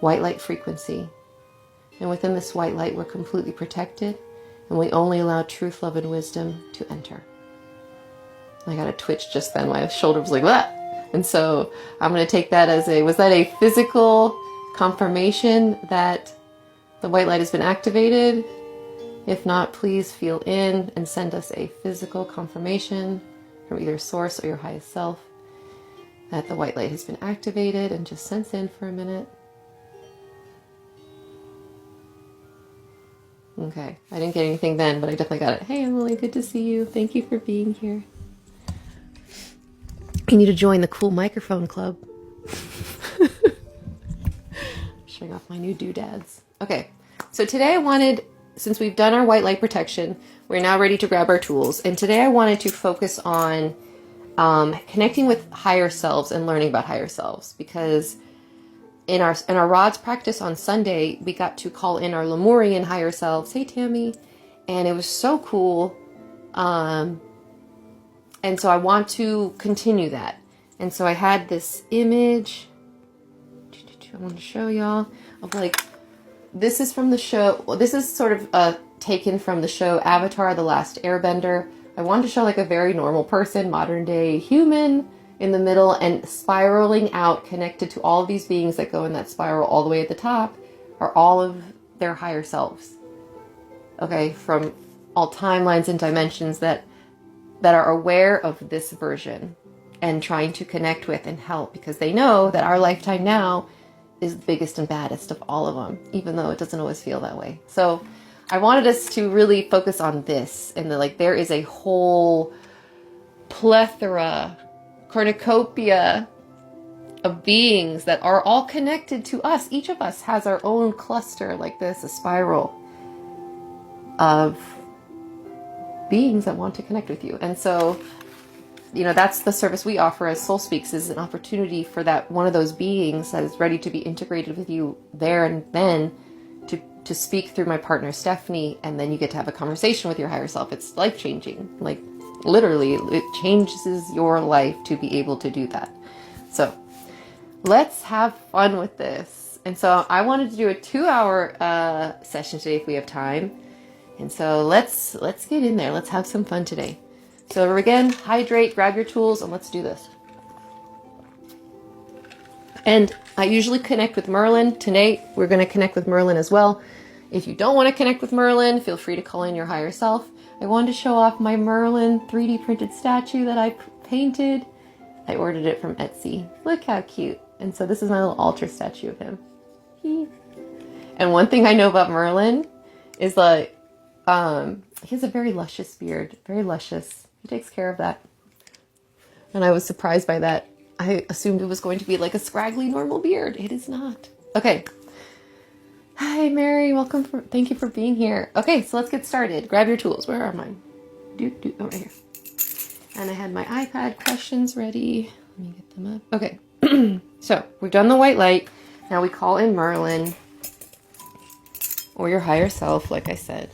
white light frequency. And within this white light, we're completely protected, and we only allow truth, love, and wisdom to enter. I got a twitch just then. My shoulder was like, what? And so I'm going to take that as was that a physical confirmation that the white light has been activated? If not, please feel in and send us a physical confirmation from either source or your highest self that the white light has been activated, and just sense in for a minute. Okay, I didn't get anything then, but I definitely got it. Hey, Emily, good to see you. Thank you for being here. You need to join the cool microphone club. Showing off my new doodads. Okay, so today I wanted, since we've done our white light protection, we're now ready to grab our tools. And today I wanted to focus on connecting with higher selves and learning about higher selves, because in our rods practice on Sunday, we got to call in our Lemurian higher selves. Hey, Tammy. And it was so cool. And so I want to continue that. And so I had this image I want to show y'all of this is from the show. Well, this is sort of taken from the show Avatar: The Last Airbender. I wanted to show a very normal person, modern day human in the middle, and spiraling out, connected to all of these beings that go in that spiral all the way at the top, are all of their higher selves. Okay, from all timelines and dimensions that are aware of this version and trying to connect with and help, because they know that our lifetime now is the biggest and baddest of all of them, even though it doesn't always feel that way. So I wanted us to really focus on this, and there is a whole plethora, cornucopia of beings that are all connected to us. Each of us has our own cluster like this, a spiral of beings that want to connect with you. And so, that's the service we offer as Soul Speaks, is an opportunity for that one of those beings that is ready to be integrated with you there and then to speak through my partner Stephanie, and then you get to have a conversation with your higher self. It's life-changing. Literally, it changes your life to be able to do that. So let's have fun with this. And so I wanted to do a 2-hour session today if we have time. And so let's get in there. Let's have some fun today. So again, hydrate, grab your tools, and let's do this. And I usually connect with Merlin. Today, we're going to connect with Merlin as well. If you don't want to connect with Merlin, feel free to call in your higher self. I wanted to show off my Merlin 3D printed statue that I painted. I ordered it from Etsy. Look how cute. And so this is my little altar statue of him. And one thing I know about Merlin is he has a very luscious beard, very luscious. He takes care of that. And I was surprised by that. I assumed it was going to be like a scraggly normal beard. It is not. Okay. Hi, Mary. Welcome. Thank you for being here. Okay, so let's get started. Grab your tools. Where are mine? Oh, right here. And I had my iPad questions ready. Let me get them up. Okay. So we've done the white light. Now we call in Merlin or your higher self, like I said.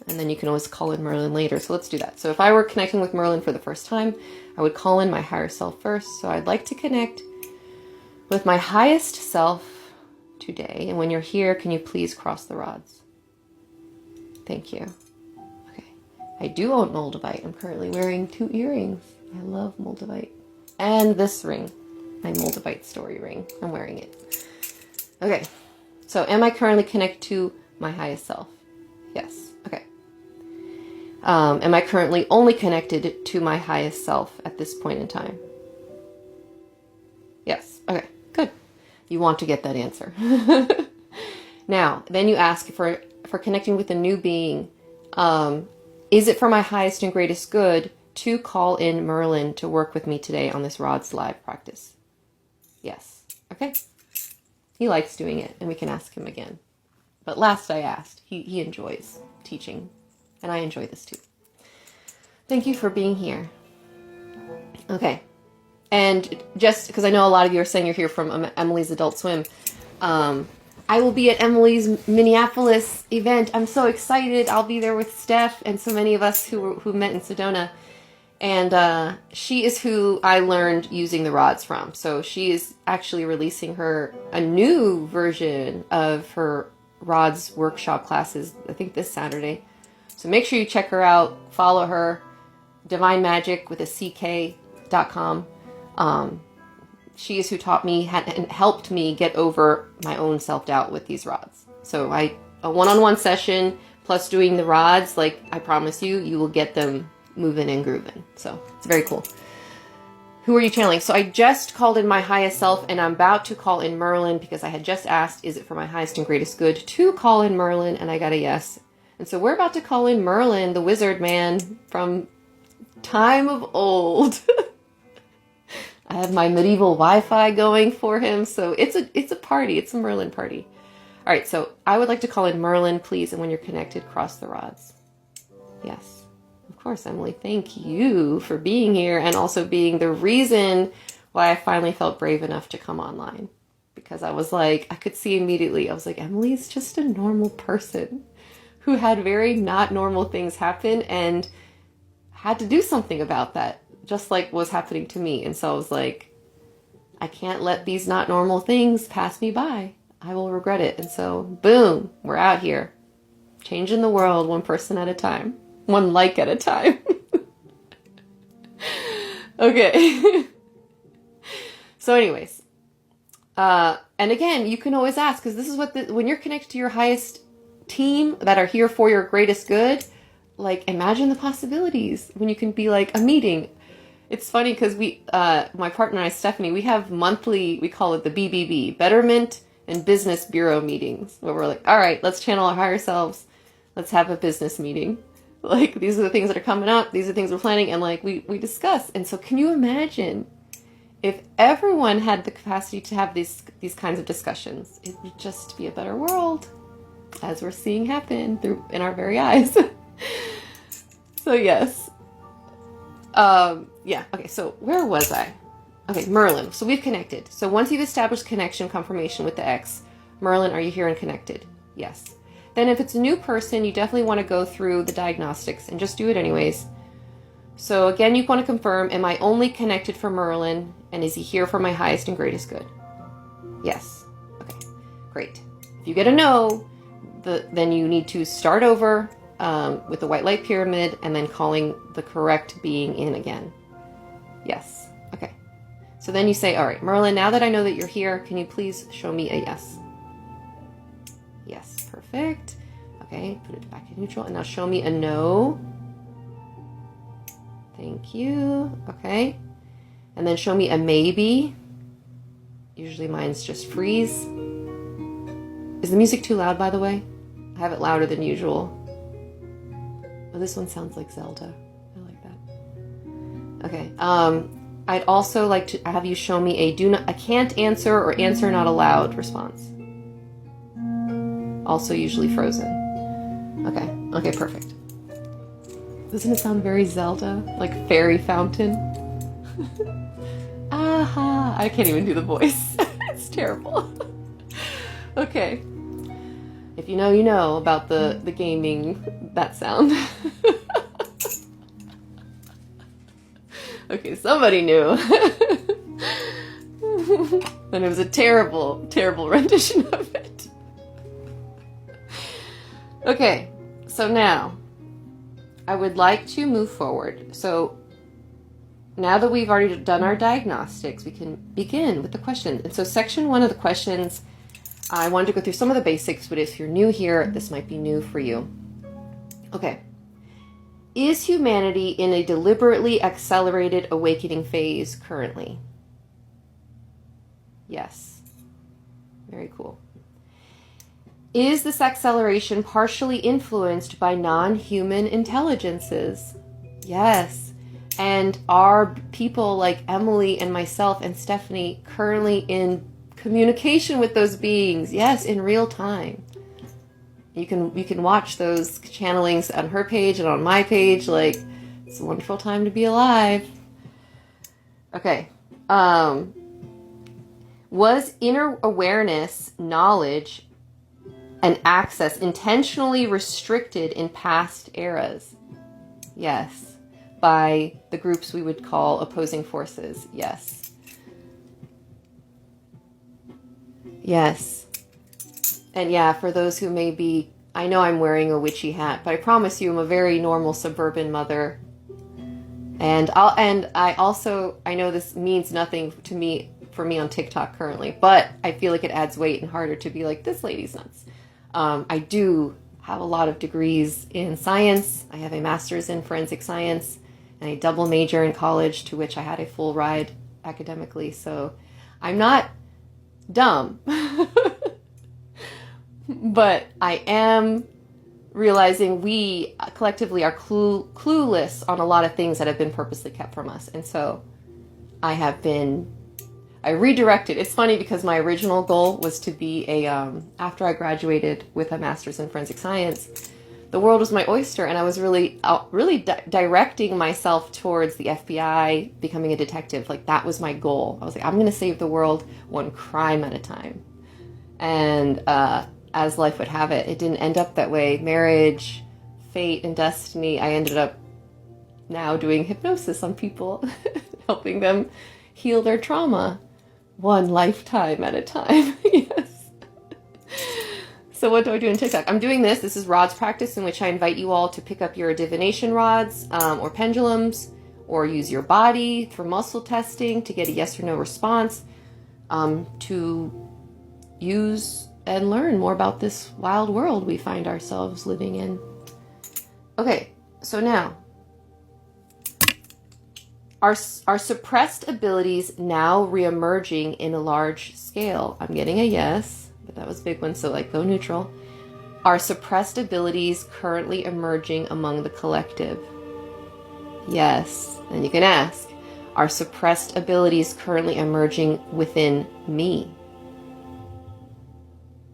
And then you can always call in Merlin later. So let's do that. So if I were connecting with Merlin for the first time, I would call in my higher self first. So I'd like to connect with my highest self today. And when you're here, can you please cross the rods? Thank you. Okay. I do own Moldavite. I'm currently wearing 2 earrings. I love Moldavite. And this ring, my Moldavite story ring. I'm wearing it. Okay. So am I currently connected to my highest self? Yes. Okay. Am I currently only connected to my highest self at this point in time? Yes. Okay, good. You want to get that answer. Now, then you ask for connecting with a new being. Is it for my highest and greatest good to call in Merlin to work with me today on this Rod's Live practice? Yes. Okay. He likes doing it, and we can ask him again. But last I asked, he enjoys teaching. And I enjoy this too. Thank you for being here. Okay. And just because I know a lot of you are saying you're here from Emily's Adult Swim, I will be at Emily's Minneapolis event. I'm so excited. I'll be there with Steph and so many of us who met in Sedona. And she is who I learned using the rods from. So she is actually releasing a new version of her rods workshop classes, I think this Saturday. So make sure you check her out, follow her, Divine Magic with a CK.com. She is who taught me and helped me get over my own self-doubt with these rods. So a one-on-one session plus doing the rods, like I promise you will get them moving and grooving. So it's very cool. Who are you channeling? So I just called in my highest self, and I'm about to call in Merlin because I had just asked, is it for my highest and greatest good to call in Merlin? And I got a yes. And so we're about to call in Merlin, the wizard man from time of old. I have my medieval Wi-Fi going for him, so it's a party. It's a Merlin party. All right, so I would like to call in Merlin, please, and when you're connected, cross the rods. Yes, of course, Emily. Thank you for being here and also being the reason why I finally felt brave enough to come online. Because I was like, I could see immediately, I was like, Emily's just a normal person who had very not normal things happen and had to do something about that, just like was happening to me. And so I was like, I can't let these not normal things pass me by. I will regret it. And so, boom, we're out here, changing the world one person at a time, one like at a time. Okay. So anyways, and again, you can always ask, because this is what, when you're connected to your highest team that are here for your greatest good, like imagine the possibilities when you can be like a meeting. It's funny because my partner and I, Stephanie, we have monthly, we call it the BBB, Betterment and Business Bureau meetings, where we're like, all right, let's channel our higher selves. Let's have a business meeting. Like, these are the things that are coming up. These are the things we're planning. And like, we discuss. And so can you imagine if everyone had the capacity to have these kinds of discussions? It would just be a better world, as we're seeing happen in our very eyes. So yes. Yeah. Okay. So where was I? Okay. Merlin. So we've connected. So once you've established connection confirmation with the X, Merlin, are you here and connected? Yes. Then if it's a new person, you definitely want to go through the diagnostics and just do it anyways. So again, you want to confirm, am I only connected for Merlin? And is he here for my highest and greatest good? Yes. Okay. Great. If you get a no, then you need to start over with the white light pyramid and then calling the correct being in again. Yes. Okay. So then you say, all right, Merlin, now that I know that you're here, can you please show me a yes? Yes. Perfect. Okay. Put it back in neutral. And now show me a no. Thank you. Okay. And then show me a maybe. Usually mine's just freeze. Is the music too loud, by the way? I have it louder than usual. Oh, this one sounds like Zelda. I like that. Okay. I'd also like to have you show me a can't answer or answer not allowed response. Also usually frozen. Okay. Okay, perfect. Doesn't it sound very Zelda? Like fairy fountain? Aha! I can't even do the voice. It's terrible. Okay. If you know, you know about the gaming, that sound. Okay, somebody knew. And it was a terrible, terrible rendition of it. Okay, so now I would like to move forward. So now that we've already done our diagnostics, we can begin with the questions. And so section 1 of the questions, I wanted to go through some of the basics, but if you're new here, this might be new for you. Okay. Is humanity in a deliberately accelerated awakening phase currently? Yes. Very cool. Is this acceleration partially influenced by non-human intelligences? Yes. And are people like Emily and myself and Stephanie currently in communication with those beings? Yes, in real time. You can watch those channelings on her page and on my page. Like, it's a wonderful time to be alive. Okay. Was inner awareness, knowledge, and access intentionally restricted in past eras? Yes. by the groups we would call opposing forces. Yes. Yes. And yeah, for those who may be, I know I'm wearing a witchy hat, but I promise you I'm a very normal suburban mother. And I know this means nothing to me, for me on TikTok currently, but I feel like it adds weight and harder to be like, this lady's nuts. I do have a lot of degrees in science. I have a master's in forensic science and a double major in college, to which I had a full ride academically. So I'm not dumb, but I am realizing we collectively are clueless on a lot of things that have been purposely kept from us. And so I redirected. It's funny because my original goal was to be after I graduated with a master's in forensic science, the world was my oyster, and I was really directing myself towards the FBI, becoming a detective. Like, that was my goal. I was like, I'm going to save the world one crime at a time. And as life would have it, it didn't end up that way. Marriage, fate, and destiny, I ended up now doing hypnosis on people, helping them heal their trauma one lifetime at a time. Yes. So what do I do in TikTok? I'm doing this. This is rods practice, in which I invite you all to pick up your divination rods or pendulums, or use your body for muscle testing to get a yes or no response, to use and learn more about this wild world we find ourselves living in. Okay, so now, are suppressed abilities now reemerging in a large scale? I'm getting a yes, but that was a big one, so like go neutral. Are suppressed abilities currently emerging among the collective? Yes. And you can ask, are suppressed abilities currently emerging within me?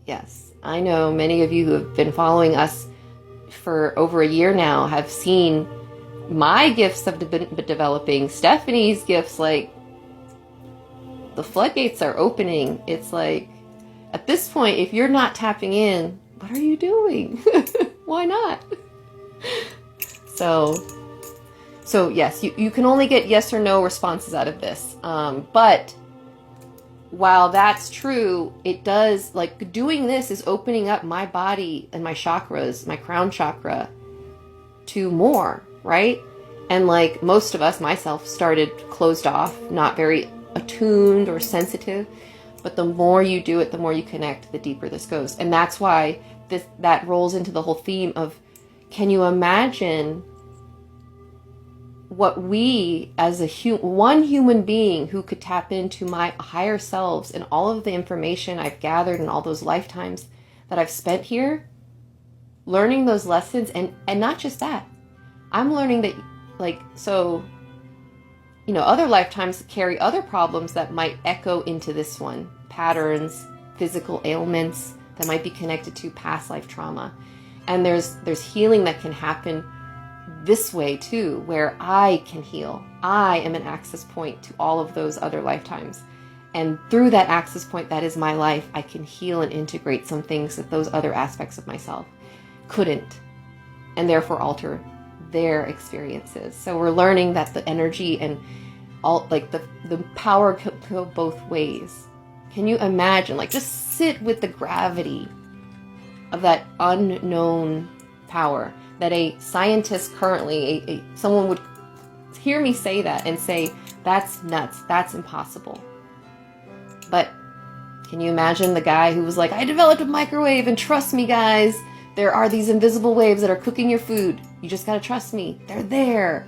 Yes. I know many of you who have been following us for over a year now have seen my gifts have been developing. Stephanie's gifts, like, the floodgates are opening. It's like, at this point, if you're not tapping in, what are you doing? Why not? So yes, you can only get yes or no responses out of this. But while that's true, it does, like, doing this is opening up my body and my chakras, my crown chakra, to more, right? And like most of us, myself, started closed off, not very attuned or sensitive. But the more you do it, the more you connect, the deeper this goes. And that's why that rolls into the whole theme of, can you imagine what we, as one human being who could tap into my higher selves and all of the information I've gathered in all those lifetimes that I've spent here, learning those lessons, and not just that. I'm learning that, like, so, you know, other lifetimes carry other problems that might echo into this one. Patterns, physical ailments that might be connected to past life trauma. And there's healing that can happen this way too, where I can heal. I am an access point to all of those other lifetimes. And through that access point that is my life, I can heal and integrate some things that those other aspects of myself couldn't, and therefore alter their experiences. So we're learning that the energy and all, like, the power could go both ways. Can you imagine, like, just sit with the gravity of that unknown power that a scientist currently, someone would hear me say that and say, that's nuts, that's impossible. But can you imagine the guy who was like, I developed a microwave, and trust me guys, there are these invisible waves that are cooking your food. You just gotta trust me. They're there.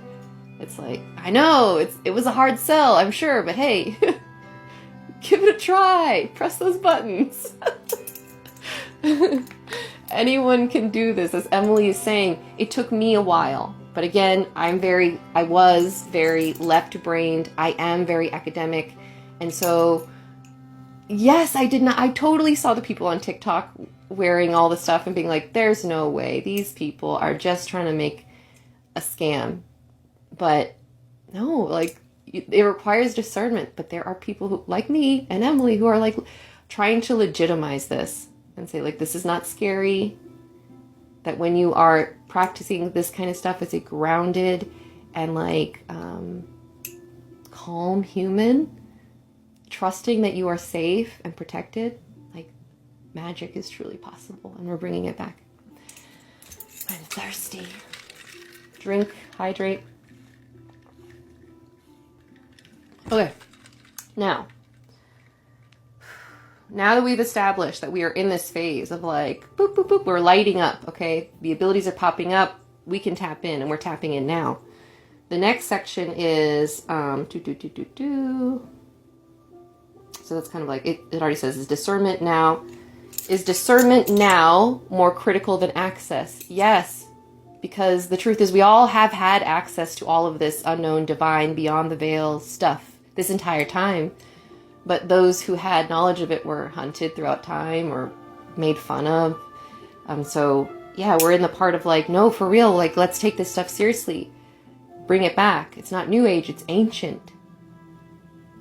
It's like, I know, it was a hard sell, I'm sure, but hey, give it a try. Press those buttons. Anyone can do this. As Emily is saying, it took me a while. But again, I was very left-brained. I am very academic. And so, yes, I totally saw the people on TikTok wearing all the stuff and being like, there's no way. These people are just trying to make a scam. But no, like, it requires discernment. But there are people who, like me and Emily, who are like trying to legitimize this and say, like, this is not scary. That when you are practicing this kind of stuff, it's a grounded and like calm human, trusting that you are safe and protected, like magic is truly possible, and we're bringing it back. I'm thirsty. Drink, hydrate. Okay, now that we've established that we are in this phase of like, boop, boop, boop, we're lighting up, okay? The abilities are popping up, we can tap in, and we're tapping in now. The next section is, so that's kind of like, it already says, is discernment now more critical than access? Yes, because the truth is we all have had access to all of this unknown, divine, beyond the veil stuff this entire time. But those who had knowledge of it were hunted throughout time or made fun of. So yeah, we're in the part of like, no, for real, like, let's take this stuff seriously. Bring it back. It's not new age, it's ancient.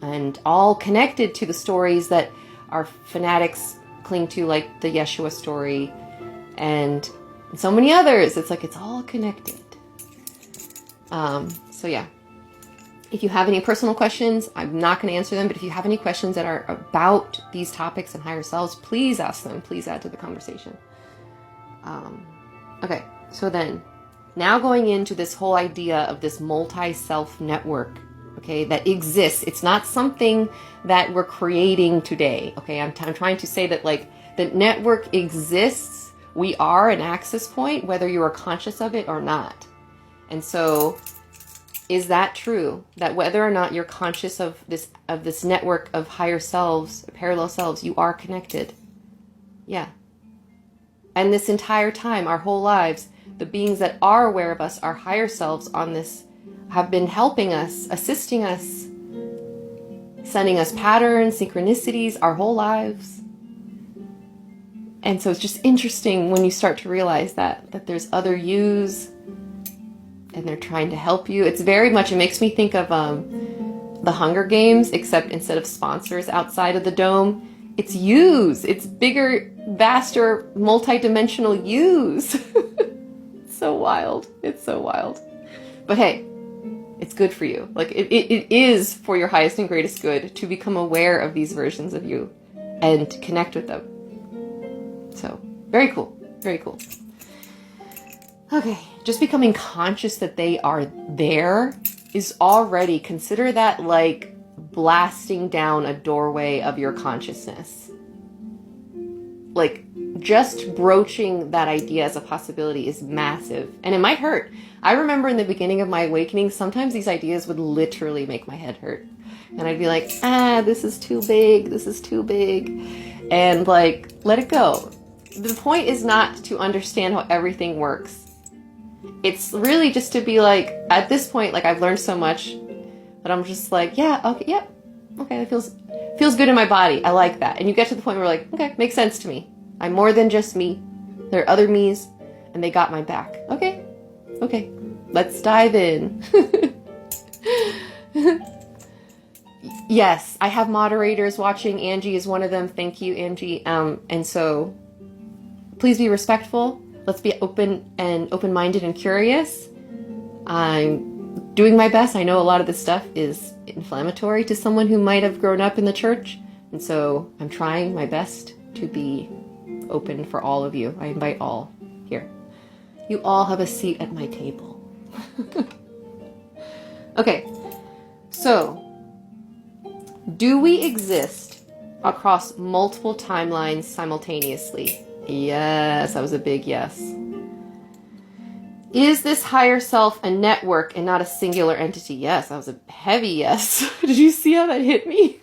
And all connected to the stories that our fanatics cling to, like the Yeshua story and so many others. It's like, it's all connected. So yeah. If you have any personal questions, I'm not going to answer them, but if you have any questions that are about these topics and higher selves, please ask them. Please add to the conversation. Okay, so then, now going into this whole idea of this multi-self network, okay, that exists. It's not something that we're creating today, okay? I'm trying to say that, like, the network exists. We are an access point, whether you are conscious of it or not. And so, is that true? That whether or not you're conscious of this network of higher selves, parallel selves, you are connected? Yeah. And this entire time, our whole lives, the beings that are aware of us, our higher selves on this, have been helping us, assisting us, sending us patterns, synchronicities, our whole lives. And so it's just interesting when you start to realize that there's other yous, and they're trying to help you. It's very much, it makes me think of the Hunger Games, except instead of sponsors outside of the dome, it's yous. It's bigger, vaster, multi-dimensional yous. It's so wild. It's so wild. But hey, it's good for you. Like, it is for your highest and greatest good to become aware of these versions of you and to connect with them. So, very cool. Very cool. Okay, just becoming conscious that they are there is already, consider that like blasting down a doorway of your consciousness. Like, just broaching that idea as a possibility is massive, and it might hurt. I remember in the beginning of my awakening, sometimes these ideas would literally make my head hurt. And I'd be like, this is too big, this is too big. And like, let it go. The point is not to understand how everything works. It's really just to be like, at this point, like, I've learned so much that I'm just like, yeah, okay, yep, okay, that feels good in my body. I like that. And you get to the point where like, okay, makes sense to me. I'm more than just me. There are other me's, and they got my back. Okay, let's dive in. Yes, I have moderators watching. Angie is one of them. Thank you, Angie. And so, please be respectful. Let's be open-minded and curious. I'm doing my best. I know a lot of this stuff is inflammatory to someone who might have grown up in the church. And so I'm trying my best to be open for all of you. I invite all here. You all have a seat at my table. Okay, so do we exist across multiple timelines simultaneously? Yes, that was a big yes. Is this higher self a network and not a singular entity? Yes, that was a heavy yes. Did you see how that hit me?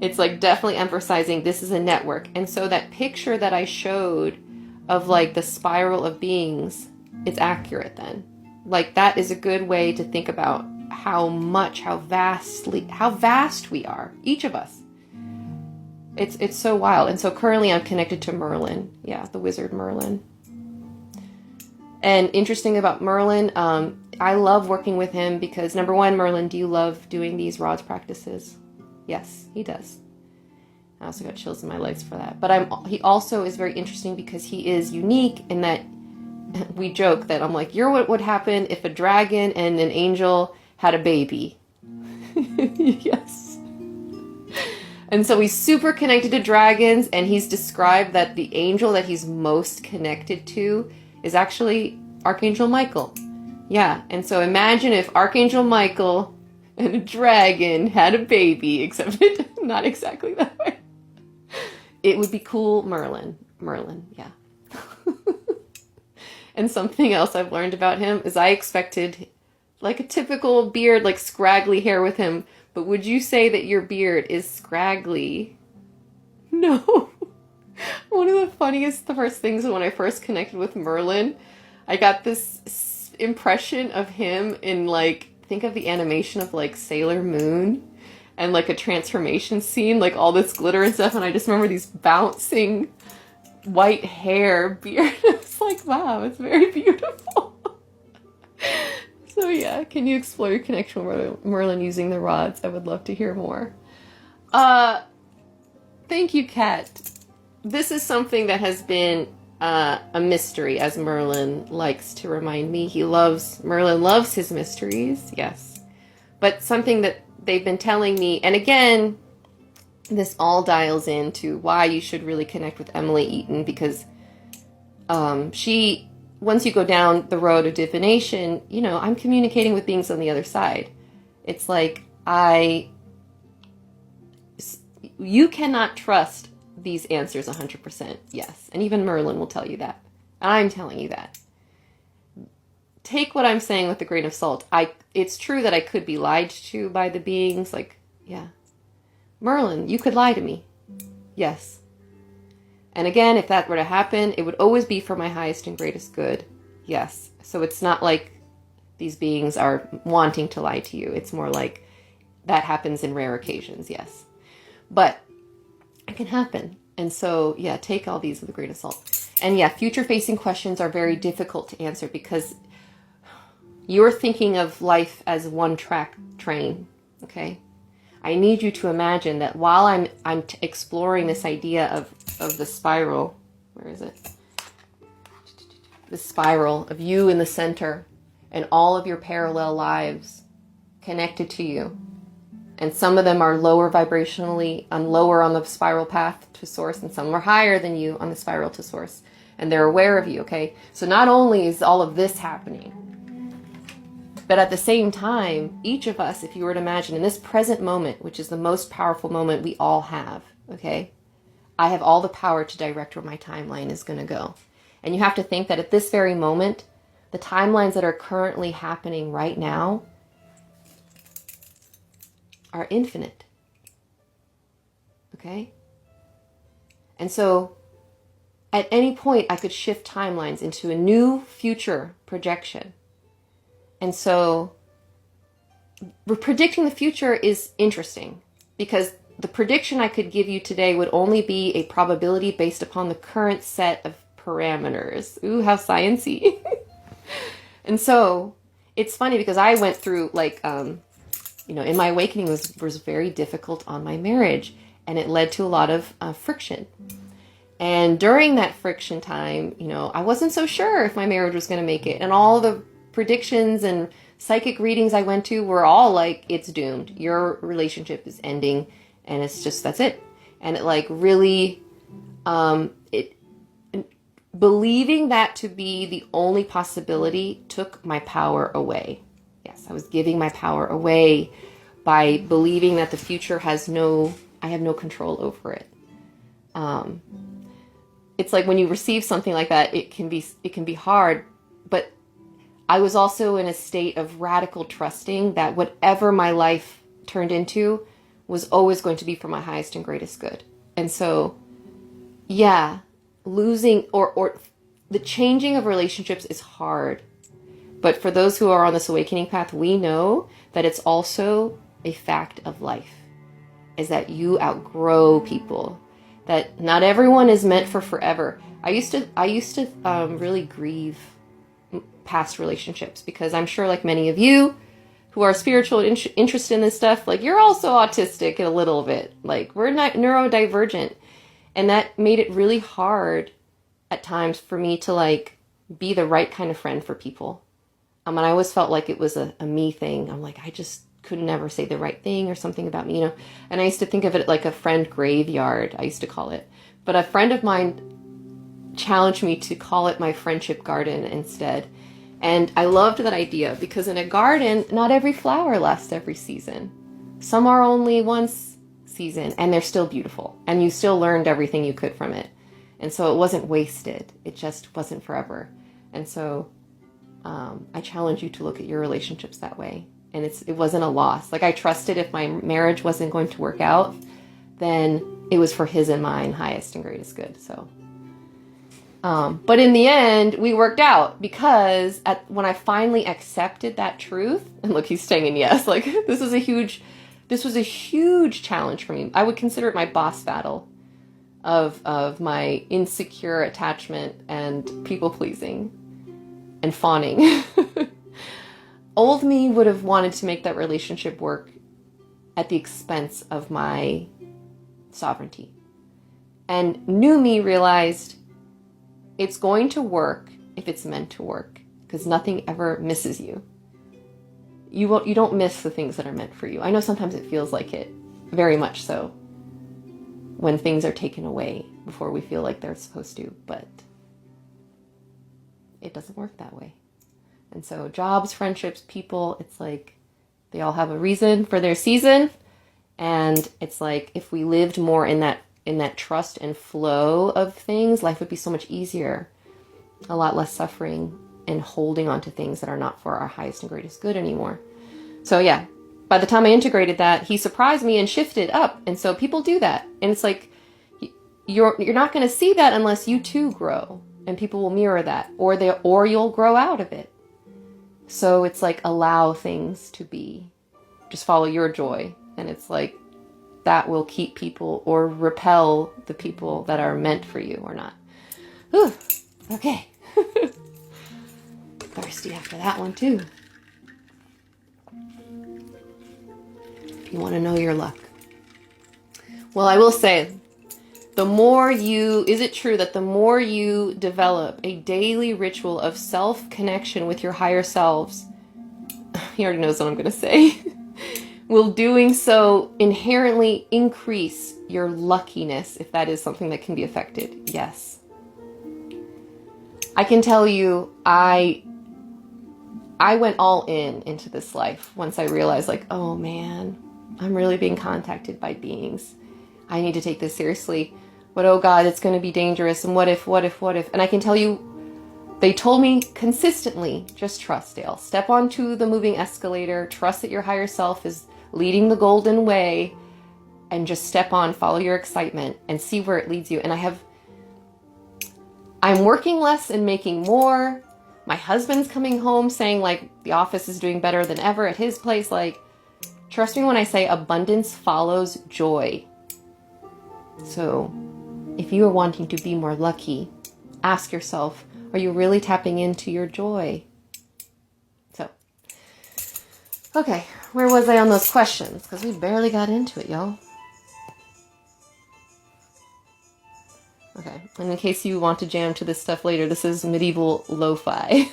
It's like definitely emphasizing this is a network. And so that picture that I showed of like the spiral of beings, it's accurate then. Like, that is a good way to think about how vast we are, each of us. It's so wild. And so currently I'm connected to Merlin. Yeah, the wizard Merlin. And interesting about Merlin, I love working with him because, number one, Merlin, do you love doing these rods practices? Yes, he does. I also got chills in my legs for that. But he also is very interesting because he is unique in that we joke that I'm like, you're what would happen if a dragon and an angel had a baby. Yes. And so he's super connected to dragons, and he's described that the angel that he's most connected to is actually Archangel Michael. Yeah, and so imagine if Archangel Michael and a dragon had a baby, except not exactly that way. It would be cool Merlin. Merlin, yeah. And something else I've learned about him is I expected like a typical beard, like scraggly hair with him. But would you say that your beard is scraggly? No. One of the funniest, the first things when I first connected with Merlin, I got this impression of him in like, think of the animation of like Sailor Moon and like a transformation scene, like all this glitter and stuff. And I just remember these bouncing white hair, beard. It's like, wow, it's very beautiful. So yeah, can you explore your connection with Merlin using the rods? I would love to hear more. Thank you, Kat. This is something that has been a mystery, as Merlin likes to remind me. Merlin loves his mysteries, yes. But something that they've been telling me, and again, this all dials into why you should really connect with Emily Eaton, because once you go down the road of divination, I'm communicating with beings on the other side. It's like you cannot trust these answers 100%, yes. And even Merlin will tell you that. I'm telling you that. Take what I'm saying with a grain of salt. It's true that I could be lied to by the beings, like, yeah. Merlin, you could lie to me. Yes. And again, if that were to happen, it would always be for my highest and greatest good. Yes. So it's not like these beings are wanting to lie to you. It's more like that happens in rare occasions, yes. But it can happen. And so, yeah, take all these with a grain of salt. And yeah, future-facing questions are very difficult to answer because you're thinking of life as one-track train, okay? I need you to imagine that while I'm exploring this idea of the spiral, where is it? The spiral of you in the center and all of your parallel lives connected to you. And some of them are lower vibrationally, lower on the spiral path to source, and some are higher than you on the spiral to source. And they're aware of you, okay? So not only is all of this happening, but at the same time, each of us, if you were to imagine in this present moment, which is the most powerful moment we all have, okay? I have all the power to direct where my timeline is going to go. And you have to think that at this very moment, the timelines that are currently happening right now are infinite. Okay? And so at any point, I could shift timelines into a new future projection. And so predicting the future is interesting because the prediction I could give you today would only be a probability based upon the current set of parameters. Ooh, how sciencey. And so it's funny because I went through in my awakening was very difficult on my marriage, and it led to a lot of friction. And during that friction time, I wasn't so sure if my marriage was going to make it. And all the predictions and psychic readings I went to were all like, it's doomed. Your relationship is ending, and it's just, that's it. And it like really, believing that to be the only possibility took my power away. Yes, I was giving my power away by believing that the future I have no control over it. It's like when you receive something like that, it can be hard, but I was also in a state of radical trusting that whatever my life turned into was always going to be for my highest and greatest good. And so, yeah, losing or the changing of relationships is hard. But for those who are on this awakening path, we know that it's also a fact of life, is that you outgrow people, that not everyone is meant for forever. I used to really grieve past relationships because I'm sure like many of you who are spiritual and interested in this stuff, like you're also autistic a little bit, like we're not neurodivergent. And that made it really hard at times for me to like be the right kind of friend for people. And I always felt like it was a me thing. I'm like, I just could never say the right thing or something about me, you know. And I used to think of it like a friend graveyard, I used to call it. But a friend of mine challenged me to call it my friendship garden instead. And I loved that idea because in a garden, not every flower lasts every season. Some are only once season and they're still beautiful. And you still learned everything you could from it. And so it wasn't wasted. It just wasn't forever. And so I challenge you to look at your relationships that way. And it wasn't a loss. Like I trusted if my marriage wasn't going to work out, then it was for his and mine highest and greatest good. So, but in the end, we worked out because when I finally accepted that truth, and look, he's saying yes, like this was a huge challenge for me. I would consider it my boss battle of my insecure attachment and people pleasing and fawning. Old me would have wanted to make that relationship work at the expense of my sovereignty. And new me realized it's going to work if it's meant to work, because nothing ever misses you. You don't miss the things that are meant for you. I know sometimes it feels like it, very much so, when things are taken away before we feel like they're supposed to, but it doesn't work that way. And so jobs, friendships, people, it's like they all have a reason for their season. And it's like if we lived more in that trust and flow of things, life would be so much easier. A lot less suffering and holding on to things that are not for our highest and greatest good anymore. So yeah, by the time I integrated that, he surprised me and shifted up. And so people do that. And it's like you're not going to see that unless you too grow. And people will mirror that, or you'll grow out of it. So it's like allow things to be. Just follow your joy. And it's like that will keep people or repel the people that are meant for you or not. Whew. Okay. Thirsty after that one too. If you want to know your luck. Well, I will say, is it true that the more you develop a daily ritual of self-connection with your higher selves, he already knows what I'm going to say, will doing so inherently increase your luckiness, if that is something that can be affected? Yes. I can tell you, I went all into this life once I realized, like, oh man, I'm really being contacted by beings. I need to take this seriously. But oh God, it's going to be dangerous. And what if? And I can tell you, they told me consistently, just trust, Dale. Step onto the moving escalator. Trust that your higher self is leading the golden way. And just step on, follow your excitement, and see where it leads you. And I'm working less and making more. My husband's coming home saying, like, the office is doing better than ever at his place. Like, trust me when I say abundance follows joy. So if you are wanting to be more lucky, ask yourself, are you really tapping into your joy? So, okay, where was I on those questions? Because we barely got into it, y'all. Okay, and in case you want to jam to this stuff later, this is medieval lo-fi.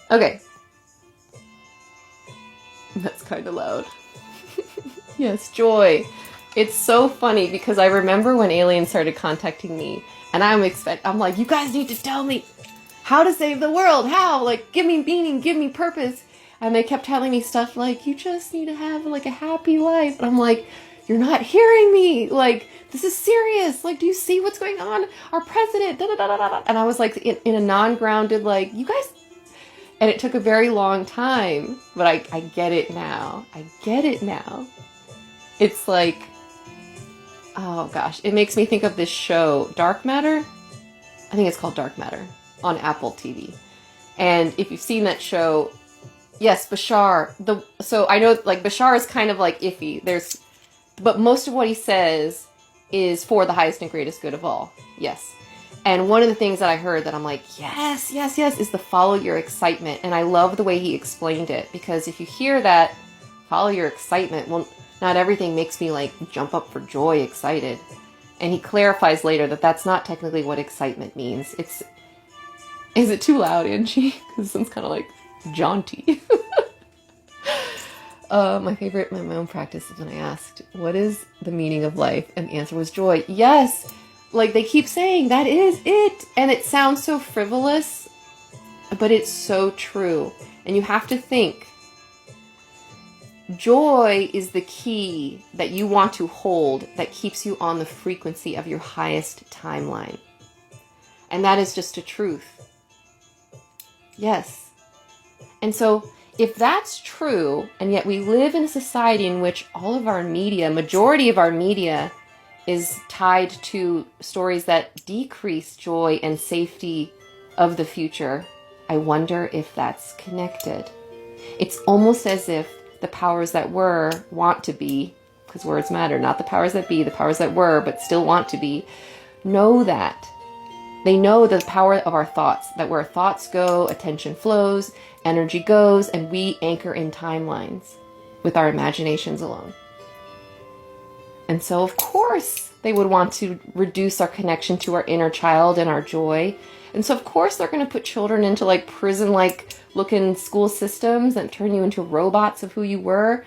Okay. That's kind of loud. Yes, joy. It's so funny because I remember when aliens started contacting me, and I'm like, you guys need to tell me how to save the world. How? Like, give me meaning, give me purpose. And they kept telling me stuff like, you just need to have like a happy life. And I'm like, you're not hearing me. Like, this is serious. Like, do you see what's going on? Our president, da da da da da. And I was like in a non-grounded, like, you guys. And it took a very long time, but I get it now. I get it now. It's like, oh gosh, it makes me think of this show, Dark Matter. I think it's called Dark Matter on Apple TV. And if you've seen that show, yes, Bashar. So I know, like, Bashar is kind of like iffy. But most of what he says is for the highest and greatest good of all. Yes. And one of the things that I heard that I'm like, yes, is the follow your excitement. And I love the way he explained it, because if you hear that, follow your excitement, well, not everything makes me like jump up for joy excited. And he clarifies later that that's not technically what excitement means. Is it too loud, Angie? Because this one's kind of like jaunty. My own practice is when I asked, what is the meaning of life? And the answer was joy. Yes! Like they keep saying, that is it! And it sounds so frivolous, but it's so true. And you have to think, joy is the key that you want to hold that keeps you on the frequency of your highest timeline. And that is just a truth. Yes. And so, if that's true, and yet we live in a society in which all of our media, majority of our media, is tied to stories that decrease joy and safety of the future, I wonder if that's connected. It's almost as if the powers that were want to be, because words matter, not the powers that be, the powers that were, but still want to be, know that. They know the power of our thoughts, that where thoughts go, attention flows, energy goes, and we anchor in timelines with our imaginations alone. And so, of course, they would want to reduce our connection to our inner child and our joy. And so, of course, they're going to put children into like prison-like looking school systems and turn you into robots of who you were,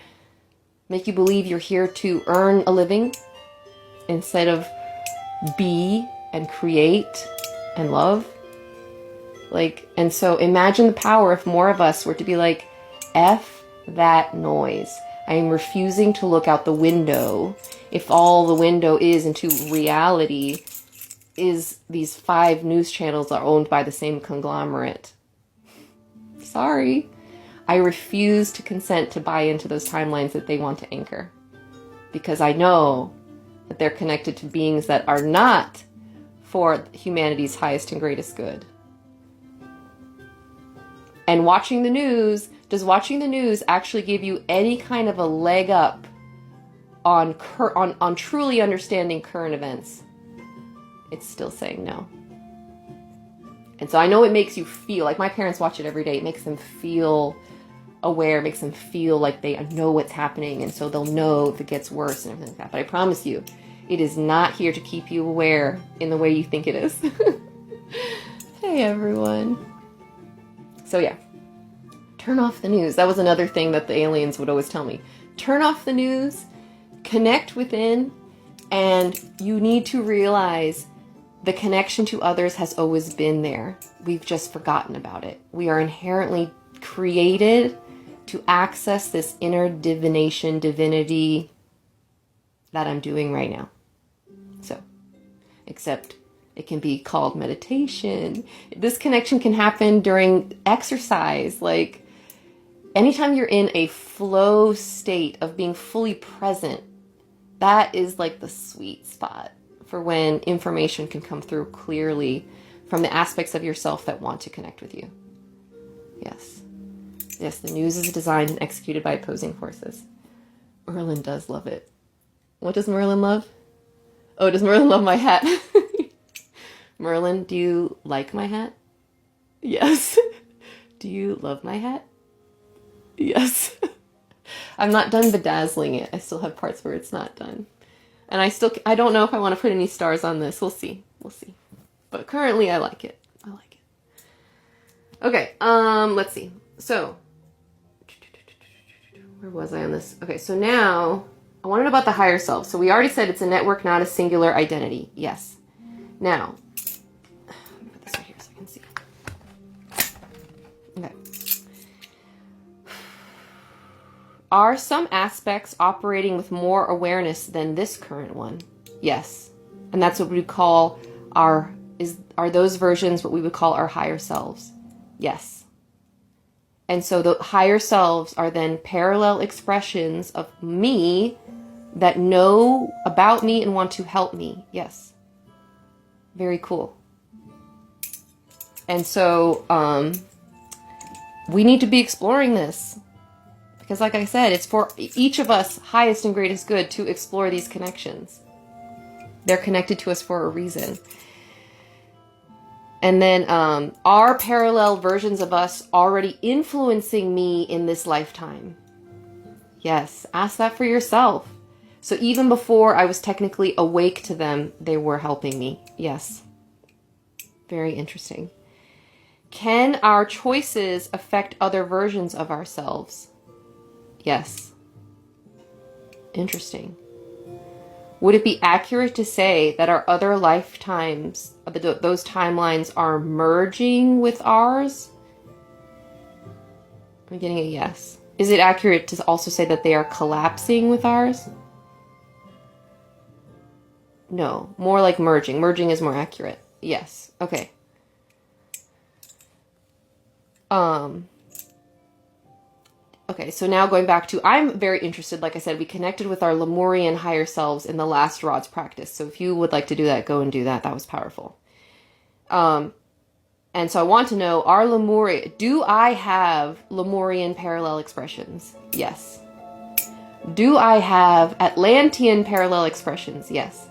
make you believe you're here to earn a living instead of be and create and love. Like, and so imagine the power if more of us were to be like, F that noise. I am refusing to look out the window if all the window is into reality is these 5 news channels are owned by the same conglomerate. Sorry. I refuse to consent to buy into those timelines that they want to anchor. Because I know that they're connected to beings that are not for humanity's highest and greatest good. And watching the news, does watching the news actually give you any kind of a leg up on truly understanding current events? It's still saying no. And so I know it makes you feel, like my parents watch it every day, it makes them feel aware, makes them feel like they know what's happening, and so they'll know if it gets worse and everything like that. But I promise you, it is not here to keep you aware in the way you think it is. Hey everyone. So yeah, turn off the news. That was another thing that the aliens would always tell me. Turn off the news, connect within, and you need to realize the connection to others has always been there. We've just forgotten about it. We are inherently created to access this inner divinity that I'm doing right now. So, except it can be called meditation. This connection can happen during exercise. Like, anytime you're in a flow state of being fully present, that is like the sweet spot for when information can come through clearly from the aspects of yourself that want to connect with you. Yes. Yes, the news is designed and executed by opposing forces. Merlin does love it. What does Merlin love? Oh, does Merlin love my hat? Merlin, do you like my hat? Yes. Do you love my hat? Yes. I'm not done bedazzling it. I still have parts where it's not done. And I don't know if I want to put any stars on this. We'll see. We'll see. But currently I like it. I like it. Okay, let's see. So, where was I on this? Okay, so now I want to know about the higher self. So we already said it's a network, not a singular identity. Yes. Now, let me put this right here so I can see. Okay. Are some aspects operating with more awareness than this current one? Yes. And that's what we call are those versions what we would call our higher selves? Yes. And so the higher selves are then parallel expressions of me that know about me and want to help me. Yes. Very cool. And so we need to be exploring this. Because like I said, it's for each of us highest and greatest good to explore these connections. They're connected to us for a reason. And then are parallel versions of us already influencing me in this lifetime? Yes, ask that for yourself. So even before I was technically awake to them, they were helping me. Yes. Very interesting. Can our choices affect other versions of ourselves? Yes. Interesting. Would it be accurate to say that our other lifetimes, those timelines, are merging with ours? I'm getting a yes. Is it accurate to also say that they are collapsing with ours? No, more like merging. Merging is more accurate. Yes. Okay. Okay, so now going back to, I'm very interested, like I said, we connected with our Lemurian higher selves in the last Rod's practice. So if you would like to do that, go and do that. That was powerful. And so I want to know, do I have Lemurian parallel expressions? Yes. Do I have Atlantean parallel expressions? Yes.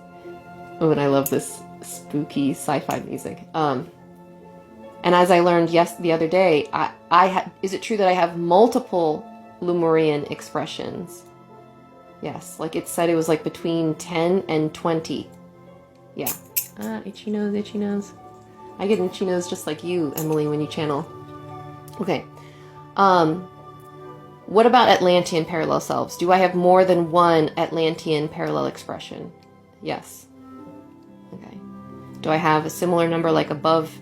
Oh, and I love this spooky sci-fi music. And as I learned the other day, is it true that I have multiple Lemurian expressions? Yes, like it said it was like between 10 and 20. Yeah. Itchy nose, itchy nose. I get itchy nose just like you, Emily, when you channel. Okay. What about Atlantean parallel selves? Do I have more than one Atlantean parallel expression? Yes. Okay. Do I have a similar number, like above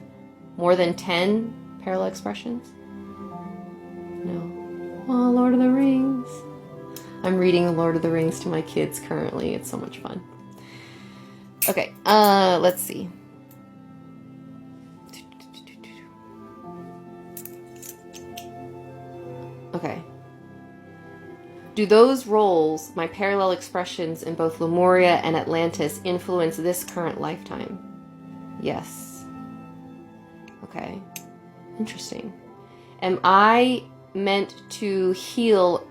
more than 10 parallel expressions? No. Oh, Lord of the Rings. I'm reading The Lord of the Rings to my kids currently. It's so much fun. Okay, let's see. Okay. Do those roles, my parallel expressions in both Lemuria and Atlantis, influence this current lifetime? Yes. Okay. Interesting. Am I meant to heal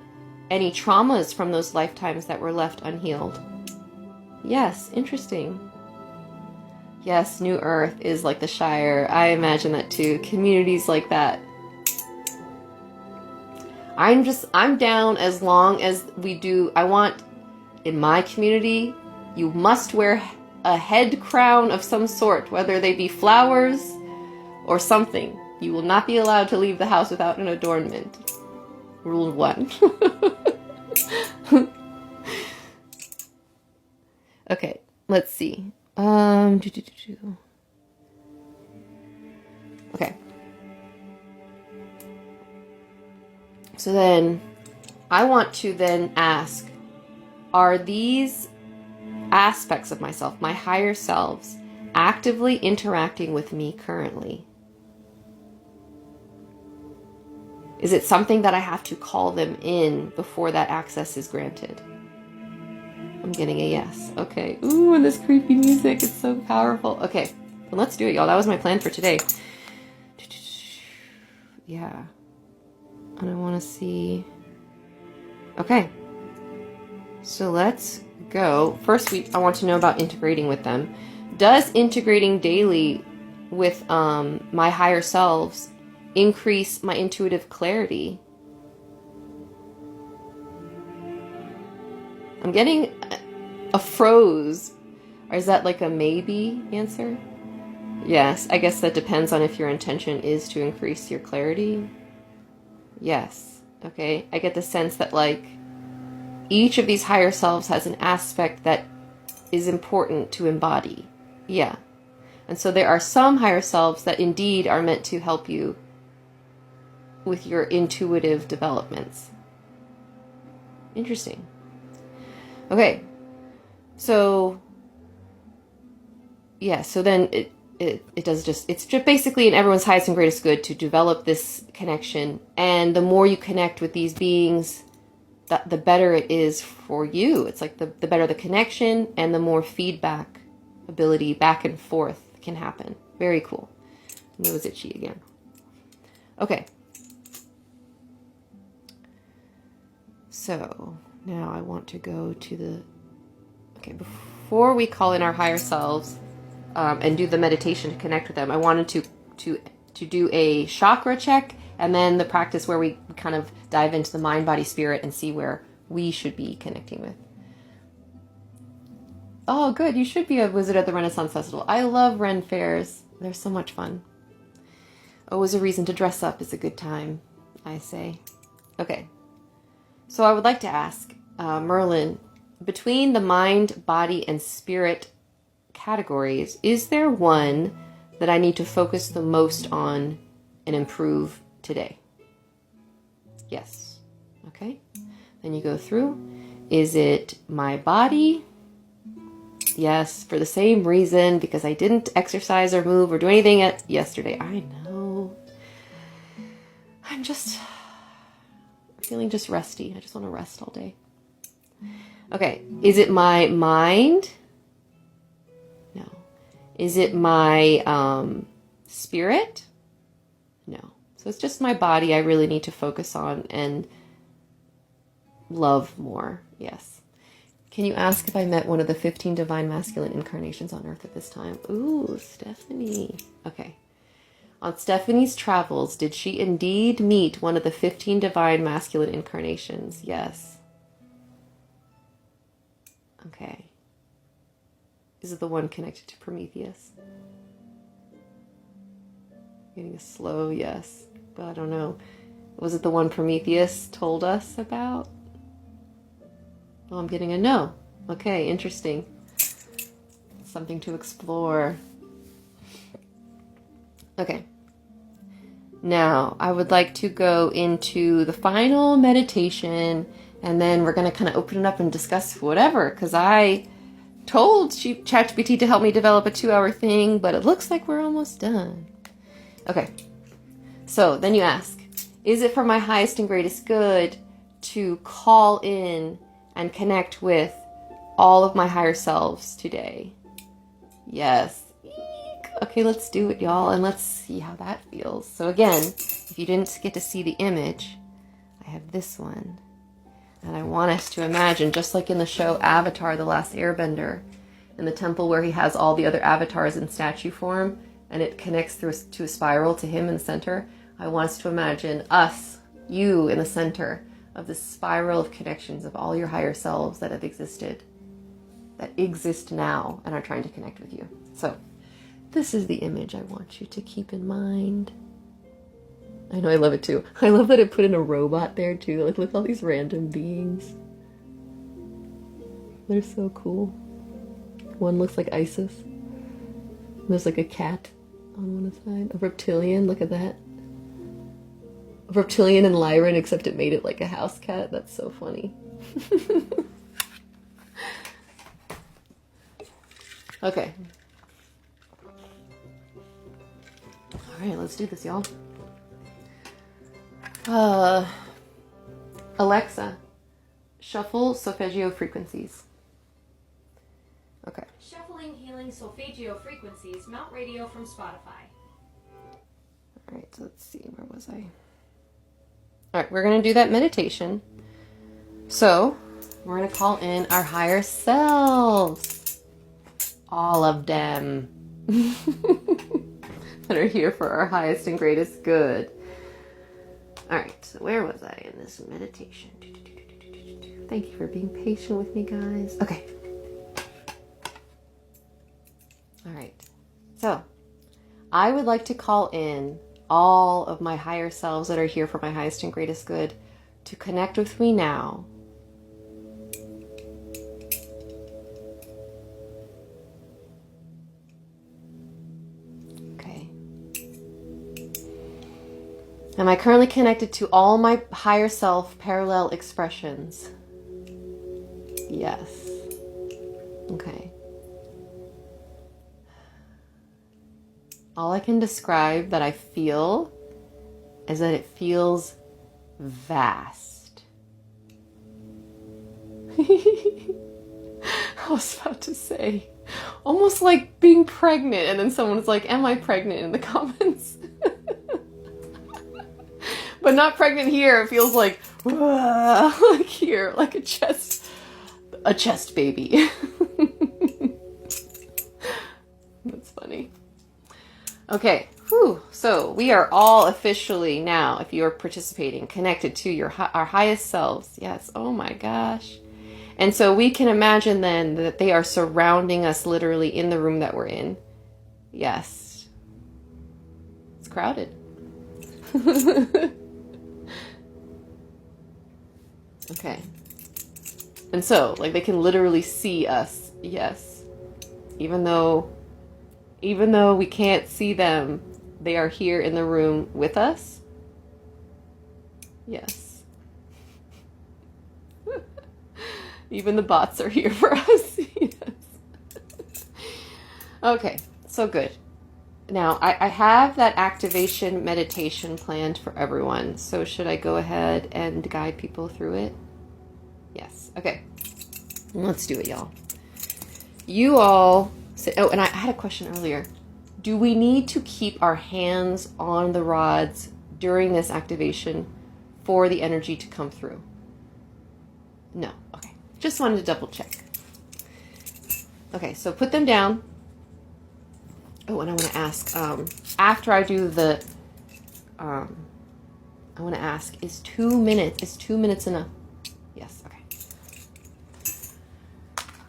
any traumas from those lifetimes that were left unhealed? Yes. Interesting. Yes, New Earth is like the Shire. I imagine that too. Communities like that. I'm down as long as we do. I want, in my community, you must wear a head crown of some sort, whether they be flowers or something. You will not be allowed to leave the house without an adornment. Rule 1. Okay, let's see. Okay. So then, I want to then ask, are these aspects of myself, my higher selves, actively interacting with me currently? Is it something that I have to call them in before that access is granted? I'm getting a yes. Okay. Ooh, and this creepy music, it's so powerful. Okay, well, let's do it, y'all. That was my plan for today. Yeah. And I want to see... Okay. So let's go. First, I want to know about integrating with them. Does integrating daily with my higher selves increase my intuitive clarity? I'm getting a froze. Or is that like a maybe answer? Yes, I guess that depends on if your intention is to increase your clarity. Yes. Okay. I get the sense that like each of these higher selves has an aspect that is important to embody. Yeah. And so there are some higher selves that indeed are meant to help you with your intuitive developments. Interesting. Okay. So yeah, so then it's just basically in everyone's highest and greatest good to develop this connection. And the more you connect with these beings, the better it is for you. It's like the better the connection and the more feedback ability back and forth can happen. Very cool. Nose itchy again. Okay. So now I want to go to the... Okay, before we call in our higher selves and do the meditation to connect with them, I wanted to do a chakra check and then the practice where we kind of dive into the mind, body, spirit and see where we should be connecting with. Oh, good. You should be a wizard at the Renaissance Festival. I love Ren fairs. They're so much fun. Always a reason to dress up is a good time, I say. Okay. So I would like to ask, Merlin, between the mind, body, and spirit categories, is there one that I need to focus the most on and improve today? Yes. Okay. Then you go through. Is it my body? Yes, for the same reason, because I didn't exercise or move or do anything yesterday. I know. I'm just feeling just resty. I just want to rest all day. Okay. Is it my mind? No. Is it my spirit? No. So it's just my body I really need to focus on and love more. Yes. Can you ask if I met one of the 15 divine masculine incarnations on Earth at this time? Ooh, Stephanie. Okay. On Stephanie's travels, did she indeed meet one of the 15 divine masculine incarnations? Yes. Okay. Is it the one connected to Prometheus? Getting a slow yes, but I don't know. Was it the one Prometheus told us about? Oh, I'm getting a no. Okay, interesting. Something to explore. Okay. Now, I would like to go into the final meditation, and then we're going to kind of open it up and discuss whatever, because I told ChatGPT to help me develop a 2-hour thing, but it looks like we're almost done. Okay. So, then you ask, is it for my highest and greatest good to call in and connect with all of my higher selves today? Yes. Eek. Okay, let's do it, y'all, and let's see how that feels. So again, if you didn't get to see the image, I have this one. And I want us to imagine, just like in the show Avatar, The Last Airbender, in the temple where he has all the other avatars in statue form, and it connects to a spiral to him in the center. I want us to imagine us, you, in the center of this spiral of connections of all your higher selves that have existed, that exist now and are trying to connect with you. So this is the image I want you to keep in mind. I know, I love it too. I love that it put in a robot there too. Like, look at all these random beings. They're so cool. One looks like Isis. There's like a cat on one side. A reptilian, look at that. A reptilian and Lyran, except it made it like a house cat. That's so funny. Okay. Alright, let's do this, y'all. Alexa, shuffle solfeggio frequencies. Okay. Shuffling healing solfeggio frequencies, Mount Radio from Spotify. Alright, so let's see, where was I? Alright, we're going to do that meditation. So, we're going to call in our higher selves. All of them. That are here for our highest and greatest good. Alright, so where was I in this meditation? Thank you for being patient with me, guys. Okay. Alright, so I would like to call in all of my higher selves that are here for my highest and greatest good to connect with me now. Okay. Am I currently connected to all my higher self parallel expressions? Yes. Okay. All I can describe that I feel is that it feels vast. I was about to say, almost like being pregnant, and then someone's like, am I pregnant in the comments? But not pregnant here. It feels like, like here, like a chest baby. That's funny. Okay, whew. So we are all officially now, if you're participating, connected to our highest selves. Yes, oh my gosh. And so we can imagine then that they are surrounding us literally in the room that we're in. Yes. It's crowded. Okay. And so, like, they can literally see us. Yes. Even though we can't see them, they are here in the room with us. Yes. Even the bots are here for us. Yes. Okay, so good. Now, I have that activation meditation planned for everyone. So should I go ahead and guide people through it? Yes. Okay. Let's do it, y'all. You all say, oh, and I had a question earlier. Do we need to keep our hands on the rods during this activation for the energy to come through? No. Okay. Just wanted to double check. Okay, so put them down. Oh, and I want to ask, after I do the, I want to ask, is 2 minutes enough? Yes, okay.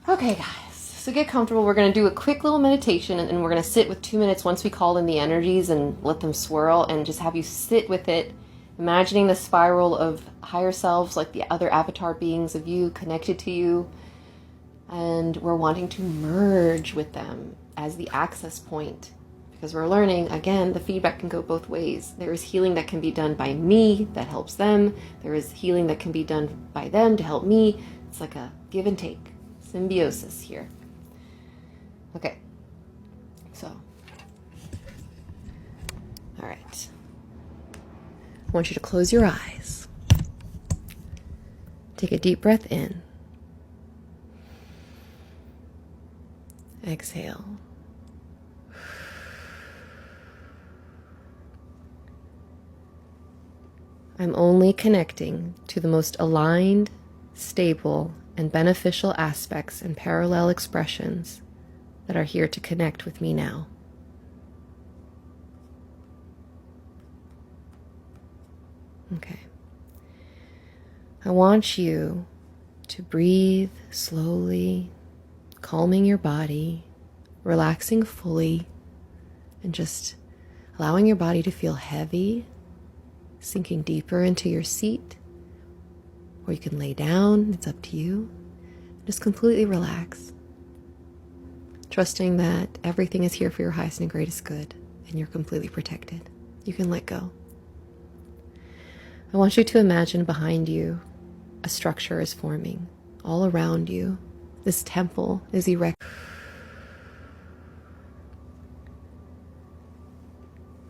Okay, guys, so get comfortable. We're going to do a quick little meditation, and we're going to sit with 2 minutes once we call in the energies and let them swirl, and just have you sit with it, imagining the spiral of higher selves, like the other avatar beings of you connected to you, and we're wanting to merge with them as the access point, because we're learning, again, the feedback can go both ways. There is healing that can be done by me that helps them. There is healing that can be done by them to help me. It's like a give and take, symbiosis here. Okay, so, all right. I want you to close your eyes. Take a deep breath in. Exhale. I'm only connecting to the most aligned, stable, and beneficial aspects and parallel expressions that are here to connect with me now. Okay. I want you to breathe slowly, calming your body, relaxing fully, and just allowing your body to feel heavy, sinking deeper into your seat, or you can lay down, it's up to you. Just completely relax, trusting that everything is here for your highest and greatest good, and you're completely protected. You can let go. I want you to imagine behind you a structure is forming all around you. This temple is erect.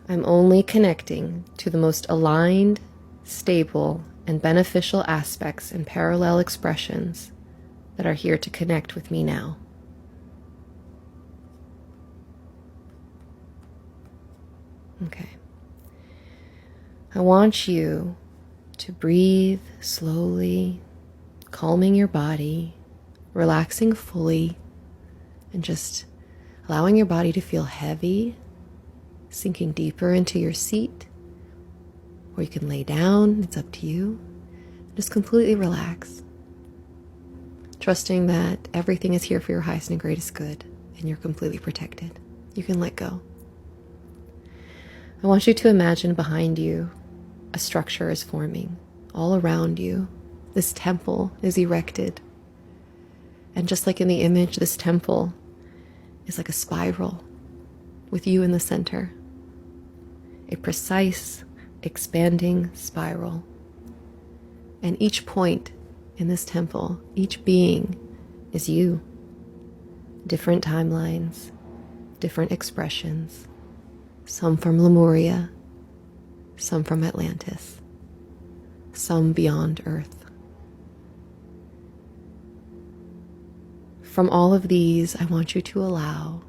I'm only connecting to the most aligned, stable, and beneficial aspects and parallel expressions that are here to connect with me now. Okay. I want you to breathe slowly, calming your body, relaxing fully, and just allowing your body to feel heavy, sinking deeper into your seat, or you can lay down, it's up to you. Just completely relax, trusting that everything is here for your highest and greatest good, and you're completely protected. You can let go. I want you to imagine behind you a structure is forming all around you. This temple is erected. And just like in the image, this temple is like a spiral with you in the center. A precise, expanding spiral. And each point in this temple, each being is you. Different timelines, different expressions. Some from Lemuria, some from Atlantis, some beyond Earth. From all of these, I want you to allow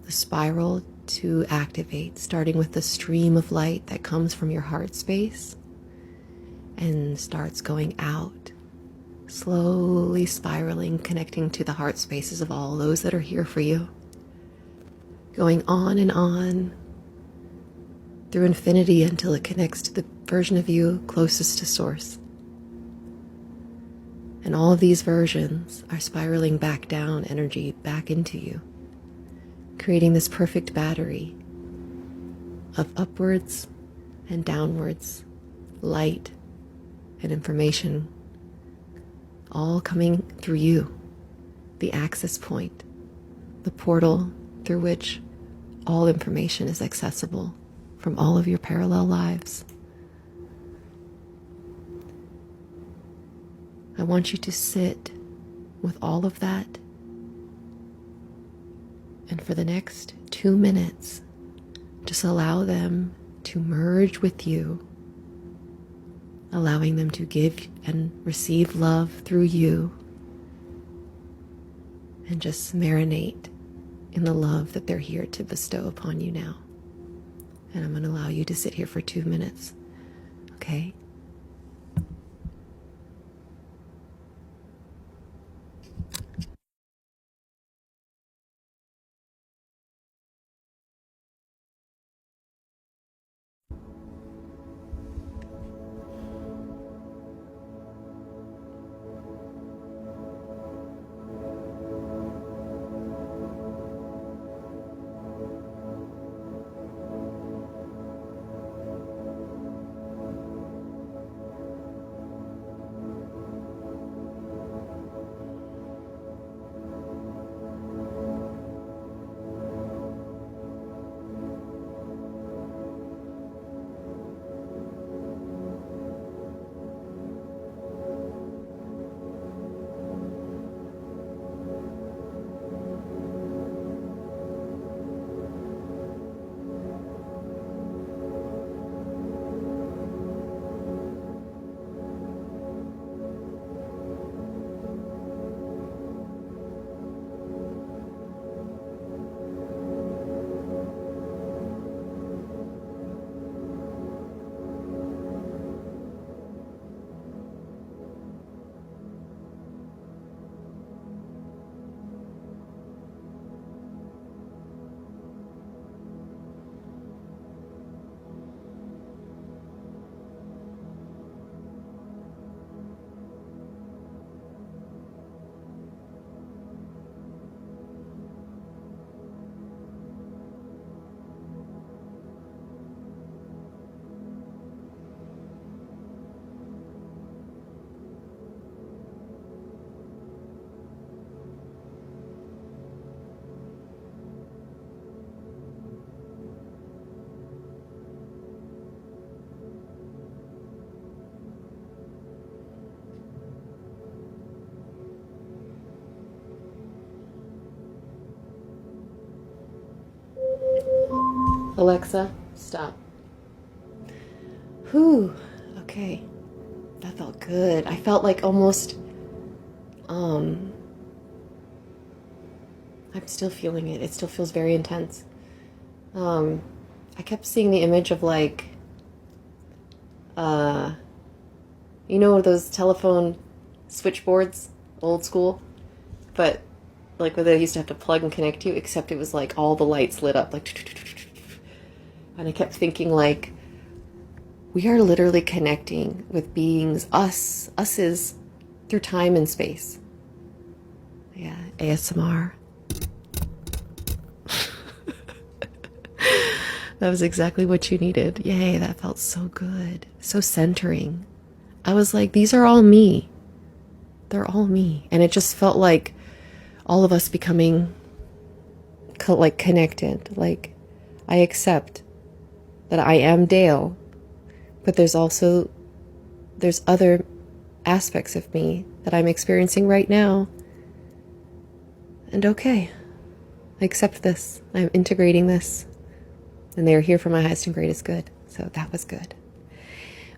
the spiral to activate, starting with the stream of light that comes from your heart space and starts going out, slowly spiraling, connecting to the heart spaces of all those that are here for you, going on and on through infinity until it connects to the version of you closest to source. And all of these versions are spiraling back down energy back into you, creating this perfect battery of upwards and downwards, light and information, all coming through you, the access point, the portal through which all information is accessible from all of your parallel lives. I want you to sit with all of that, and for the next 2 minutes, just allow them to merge with you, allowing them to give and receive love through you, and just marinate in the love that they're here to bestow upon you now. And I'm going to allow you to sit here for 2 minutes, okay? Alexa, stop. Whew, okay. That felt good. I felt like almost, I'm still feeling it. It still feels very intense. I kept seeing the image of like, you know, those telephone switchboards, old school, but like where they used to have to plug and connect to, except it was like all the lights lit up, like, and I kept thinking like, we are literally connecting with beings, us is through time and space. Yeah, ASMR. That was exactly what you needed. Yay, that felt so good. So centering. I was like, these are all me. They're all me. And it just felt like all of us becoming like connected. Like, I accept that I am Dale, but there's other aspects of me that I'm experiencing right now. And okay, I accept this. I'm integrating this. And they are here for my highest and greatest good. So that was good.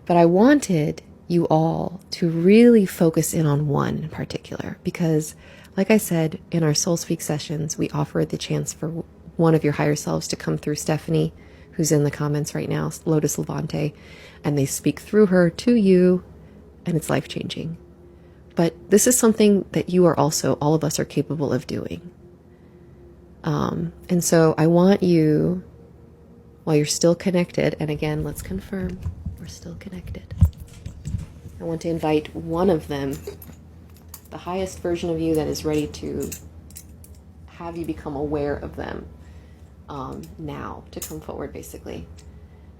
But I wanted you all to really focus in on one in particular, because like I said, in our Soul Speak sessions, we offer the chance for one of your higher selves to come through Stephanie, who's in the comments right now, Lotus Levante, and they speak through her to you, and it's life-changing. But this is something that you are also, all of us are capable of doing. And so I want you, while you're still connected, and again, let's confirm we're still connected. I want to invite one of them the highest version of you that is ready to have you become aware of them now, to come forward, basically.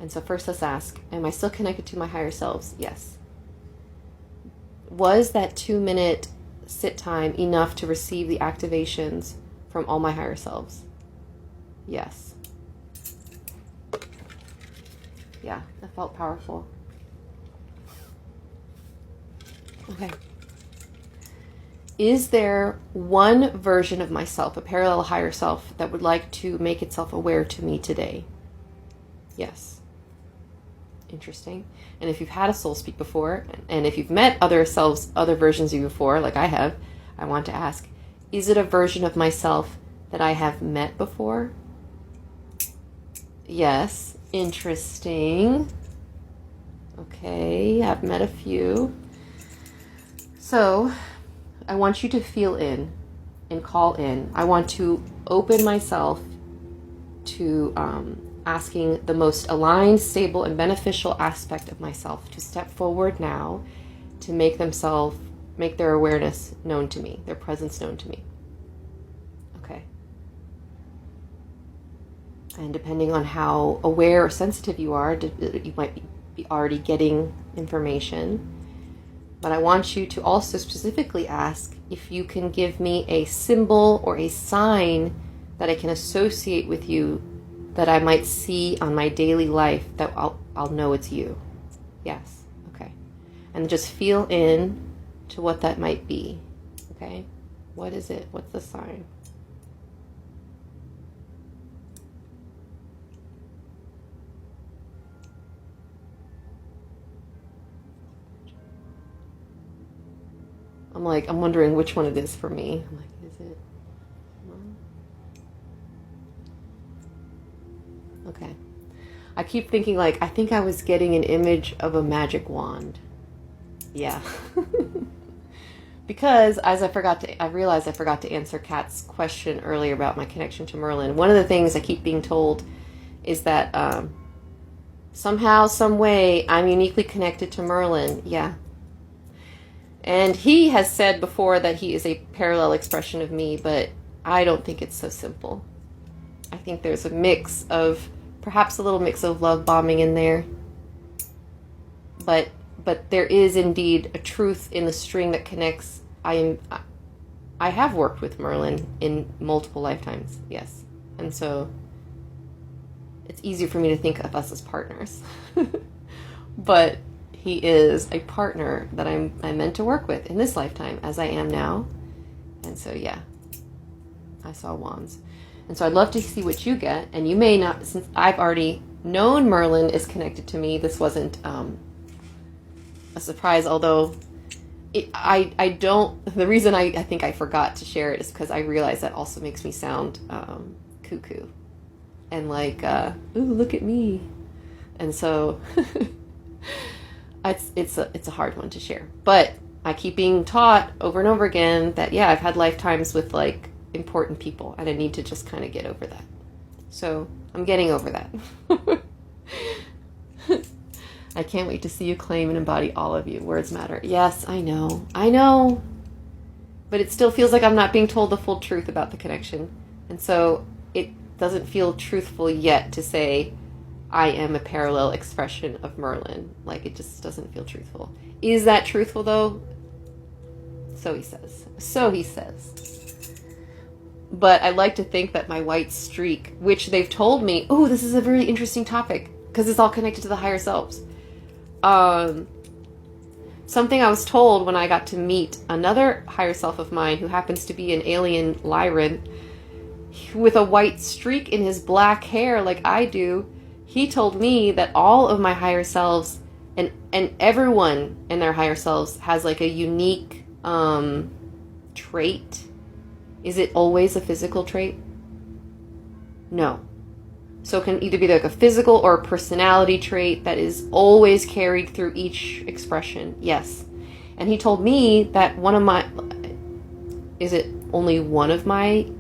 And so first let's ask, am I still connected to my higher selves? Yes. Was that 2-minute sit time enough to receive the activations from all my higher selves? Yes. Yeah, that felt powerful. Okay. Is there one version of myself, a parallel higher self, that would like to make itself aware to me today? Yes. Interesting. And if you've had a soul speak before, and if you've met other selves, other versions of you before, like I have, I want to ask, is it a version of myself that I have met before? Yes. Interesting. Okay, I've met a few. So I want you to feel in and call in. I want to open myself to asking the most aligned, stable, and beneficial aspect of myself to step forward now to make their awareness known to me, their presence known to me. Okay. And depending on how aware or sensitive you are, you might be already getting information. But I want you to also specifically ask if you can give me a symbol or a sign that I can associate with you that I might see on my daily life that I'll know it's you. Yes. Okay. And just feel in to what that might be. Okay. What is it? What's the sign? I'm wondering which one it is for me. I'm like, is it? Okay. I keep thinking I think I was getting an image of a magic wand. Yeah. Because I realized I forgot to answer Kat's question earlier about my connection to Merlin. One of the things I keep being told is that somehow, some way, I'm uniquely connected to Merlin. Yeah. And he has said before that he is a parallel expression of me, but I don't think it's so simple. I think there's perhaps a little mix of love bombing in there. But there is indeed a truth in the string that connects. I have worked with Merlin in multiple lifetimes, yes. And so it's easier for me to think of us as partners. But he is a partner that I'm meant to work with in this lifetime, as I am now. And so, yeah, I saw wands. And so I'd love to see what you get. And you may not, since I've already known Merlin is connected to me, this wasn't a surprise, although I don't, the reason I think I forgot to share it is because I realized that also makes me sound cuckoo. And ooh, look at me. And so... It's a hard one to share, but I keep being taught over and over again that I've had lifetimes with important people, and I need to just kind of get over that. So I'm getting over that. I can't wait to see you claim and embody all of you. Words matter. Yes, I know, but it still feels like I'm not being told the full truth about the connection, and so it doesn't feel truthful yet to say I am a parallel expression of Merlin. It just doesn't feel truthful. Is that truthful, though? So he says. But I like to think that my white streak, which they've told me, oh, this is a very interesting topic, because it's all connected to the higher selves. Something I was told when I got to meet another higher self of mine who happens to be an alien Lyran with a white streak in his black hair like I do. He told me that all of my higher selves and everyone in their higher selves has a unique trait. Is it always a physical trait? No. So it can either be a physical or a personality trait that is always carried through each expression. Yes. And he told me that is it only one of my...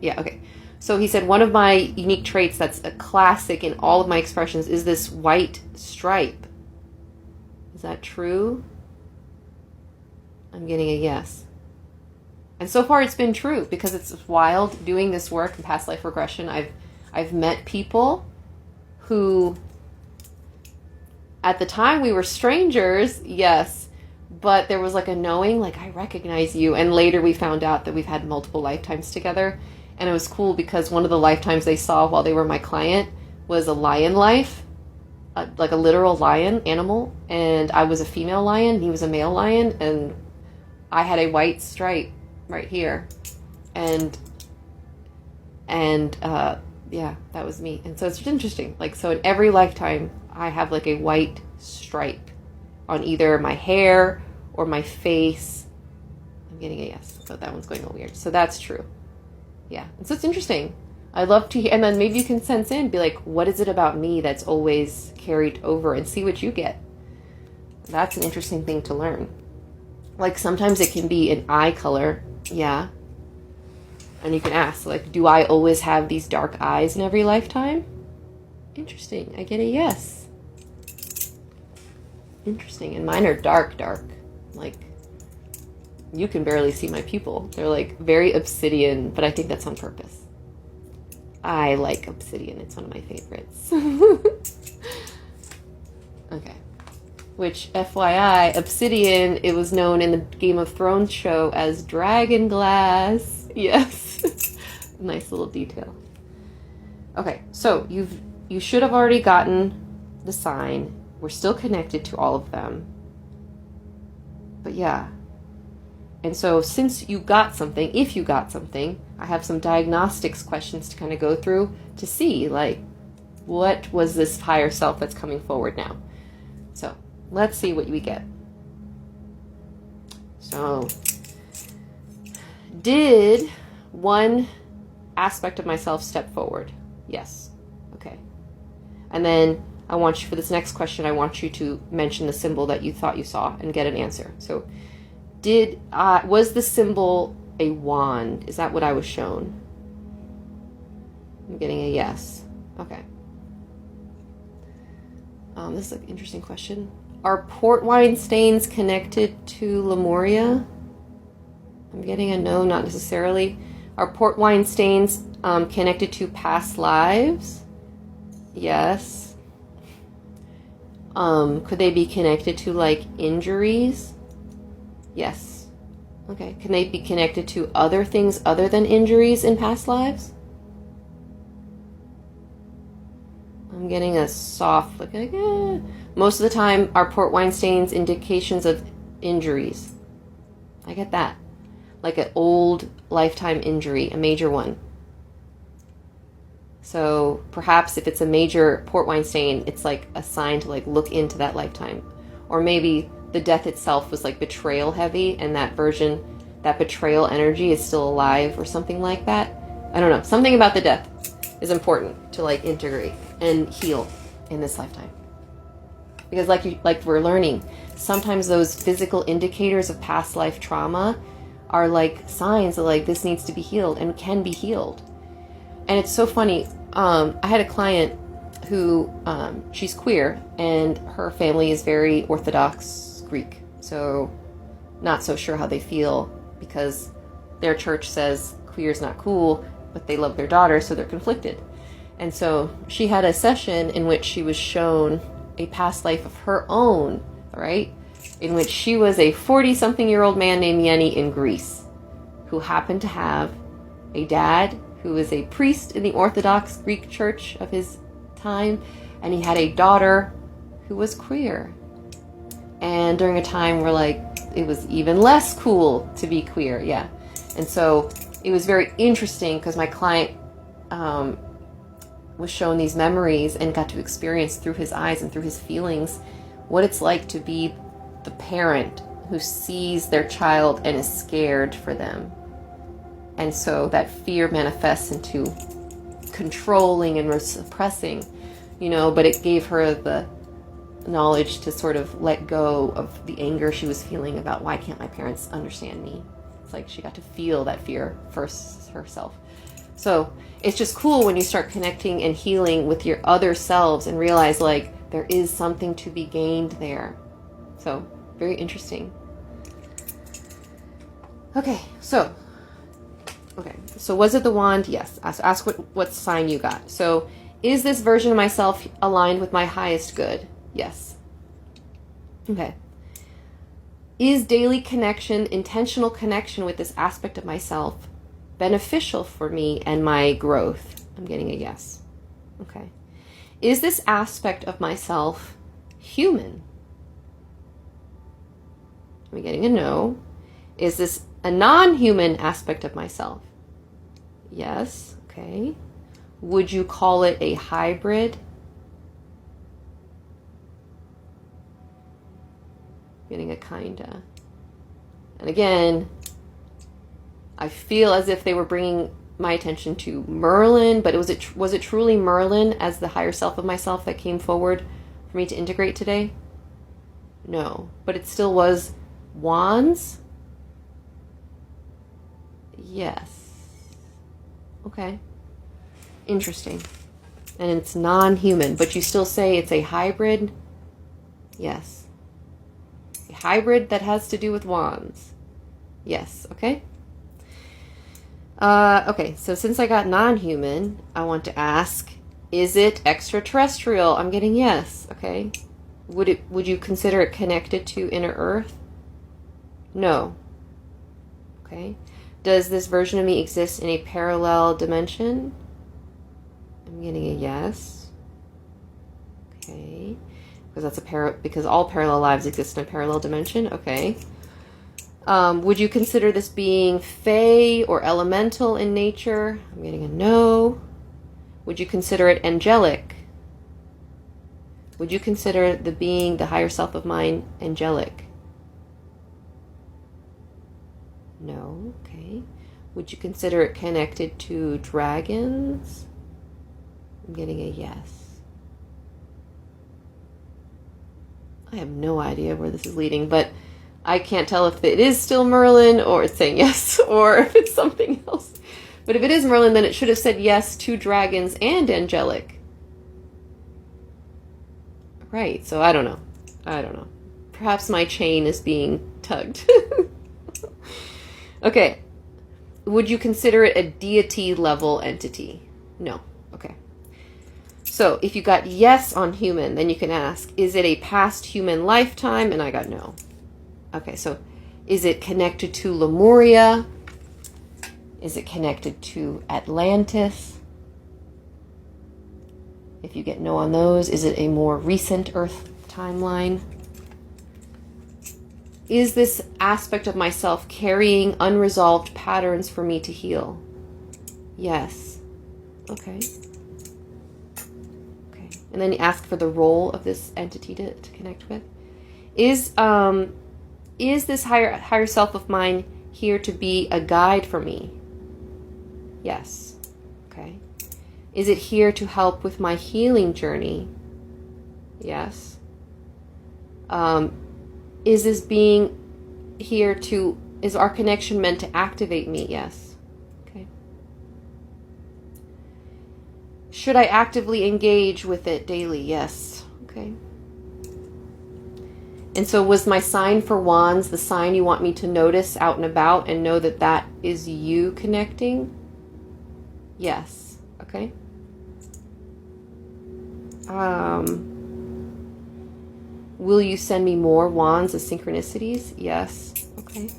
Yeah, okay. So he said one of my unique traits that's a classic in all of my expressions is this white stripe. Is that true? I'm getting a yes. And so far it's been true, because it's wild doing this work in past life regression. I've met people who at the time we were strangers, yes, but there was like a knowing, like, I recognize you. And later we found out that we've had multiple lifetimes together. And it was cool because one of the lifetimes they saw while they were my client was a lion life, like a literal lion animal. And I was a female lion, he was a male lion, and I had a white stripe right here. And yeah, that was me. And so it's just interesting. Like, so in every lifetime, I have like a white stripe on either my hair or my face. I'm getting a yes. So that one's going a weird. So that's true. Yeah. And so it's interesting. I love to hear, and then maybe you can sense in, be like, what is it about me that's always carried over, and see what you get. That's an interesting thing to learn. Like sometimes it can be an eye color. Yeah. And you can ask, like, do I always have these dark eyes in every lifetime? Interesting. I get a yes. Interesting. And mine are dark, dark. Like, you can barely see my pupil. They're like very obsidian, but I think that's on purpose. I like obsidian. It's one of my favorites. Okay. Which, FYI, obsidian, it was known in the Game of Thrones show as dragon glass. Yes. Nice little detail. Okay, so you should have already gotten the sign. We're still connected to all of them. But yeah. And so since you got something, if you got something, I have some diagnostics questions to kind of go through to see, like, what was this higher self that's coming forward now? So let's see what we get. So, did one aspect of myself step forward? Yes. Okay. And then I want you, for this next question, I want you to mention the symbol that you thought you saw and get an answer. So, was the symbol a wand? Is that what I was shown? I'm getting a yes. Okay. This is an interesting question. Are port wine stains connected to Lemuria? I'm getting a no, not necessarily. Are port wine stains connected to past lives? Yes. Could they be connected to, like, injuries? Yes. Okay. Can they be connected to other things other than injuries in past lives? I'm getting a soft look. Like, most of the time, are port wine stains indications of injuries? I get that. Like an old lifetime injury, a major one. So perhaps if it's a major port wine stain, it's like a sign to, like, look into that lifetime. Or maybe the death itself was like betrayal heavy, and that version, that betrayal energy is still alive or something like that. I don't know. Something about the death is important to, like, integrate and heal in this lifetime. Because like we're learning, sometimes those physical indicators of past life trauma are like signs that, like, this needs to be healed and can be healed. And it's so funny. I had a client who, she's queer, and her family is very Orthodox Greek. So not so sure how they feel, because their church says queer is not cool, but they love their daughter, so they're conflicted. And so she had a session in which she was shown a past life of her own, right? In which she was a 40-something-year-old man named Yeni in Greece, who happened to have a dad who was a priest in the Orthodox Greek church of his time, and he had a daughter who was queer. And during a time where, like, it was even less cool to be queer, yeah. And so it was very interesting because my client was shown these memories and got to experience through his eyes and through his feelings what it's like to be the parent who sees their child and is scared for them. And so that fear manifests into controlling and suppressing, you know, but it gave her the knowledge to sort of let go of the anger she was feeling about, why can't my parents understand me? It's like she got to feel that fear first herself. So it's just cool when you start connecting and healing with your other selves and realize, like, there is something to be gained there. So very interesting. Okay, so was it the wand? Yes. Ask what sign you got. So is this version of myself aligned with my highest good? Yes. Okay. Is daily connection, intentional connection with this aspect of myself beneficial for me and my growth? I'm getting a yes. Okay. Is this aspect of myself human? I'm getting a no. Is this a non-human aspect of myself? Yes. Okay. Would you call it a hybrid? Getting a kinda. And again, I feel as if they were bringing my attention to Merlin, but was it truly Merlin as the higher self of myself that came forward for me to integrate today? No, but it still was wands. Yes. Okay. Interesting. And it's non-human, but you still say it's a hybrid? Yes. A hybrid that has to do with wands. Yes, okay. Okay, so since I got non-human, I want to ask, is it extraterrestrial? I'm getting yes, okay. Would you consider it connected to inner earth? No. Okay. Does this version of me exist in a parallel dimension? I'm getting a yes. Okay. Because because all parallel lives exist in a parallel dimension. Okay. Would you consider this being fey or elemental in nature? I'm getting a no. Would you consider it angelic? Would you consider the higher self of mine angelic? No. Okay. Would you consider it connected to dragons? I'm getting a yes. I have no idea where this is leading, but I can't tell if it is still Merlin or it's saying yes or if it's something else. But if it is Merlin, then it should have said yes to dragons and angelic. Right, so I don't know. Perhaps my chain is being tugged. Okay. Would you consider it a deity level entity? No. Okay. So if you got yes on human, then you can ask, is it a past human lifetime? And I got no. Okay, so is it connected to Lemuria? Is it connected to Atlantis? If you get no on those, is it a more recent Earth timeline? Is this aspect of myself carrying unresolved patterns for me to heal? Yes. Okay. Okay. And then you ask for the role of this entity to connect with. Is this higher self of mine here to be a guide for me? Yes. Okay. Is it here to help with my healing journey? Yes. Is this being here is our connection meant to activate me? Yes. Okay. Should I actively engage with it daily? Yes. Okay. And so was my sign for wands the sign you want me to notice out and about and know that that is you connecting? Yes. Okay. Will you send me more wands as synchronicities? Yes. Okay.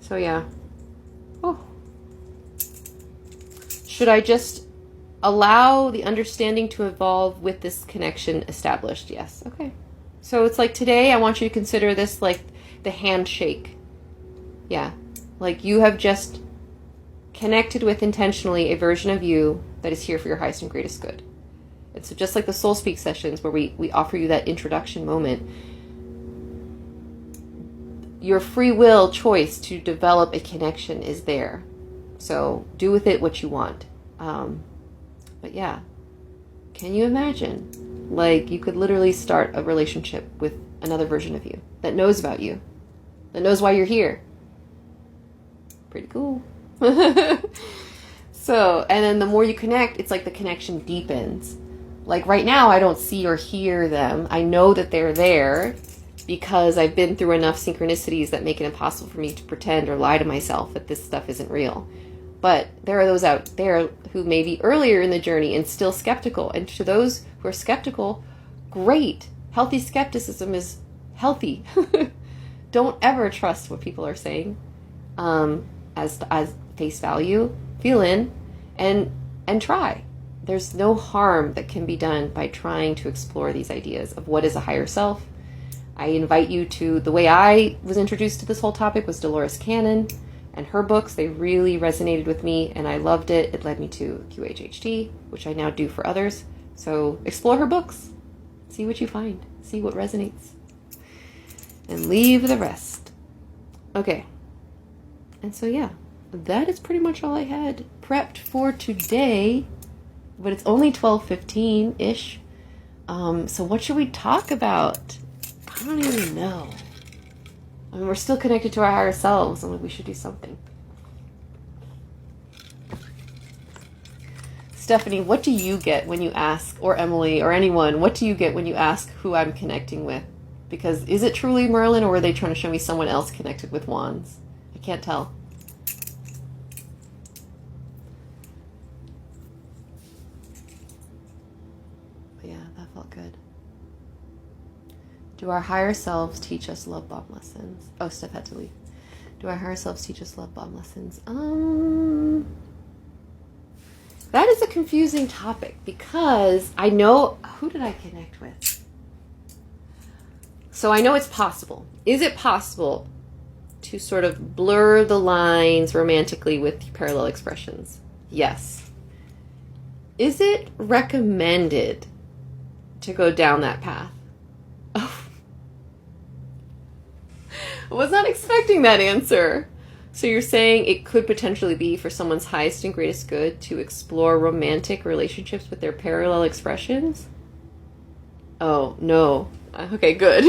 So yeah. Oh. Should I just allow the understanding to evolve with this connection established? Yes. Okay. So it's like today I want you to consider this like the handshake. Yeah. Like you have just connected with intentionally a version of you that is here for your highest and greatest good. And so just like the Soul Speak sessions where we offer you that introduction moment, your free will choice to develop a connection is there. So do with it what you want. But yeah, can you imagine? Like you could literally start a relationship with another version of you that knows about you, that knows why you're here. Pretty cool. So, and then the more you connect, it's like the connection deepens. Like right now, I don't see or hear them. I know that they're there, because I've been through enough synchronicities that make it impossible for me to pretend or lie to myself that this stuff isn't real. But there are those out there who may be earlier in the journey and still skeptical. And to those who are skeptical, great. Healthy skepticism is healthy. Don't ever trust what people are saying as face value. Feel in and try. There's no harm that can be done by trying to explore these ideas of what is a higher self. I invite you to, the way I was introduced to this whole topic was Dolores Cannon and her books. They really resonated with me and I loved it. It led me to QHHT, which I now do for others. So explore her books. See what you find. See what resonates. And leave the rest. Okay. And so yeah, that is pretty much all I had prepped for today. But it's only 12:15-ish. So what should we talk about? I don't even know. I mean, we're still connected to our higher selves, and we should do something. Stephanie, what do you get when you ask, or Emily, or anyone, what do you get when you ask who I'm connecting with? Because is it truly Merlin, or are they trying to show me someone else connected with wands? I can't tell. But yeah, that felt good. Do our higher selves teach us love bomb lessons? Oh, Steph had to leave. Do our higher selves teach us love bomb lessons? That is a confusing topic because I know, who did I connect with? So I know it's possible. Is it possible to sort of blur the lines romantically with parallel expressions? Yes. Is it recommended to go down that path? Oh. I was not expecting that answer. So you're saying it could potentially be for someone's highest and greatest good to explore romantic relationships with their parallel expressions? Oh, no. Okay, good,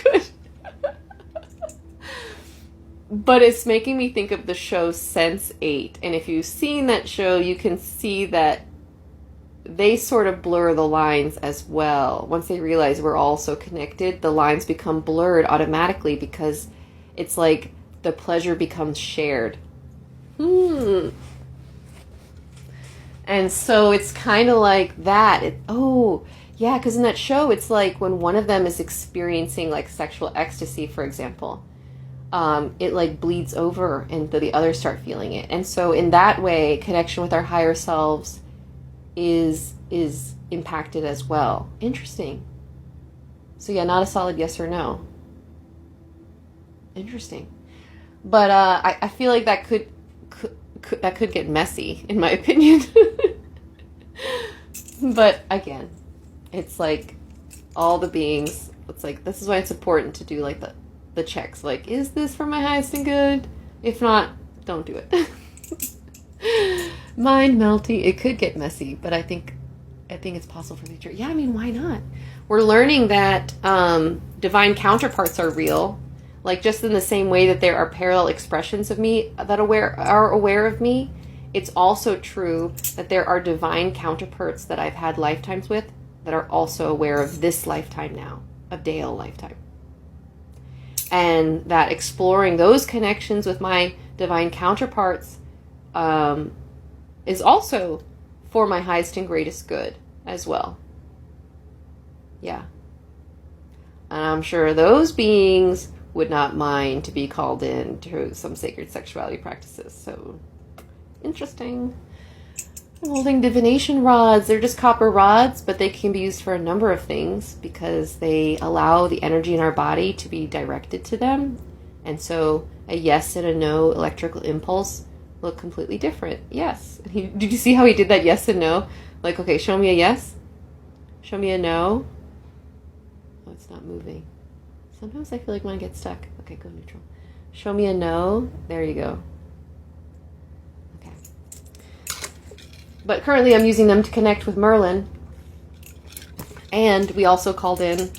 good. But it's making me think of the show Sense8. And if you've seen that show, you can see that they sort of blur the lines as well. Once they realize we're all so connected, the lines become blurred automatically because it's like the pleasure becomes shared. And so it's kind of like that. Oh, yeah, because in that show, it's like when one of them is experiencing like sexual ecstasy, for example, it like bleeds over and the others start feeling it. And so in that way, connection with our higher selves is impacted as well. Interesting. So yeah, not a solid yes or no. Interesting. But I feel like that could get messy, in my opinion. But again, it's like all the beings. It's like this is why it's important to do like the checks. Like, is this for my highest and good? If not, don't do it. Mind melty. It could get messy, but I think it's possible for the future. Yeah, I mean, why not? We're learning that divine counterparts are real. Like just in the same way that there are parallel expressions of me that are aware of me, it's also true that there are divine counterparts that I've had lifetimes with that are also aware of this lifetime now, of Dale lifetime. And that exploring those connections with my divine counterparts is also for my highest and greatest good as well. Yeah. And I'm sure those beings would not mind to be called in to some sacred sexuality practices. So, interesting. I'm holding divination rods. They're just copper rods, but they can be used for a number of things because they allow the energy in our body to be directed to them. And so a yes and a no electrical impulse look completely different. Yes. Did you see how he did that yes and no? Like, okay, show me a yes. Show me a no. Oh, it's not moving. Sometimes I feel like when I get stuck. Okay, go neutral. Show me a no. There you go. Okay. But currently I'm using them to connect with Merlin. And we also called in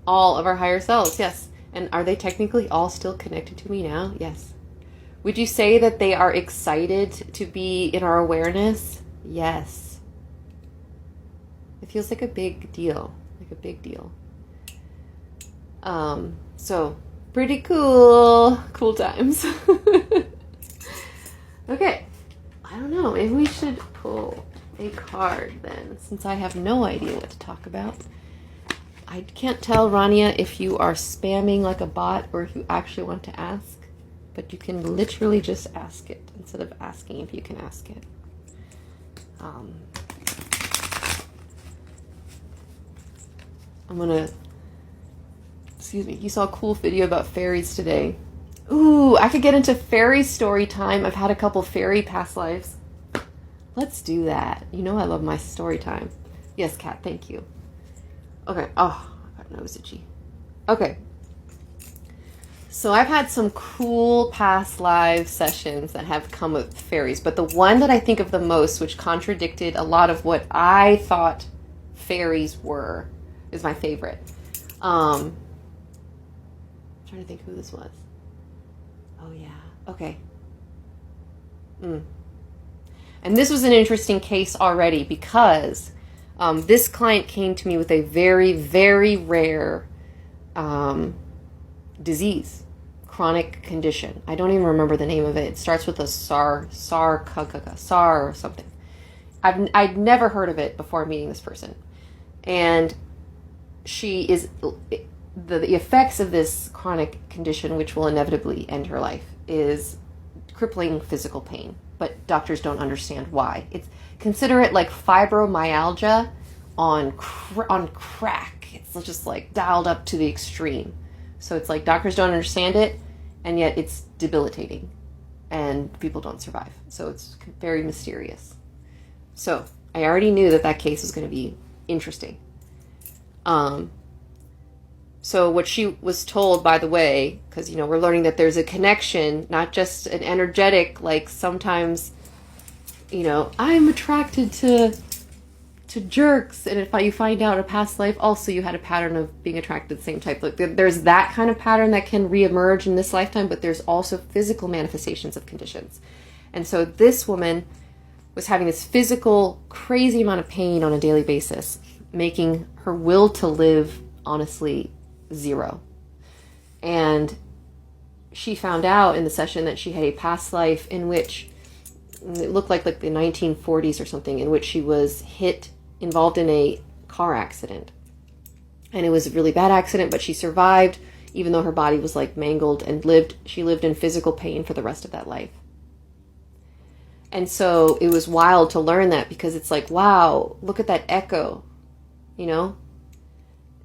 all of our higher selves. Yes. And are they technically all still connected to me now? Yes. Would you say that they are excited to be in our awareness? Yes. It feels like a big deal. Like a big deal. So pretty cool times. Okay, I don't know, maybe we should pull a card then, since I have no idea what to talk about. I can't tell, Rania, if you are spamming like a bot or if you actually want to ask, but you can literally just ask it instead of asking if you can ask it. I'm gonna, excuse me, you saw a cool video about fairies today. Ooh, I could get into fairy story time. I've had a couple fairy past lives. Let's do that. You know I love my story time. Yes, Kat, thank you. Okay, oh, I got nose itchy. Okay. So I've had some cool past live sessions that have come with fairies, but the one that I think of the most, which contradicted a lot of what I thought fairies were, is my favorite. I'm trying to think who this was. Oh yeah, okay. And this was an interesting case already because this client came to me with a very, very rare disease, chronic condition. I don't even remember the name of it. It starts with a SAR or something. I'd never heard of it before meeting this person. And she is, the effects of this chronic condition, which will inevitably end her life, is crippling physical pain. But doctors don't understand why. Consider it like fibromyalgia on crack. It's just like dialed up to the extreme. So it's like doctors don't understand it, and yet it's debilitating, and people don't survive. So it's very mysterious. So I already knew that case was going to be interesting. So what she was told, by the way, because, you know, we're learning that there's a connection, not just an energetic, like sometimes, you know, I'm attracted to jerks. And if you find out a past life, also you had a pattern of being attracted to the same type. Like there's that kind of pattern that can reemerge in this lifetime, but there's also physical manifestations of conditions. And so this woman was having this physical, crazy amount of pain on a daily basis, making her will to live, honestly, zero. And she found out in the session that she had a past life in which it looked like the 1940s or something, in which she was involved in a car accident. And it was a really bad accident, but she survived, even though her body was like mangled, and she lived in physical pain for the rest of that life. And so it was wild to learn that, because it's like, wow, look at that echo, you know?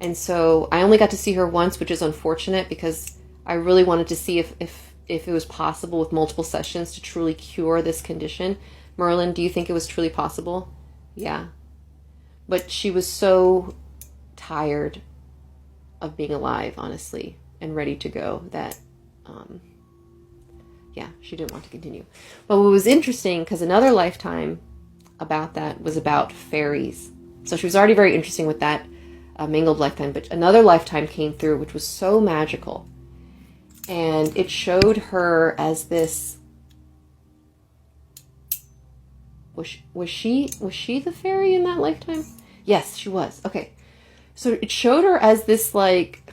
And so I only got to see her once, which is unfortunate, because I really wanted to see if it was possible with multiple sessions to truly cure this condition. Merlin, do you think it was truly possible? Yeah. But she was so tired of being alive, honestly, and ready to go that, yeah, she didn't want to continue. But what was interesting, because another lifetime about that was about fairies. So she was already very interesting with that mangled lifetime, but another lifetime came through, which was so magical. And it showed her as this, was she the fairy in that lifetime? Yes, she was. Okay. So it showed her as this, like,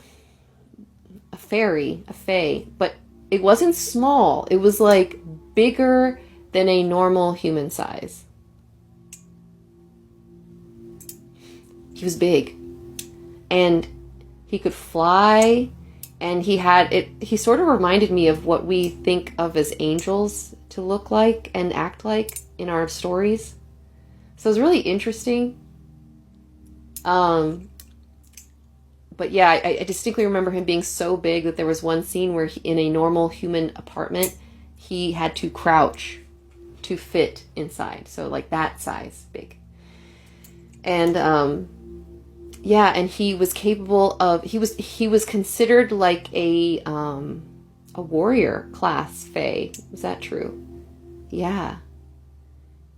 a fairy, a fae, but it wasn't small. It was like bigger than a normal human size. He was big. And he could fly, and he sort of reminded me of what we think of as angels to look like and act like in our stories. So it was really interesting. But yeah, I distinctly remember him being so big that there was one scene where in a normal human apartment, he had to crouch to fit inside. So like that size big. And, yeah, and he was capable of, he was considered like a warrior class fae. Was that true? Yeah.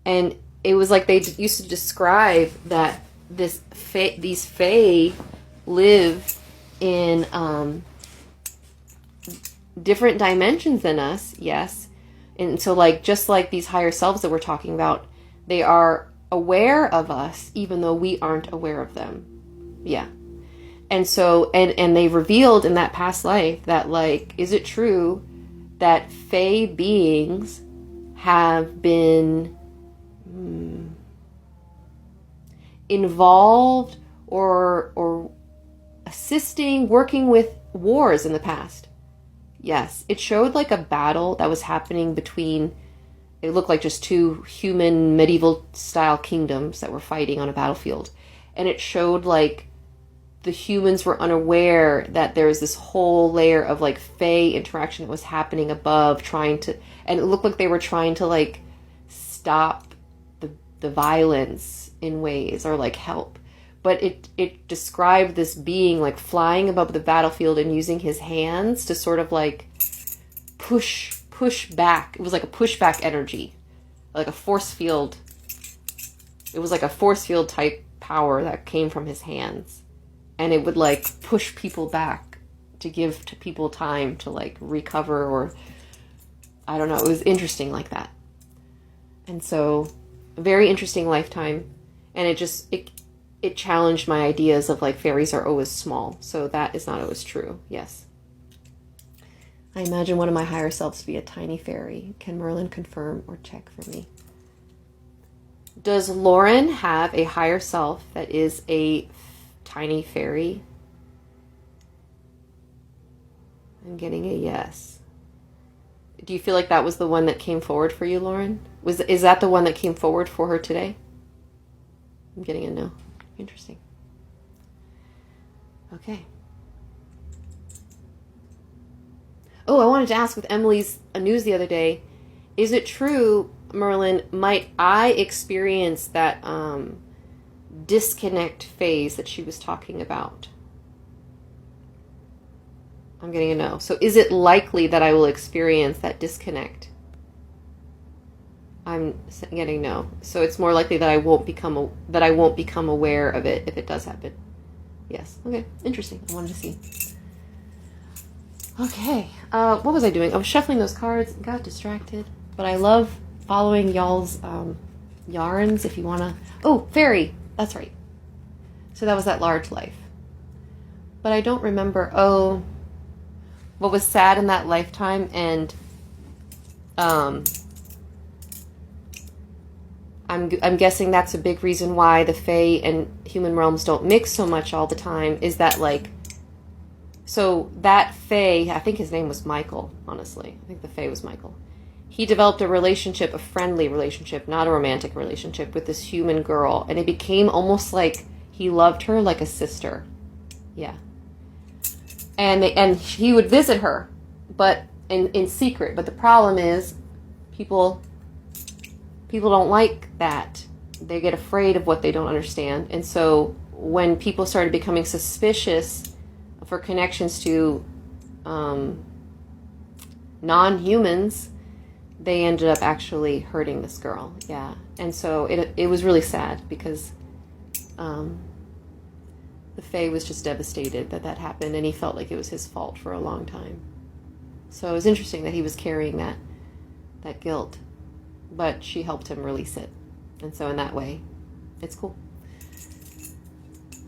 And it was like they used to describe that these fae live in different dimensions than us, yes. And so like, just like these higher selves that we're talking about, they are aware of us even though we aren't aware of them. Yeah. And so, and they revealed in that past life that, like, is it true that Fae beings have been involved or assisting, working with wars in the past? Yes. It showed like a battle that was happening between, it looked like just two human medieval style kingdoms that were fighting on a battlefield. And it showed like the humans were unaware that there was this whole layer of like Fae interaction that was happening above, and it looked like they were trying to like stop the violence in ways, or like help. But it described this being like flying above the battlefield and using his hands to sort of like push back. It was like a pushback energy, like a force field. It was like a force field type power that came from his hands. And it would like push people back to give to people time to like recover, or I don't know. It was interesting like that. And so a very interesting lifetime. And it challenged my ideas of like fairies are always small. So that is not always true. Yes. I imagine one of my higher selves to be a tiny fairy. Can Merlin confirm or check for me? Does Lauren have a higher self that is a tiny fairy? I'm getting a yes. Do you feel like that was the one that came forward for you, Lauren? Is that the one that came forward for her today? I'm getting a no. Interesting. Okay. Oh, I wanted to ask with Emily's news the other day, is it true, Merlin, might I experience that disconnect phase that she was talking about? I'm getting a no. So is it likely that I will experience that disconnect? I'm getting no. So it's more likely that I won't become aware of it if it does happen. Yes. Okay. Interesting. I wanted to see. Okay. What was I doing? I was shuffling those cards and got distracted. But I love following y'all's yarns if you want to. Oh, fairy. That's right. So that was that large life. But I don't remember, what was sad in that lifetime, and I'm guessing that's a big reason why the Fae and human realms don't mix so much all the time, is that like, so that Fae, I think his name was Michael, honestly. I think the Fae was Michael. He developed a relationship, a friendly relationship, not a romantic relationship, with this human girl. And it became almost like he loved her like a sister. Yeah. And he would visit her, but in secret. But the problem is people don't like that. They get afraid of what they don't understand. And so when people started becoming suspicious for connections to non-humans, they ended up actually hurting this girl. Yeah. And so it was really sad because the Fae was just devastated that happened, and he felt like it was his fault for a long time. So it was interesting that he was carrying that guilt, but she helped him release it. And so in that way, it's cool.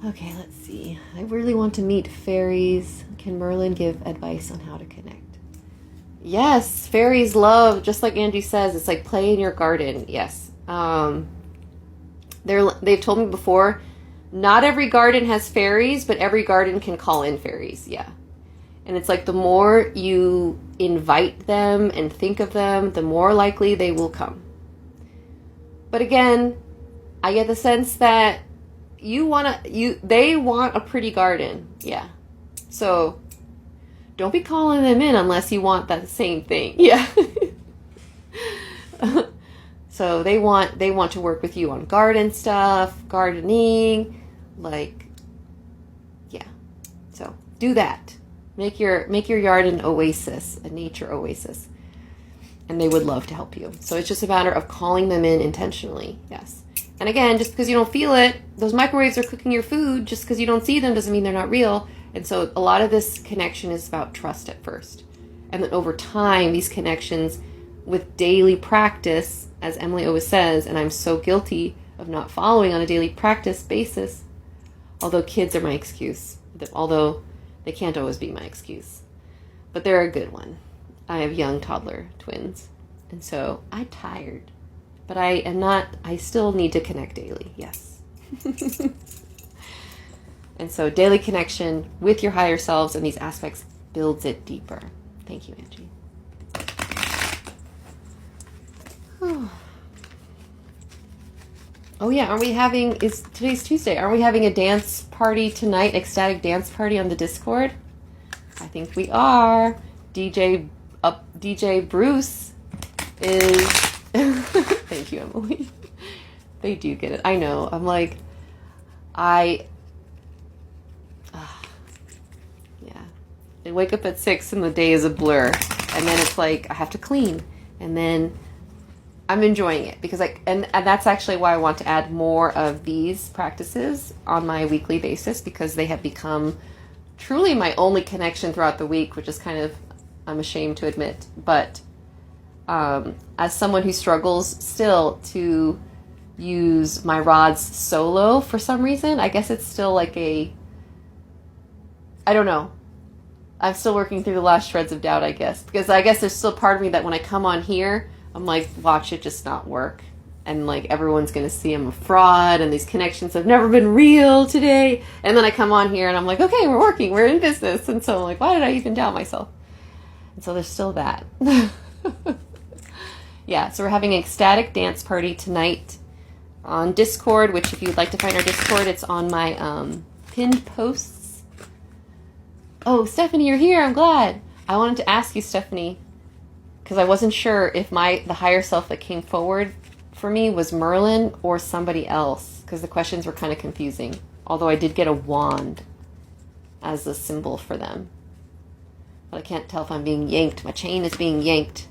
Okay, let's see. I really want to meet fairies. Can Merlin give advice on how to connect? Yes, fairies love, just like Angie says, it's like play in your garden. Yes. They've told me before, not every garden has fairies, but every garden can call in fairies. Yeah. And it's like the more you invite them and think of them, the more likely they will come. But again, I get the sense that they want a pretty garden. Yeah. So don't be calling them in unless you want that same thing. Yeah. So they want to work with you on garden stuff, gardening, like, yeah. So do that. Make your yard an oasis, a nature oasis. And they would love to help you. So it's just a matter of calling them in intentionally. Yes. And again, just because you don't feel it, those microwaves are cooking your food. Just because you don't see them doesn't mean they're not real. And so a lot of this connection is about trust at first. And then over time, these connections with daily practice, as Emily always says, and I'm so guilty of not following on a daily practice basis, although kids are my excuse. although they can't always be my excuse. But they're a good one. I have young toddler twins, and so I'm tired. But I still need to connect daily, yes. And so daily connection with your higher selves and these aspects builds it deeper. Thank you, Angie. Oh yeah, today's Tuesday. Are we having a dance party tonight, ecstatic dance party on the Discord? I think we are. DJ Bruce is thank you, Emily. They do get it. I know. I'm like yeah. They wake up at 6 and the day is a blur. And then it's like I have to clean. And then I'm enjoying it because and that's actually why I want to add more of these practices on my weekly basis, because they have become truly my only connection throughout the week, which is kind of, I'm ashamed to admit. But as someone who struggles still to use my rods solo for some reason, I guess it's still like I don't know. I'm still working through the last shreds of doubt, I guess. Because I guess there's still part of me that when I come on here, I'm like, watch it just not work. And like everyone's going to see I'm a fraud and these connections have never been real today. And then I come on here and I'm like, okay, we're working, we're in business. And so I'm like, why did I even doubt myself? And so there's still that. Yeah, so we're having an ecstatic dance party tonight on Discord, which if you'd like to find our Discord, it's on my pinned posts. Oh, Stephanie, you're here. I'm glad. I wanted to ask you, Stephanie, because I wasn't sure if the higher self that came forward for me was Merlin or somebody else, because the questions were kind of confusing. Although I did get a wand as a symbol for them. But I can't tell if I'm being yanked. My chain is being yanked.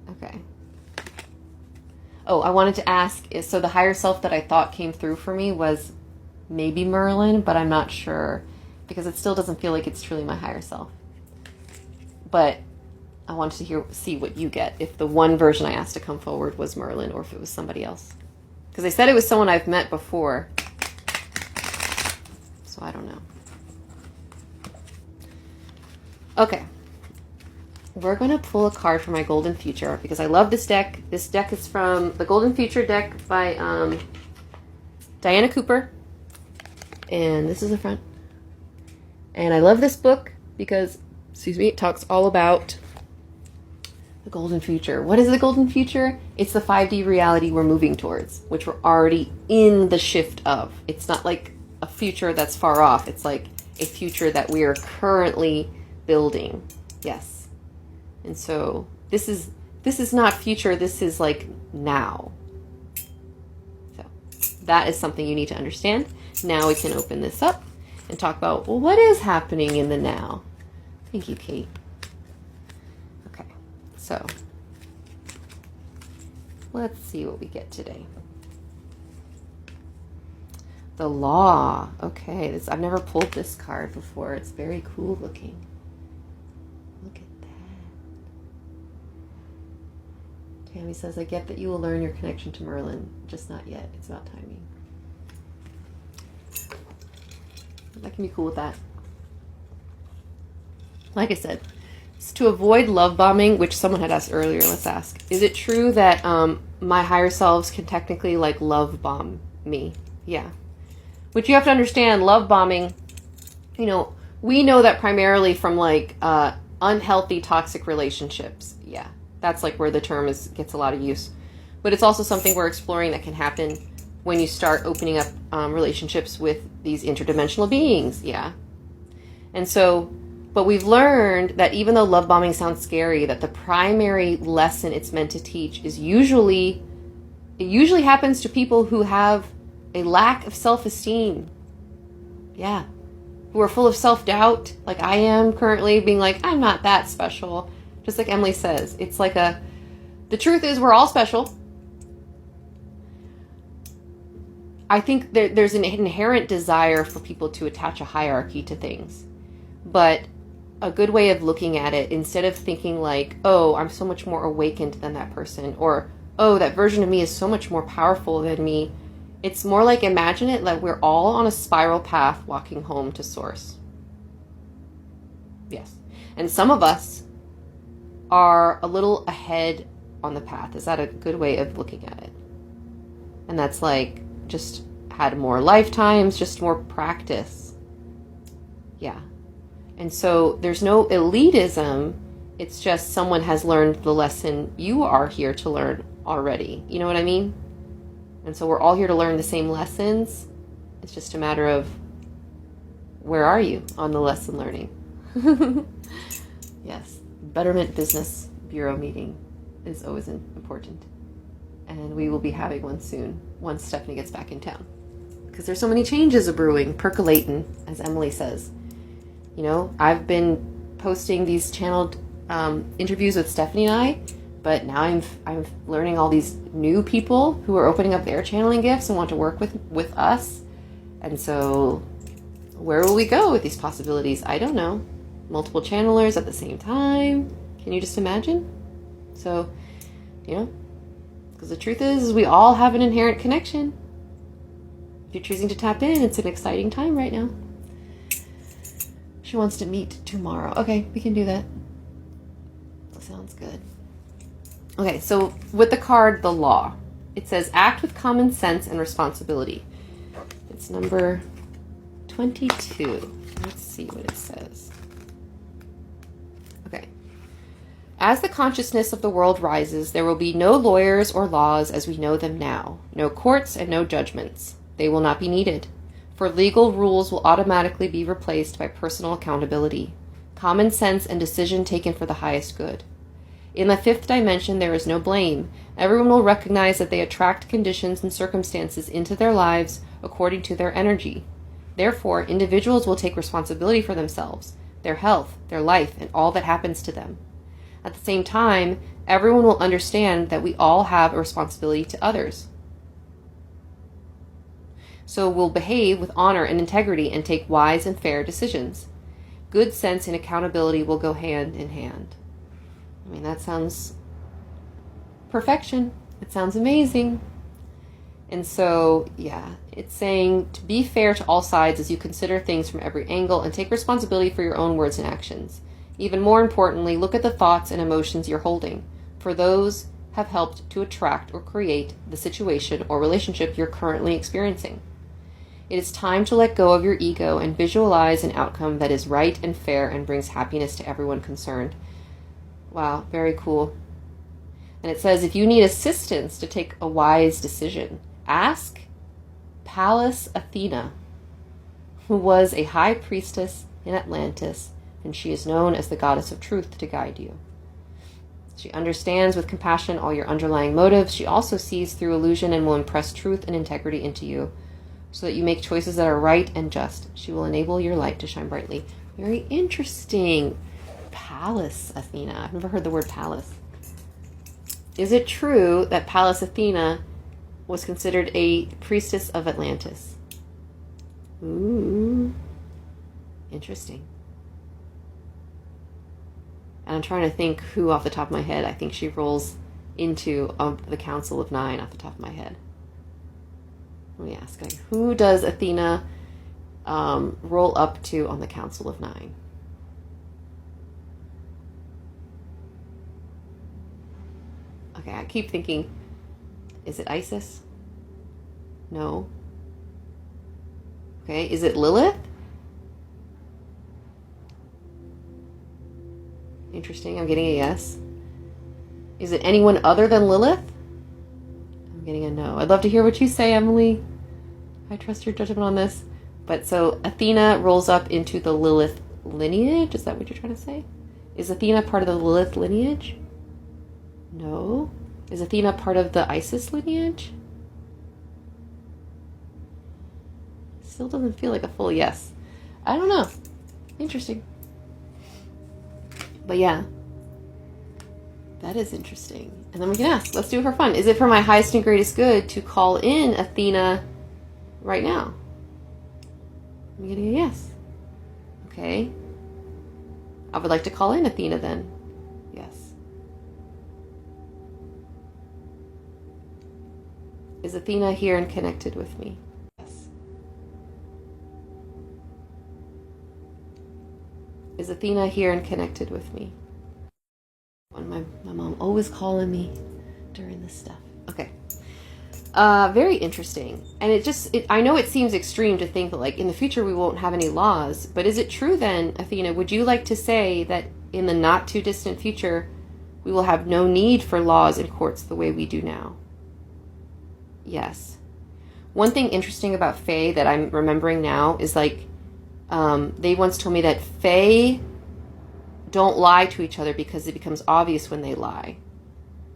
Okay. Oh, I wanted to ask, so the higher self that I thought came through for me was maybe Merlin, but I'm not sure, because it still doesn't feel like it's truly my higher self. But I wanted to see what you get, if the one version I asked to come forward was Merlin or if it was somebody else. Because they said it was someone I've met before. So I don't know. Okay. We're going to pull a card for my Golden Future because I love this deck. This deck is from the Golden Future deck by Diana Cooper. And this is the front. And I love this book because, it talks all about the Golden Future. What is the Golden Future? It's the 5D reality we're moving towards, which we're already in the shift of. It's not like a future that's far off. It's like a future that we are currently building. Yes. And so this is not future. This is like now. So that is something you need to understand. Now we can open this up and talk about, well, what is happening in the now? Thank you, Kate. Okay, so let's see what we get today. The Law. Okay, I've never pulled this card before. It's very cool looking. Look at that. Tammy says, I get that you will learn your connection to Merlin, just not yet. It's about timing. I can be cool with that. Like I said, it's to avoid love bombing, which someone had asked earlier. Let's ask. Is it true that my higher selves can technically like love bomb me? Yeah. Which you have to understand, love bombing, we know that primarily from like unhealthy toxic relationships. Yeah. That's like where the term gets a lot of use. But it's also something we're exploring that can happen when you start opening up relationships with these interdimensional beings. Yeah. And so, but we've learned that even though love bombing sounds scary, that the primary lesson it's meant to teach is usually happens to people who have a lack of self-esteem. Yeah. Who are full of self-doubt, like I am currently, being like, I'm not that special. Just like Emily says, it's like the truth is we're all special. I think there's an inherent desire for people to attach a hierarchy to things. But a good way of looking at it, instead of thinking like, oh, I'm so much more awakened than that person, or, oh, that version of me is so much more powerful than me, It's more like, imagine it like we're all on a spiral path walking home to source. Yes. And some of us are a little ahead on the path. Is that a good way of looking at it? And that's like just had more lifetimes, just more practice. Yeah. And so there's no elitism. It's just someone has learned the lesson you are here to learn already. You know what I mean? And so we're all here to learn the same lessons. It's just a matter of, where are you on the lesson learning? Yes. Betterment Business Bureau meeting is always important. And we will be having one soon, once Stephanie gets back in town. Because there's so many changes a brewing, percolating, as Emily says. You know, I've been posting these channeled interviews with Stephanie and I, but now I'm learning all these new people who are opening up their channeling gifts and want to work with us. And so where will we go with these possibilities? I don't know. Multiple channelers at the same time. Can you just imagine? So, you know, because the truth is we all have an inherent connection. If you're choosing to tap in, it's an exciting time right now. She wants to meet tomorrow. Okay, we can do that. That sounds good. Okay, so with the card, the law, it says act with common sense and responsibility. It's number 22. Let's see what it says. Okay. As the consciousness of the world rises, there will be no lawyers or laws as we know them now, no courts and no judgments. They will not be needed, for legal rules will automatically be replaced by personal accountability, common sense and decision taken for the highest good. In the fifth dimension, there is no blame. Everyone will recognize that they attract conditions and circumstances into their lives according to their energy. Therefore, individuals will take responsibility for themselves, their health, their life, and all that happens to them. At the same time, everyone will understand that we all have a responsibility to others. So we'll behave with honor and integrity and take wise and fair decisions. Good sense and accountability will go hand in hand. I mean, that sounds perfection. It sounds amazing. And so, yeah, it's saying to be fair to all sides as you consider things from every angle and take responsibility for your own words and actions. Even more importantly, look at the thoughts and emotions you're holding, for those have helped to attract or create the situation or relationship you're currently experiencing. It is time to let go of your ego and visualize an outcome that is right and fair and brings happiness to everyone concerned. Wow, very cool. And it says, if you need assistance to take a wise decision, ask Pallas Athena, who was a high priestess in Atlantis, and she is known as the goddess of truth, to guide you. She understands with compassion all your underlying motives. She also sees through illusion and will impress truth and integrity into you, so that you make choices that are right and just. She will enable your light to shine brightly. Very interesting. Pallas Athena. I've never heard the word Pallas. Is it true that Pallas Athena was considered a priestess of Atlantis? Ooh. Interesting. And I'm trying to think who off the top of my head. I think she rolls into the Council of Nine off the top of my head. Let me ask, who does Athena roll up to on the Council of Nine? Okay, I keep thinking, is it Isis? No. Okay, is it Lilith? Interesting, I'm getting a yes. Is it anyone other than Lilith? I'm getting a no. I'd love to hear what you say, Emily. I trust your judgment on this. But so Athena rolls up into the Lilith lineage. Is that what you're trying to say? Is Athena part of the Lilith lineage? No. Is Athena part of the Isis lineage? Still doesn't feel like a full yes. I don't know. Interesting. But yeah. That is interesting. And then we can ask. Let's do it for fun. Is it for my highest and greatest good to call in Athena right now? I'm getting a yes. Okay. I would like to call in Athena then. Yes. Is Athena here and connected with me? Yes. Is Athena here and connected with me? My mom always calling me during this stuff. Okay. Very interesting. And I know it seems extreme to think that like in the future we won't have any laws, but is it true then, Athena, would you like to say that in the not too distant future we will have no need for laws and courts the way we do now? Yes. One thing interesting about Fae that I'm remembering now is like they once told me that Fae don't lie to each other because it becomes obvious when they lie.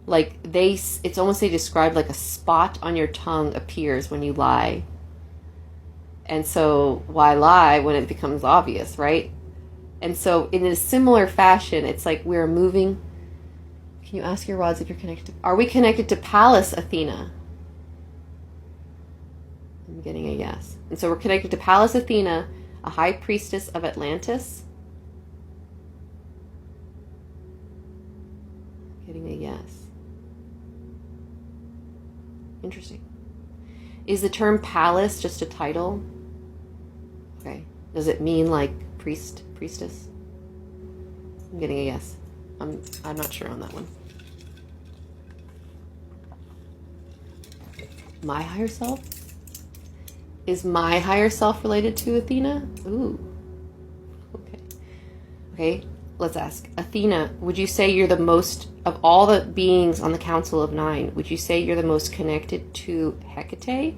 Like it's almost they described like a spot on your tongue appears when you lie. And so why lie when it becomes obvious, right? And so in a similar fashion, it's like we're moving. Can you ask your rods if you're connected? Are we connected to Pallas Athena? I'm getting a yes. And so we're connected to Pallas Athena, a high priestess of Atlantis. Getting a yes. Interesting. Is the term Pallas just a title? Okay. Does it mean like priestess? I'm getting a yes. I'm not sure on that one. My higher self? Is my higher self related to Athena? Ooh. Okay. Okay, let's ask. Athena, would you say you're the most, of all the beings on the Council of Nine, would you say you're the most connected to Hecate?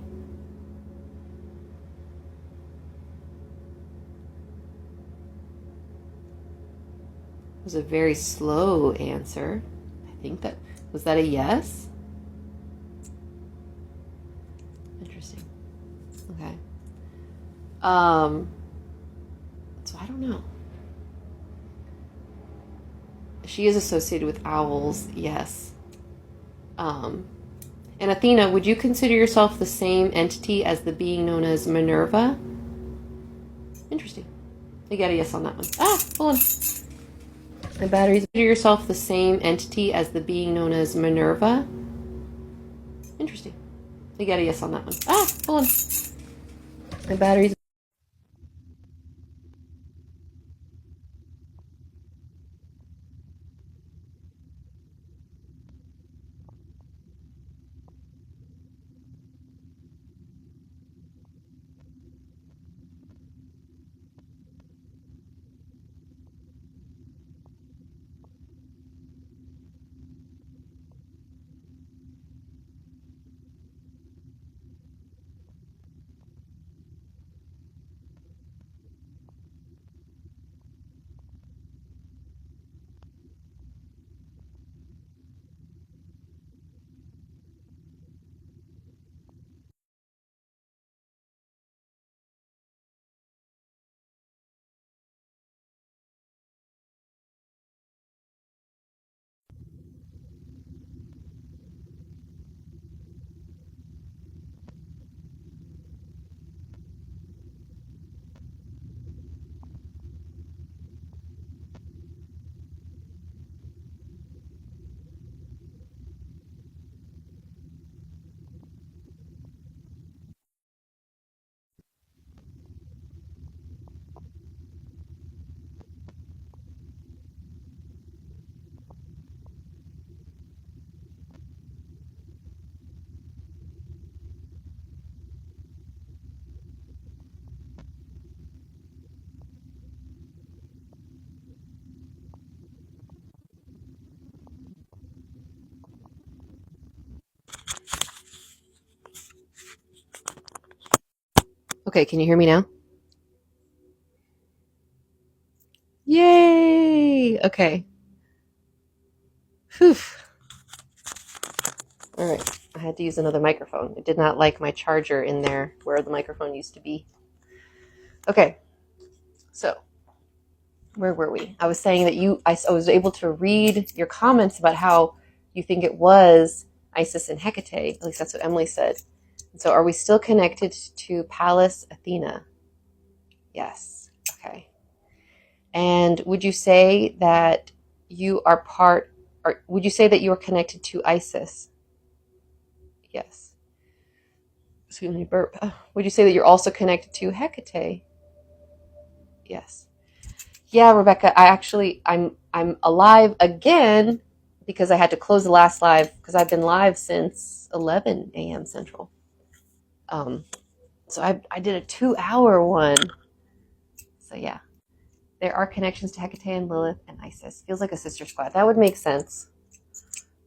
It was a very slow answer. I think was that a yes? Interesting. Okay. So I don't know. She is associated with owls, yes. And Athena, would you consider yourself the same entity as the being known as Minerva? Interesting. You got a yes on that one. Hold on. The batteries. Consider yourself the same entity as the being known as Minerva? Interesting. You got a yes on that one. Hold on. The batteries. Okay, can you hear me now? Yay! Okay. Whew. All right. I had to use another microphone. It did not like my charger in there where the microphone used to be. Okay. So, where were we? I was saying that I was able to read your comments about how you think it was Isis and Hecate. At least that's what Emily said. And so, are we still connected to Pallas Athena? Yes. Okay. And would you say that you are would you say that you are connected to Isis? Yes. Excuse me, burp. Would you say that you're also connected to Hecate? Yes. Yeah, Rebecca, I'm alive again because I had to close the last live because I've been live since 11 a.m. Central. So I did a 2-hour one. So yeah, there are connections to Hecate and Lilith and Isis. Feels like a sister squad. That would make sense.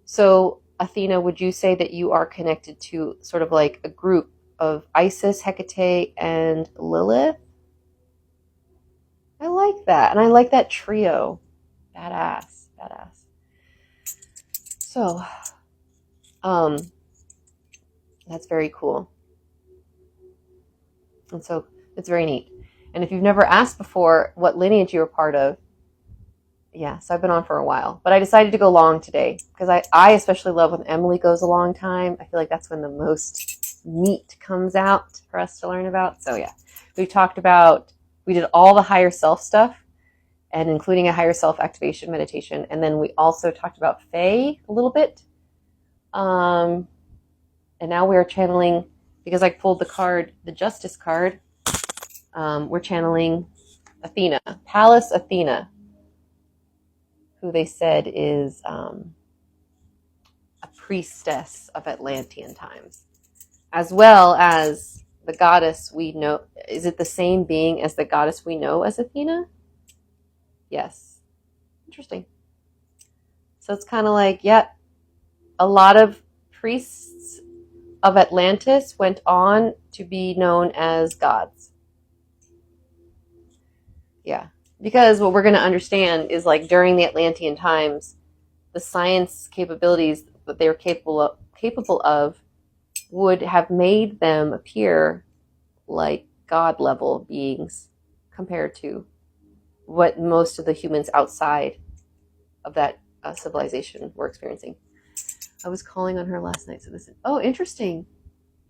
So Athena, would you say that you are connected to sort of like a group of Isis, Hecate, and Lilith? I like that. And I like that trio. Badass. Badass. So, that's very cool. And so it's very neat. And if you've never asked before what lineage you're a part of, yeah, so I've been on for a while. But I decided to go long today because I especially love when Emily goes a long time. I feel like that's when the most meat comes out for us to learn about. So yeah, we did all the higher self stuff and including a higher self activation meditation. And then we also talked about Fae a little bit. And now we're channeling, because I pulled the card, the Justice card, we're channeling Athena, Pallas Athena, who they said is a priestess of Atlantean times, as well as the goddess we know. Is it the same being as the goddess we know as Athena? Yes. Interesting. So it's kind of like, yeah, a lot of priests of Atlantis went on to be known as gods. Yeah. Because what we're going to understand is like during the Atlantean times, the science capabilities that they were capable of would have made them appear like god level beings compared to what most of the humans outside of that civilization were experiencing. I was calling on her last night, so this is, oh, interesting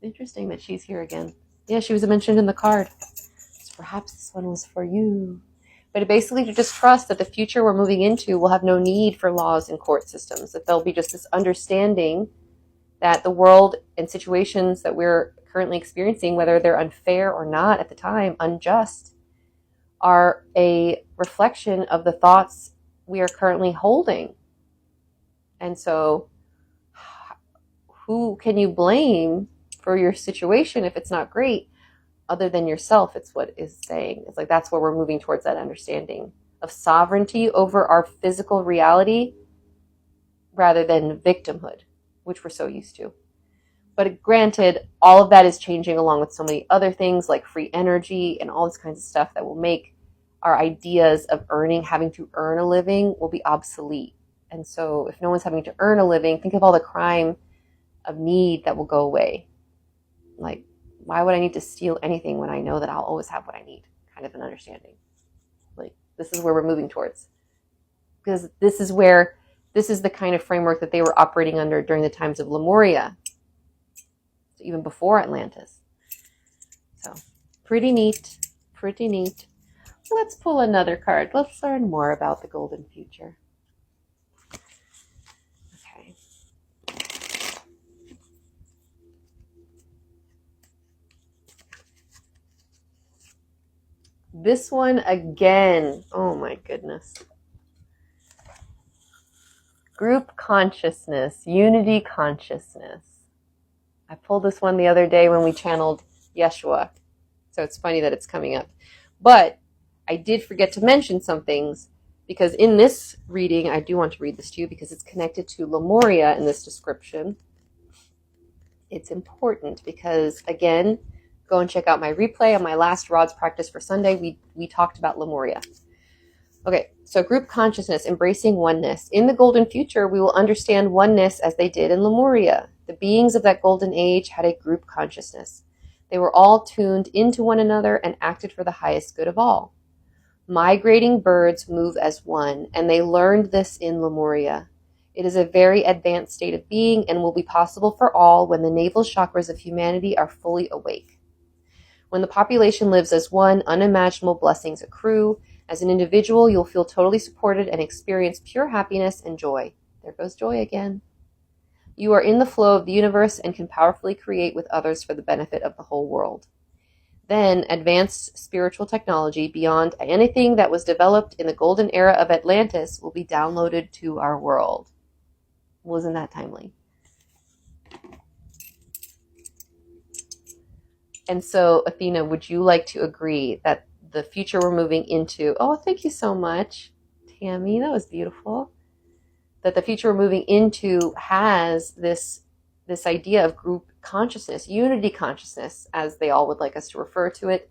that she's here again. Yeah, she was mentioned in the card, so perhaps this one was for you. But basically to just trust that the future we're moving into will have no need for laws and court systems, that there'll be just this understanding that the world and situations that we're currently experiencing, whether they're unfair or not at the time, unjust, are a reflection of the thoughts we are currently holding. And so who can you blame for your situation if it's not great other than yourself? It's what is saying. It's like that's where we're moving towards, that understanding of sovereignty over our physical reality rather than victimhood, which we're so used to. But granted, all of that is changing along with so many other things like free energy and all this kinds of stuff that will make our ideas of having to earn a living will be obsolete. And so if no one's having to earn a living, think of all the crime of need that will go away. Like, why would I need to steal anything when I know that I'll always have what I need? Kind of an understanding. Like, this is where we're moving towards. Because this is the kind of framework that they were operating under during the times of Lemuria. So even before Atlantis. So, pretty neat. Pretty neat. Let's pull another card. Let's learn more about the golden future. Okay. This one again. Oh my goodness. Group consciousness, unity consciousness. I pulled this one the other day when we channeled Yeshua. So it's funny that it's coming up. But I did forget to mention some things because in this reading, I do want to read this to you because it's connected to Lemuria in this description. It's important because, again, go and check out my replay on my last Rods practice for Sunday. We talked about Lemuria. Okay, so group consciousness, embracing oneness. In the golden future, we will understand oneness as they did in Lemuria. The beings of that golden age had a group consciousness. They were all tuned into one another and acted for the highest good of all. Migrating birds move as one, and they learned this in Lemuria. It is a very advanced state of being and will be possible for all when the navel chakras of humanity are fully awake. When the population lives as one, unimaginable blessings accrue. As an individual, you'll feel totally supported and experience pure happiness and joy. There goes joy again. You are in the flow of the universe and can powerfully create with others for the benefit of the whole world. Then, advanced spiritual technology beyond anything that was developed in the golden era of Atlantis will be downloaded to our world. Wasn't that timely? And so, Athena, would you like to agree that the future we're moving into, oh, thank you so much, Tammy, that was beautiful, that the future we're moving into has this idea of group consciousness, unity consciousness, as they all would like us to refer to it,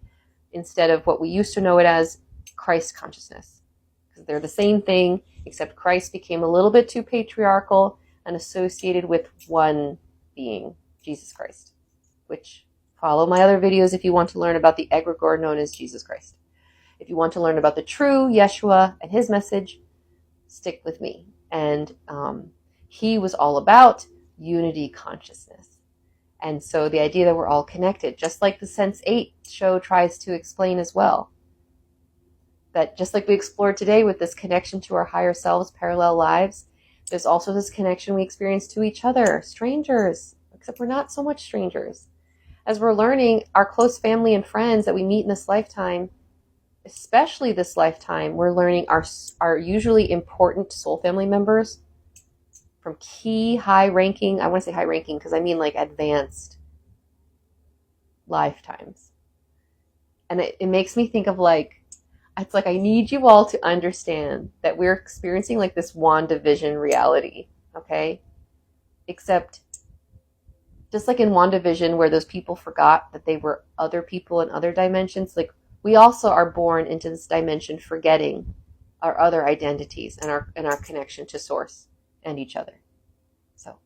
instead of what we used to know it as, Christ consciousness. Because they're the same thing, except Christ became a little bit too patriarchal and associated with one being, Jesus Christ, which follow my other videos if you want to learn about the egregore known as Jesus Christ. If you want to learn about the true Yeshua and his message, stick with me. And he was all about unity consciousness. And so the idea that we're all connected, just like the Sense8 show tries to explain as well. That just like we explored today with this connection to our higher selves, parallel lives, there's also this connection we experience to each other, strangers, except we're not so much strangers. As we're learning, our close family and friends that we meet in this lifetime, especially this lifetime, we're learning our usually important soul family members from key high-ranking, I want to say high-ranking because I mean like advanced lifetimes. And it makes me think of like, it's like I need you all to understand that we're experiencing like this WandaVision reality, okay? Except just like in WandaVision where those people forgot that they were other people in other dimensions, like we also are born into this dimension forgetting our other identities and our connection to source and each other. So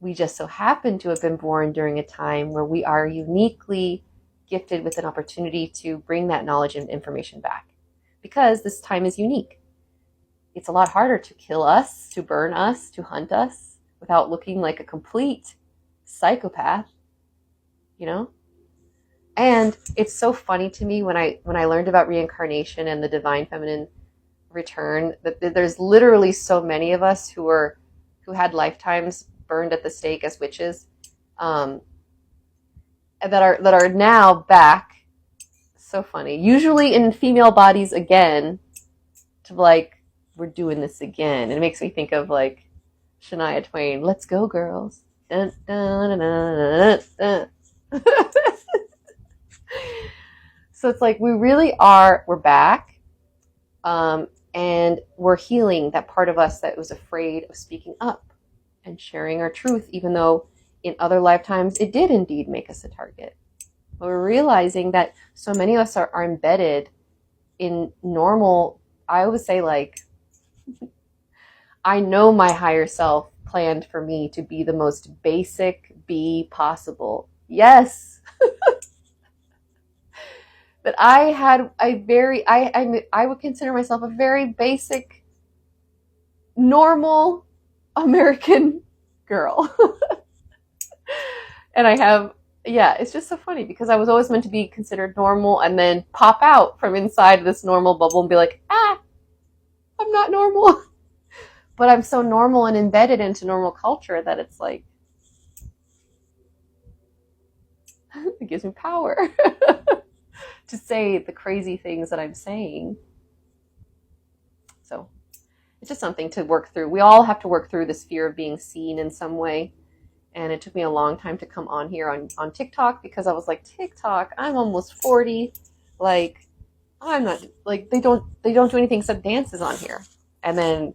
we just so happen to have been born during a time where we are uniquely gifted with an opportunity to bring that knowledge and information back, because this time is unique. It's a lot harder to kill us, to burn us, to hunt us without looking like a complete psychopath, you know? And it's so funny to me when I learned about reincarnation and the divine feminine return, that there's literally so many of us who had lifetimes burned at the stake as witches, that are now back. So funny. Usually in female bodies again, to like, we're doing this again. And it makes me think of like Shania Twain, let's go girls. Dun, dun, dun, dun, dun, dun. So it's like we're back, and we're healing that part of us that was afraid of speaking up and sharing our truth, even though in other lifetimes it did indeed make us a target. But we're realizing that so many of us are embedded in normal, I always say like, I know my higher self planned for me to be the most basic bee possible. Yes. But I had I would consider myself a very basic, normal American girl. And it's just so funny because I was always meant to be considered normal and then pop out from inside this normal bubble and be like, I'm not normal. But I'm so normal and embedded into normal culture that it's like, it gives me power to say the crazy things that I'm saying. So it's just something to work through. We all have to work through this fear of being seen in some way. And it took me a long time to come on here on TikTok, because I was like, TikTok, I'm almost 40. Like, I'm not, like, they don't do anything except dances on here. And then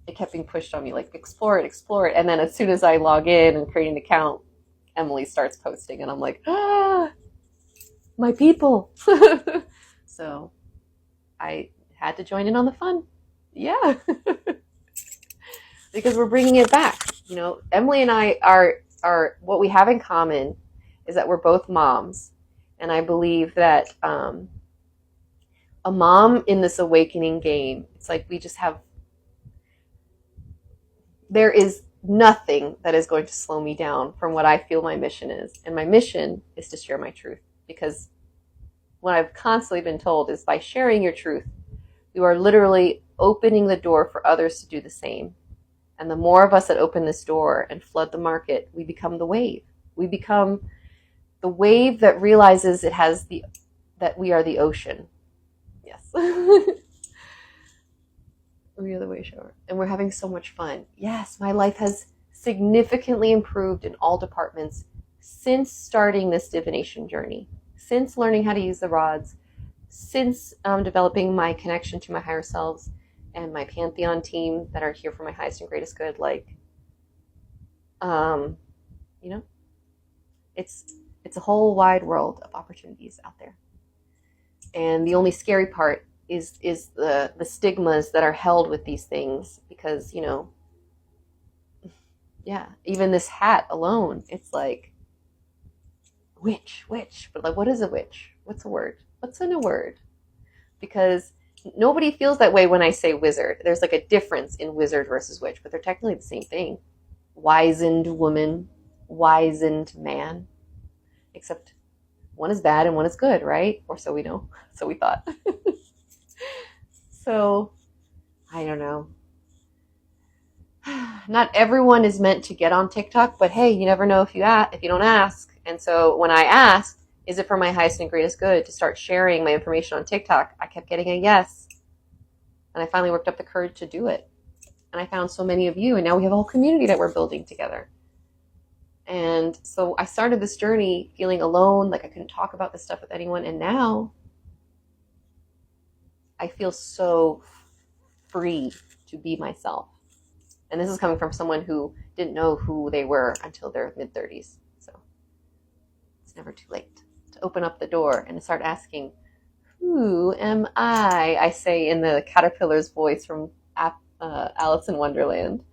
it kept being pushed on me, like, explore it. And then as soon as I log in and create an account, Emily starts posting, and I'm like, my people. So I had to join in on the fun. Yeah. Because we're bringing it back. You know, Emily and I are what we have in common is that we're both moms. And I believe that a mom in this awakening game, it's like we just have, there is nothing that is going to slow me down from what I feel my mission is. And my mission is to share my truth, because what I've constantly been told is by sharing your truth, you are literally opening the door for others to do the same. And the more of us that open this door and flood the market, we become the wave. We become the wave that realizes that we are the ocean. Yes. We are the wave shower. And we're having so much fun. Yes, my life has significantly improved in all departments since starting this divination journey, since learning how to use the rods, since developing my connection to my higher selves and my pantheon team that are here for my highest and greatest good. Like, you know, it's a whole wide world of opportunities out there. And the only scary part is the stigmas that are held with these things, because, you know, yeah, even this hat alone, it's like witch, but like, what is a witch? What's a word? What's in a word? Because nobody feels that way when I say wizard. There's like a difference in wizard versus witch, but they're technically the same thing. Wizened woman, wizened man, except one is bad and one is good, right? Or so we know. So we thought. So, I don't know. Not everyone is meant to get on TikTok, but hey, you never know if you don't ask. And so when I asked, is it for my highest and greatest good to start sharing my information on TikTok, I kept getting a yes. And I finally worked up the courage to do it. And I found so many of you, and now we have a whole community that we're building together. And so I started this journey feeling alone, like I couldn't talk about this stuff with anyone. And now I feel so free to be myself. And this is coming from someone who didn't know who they were until their mid-30s. So it's never too late to open up the door and start asking, who am I? I say in the caterpillar's voice from Alice in Wonderland.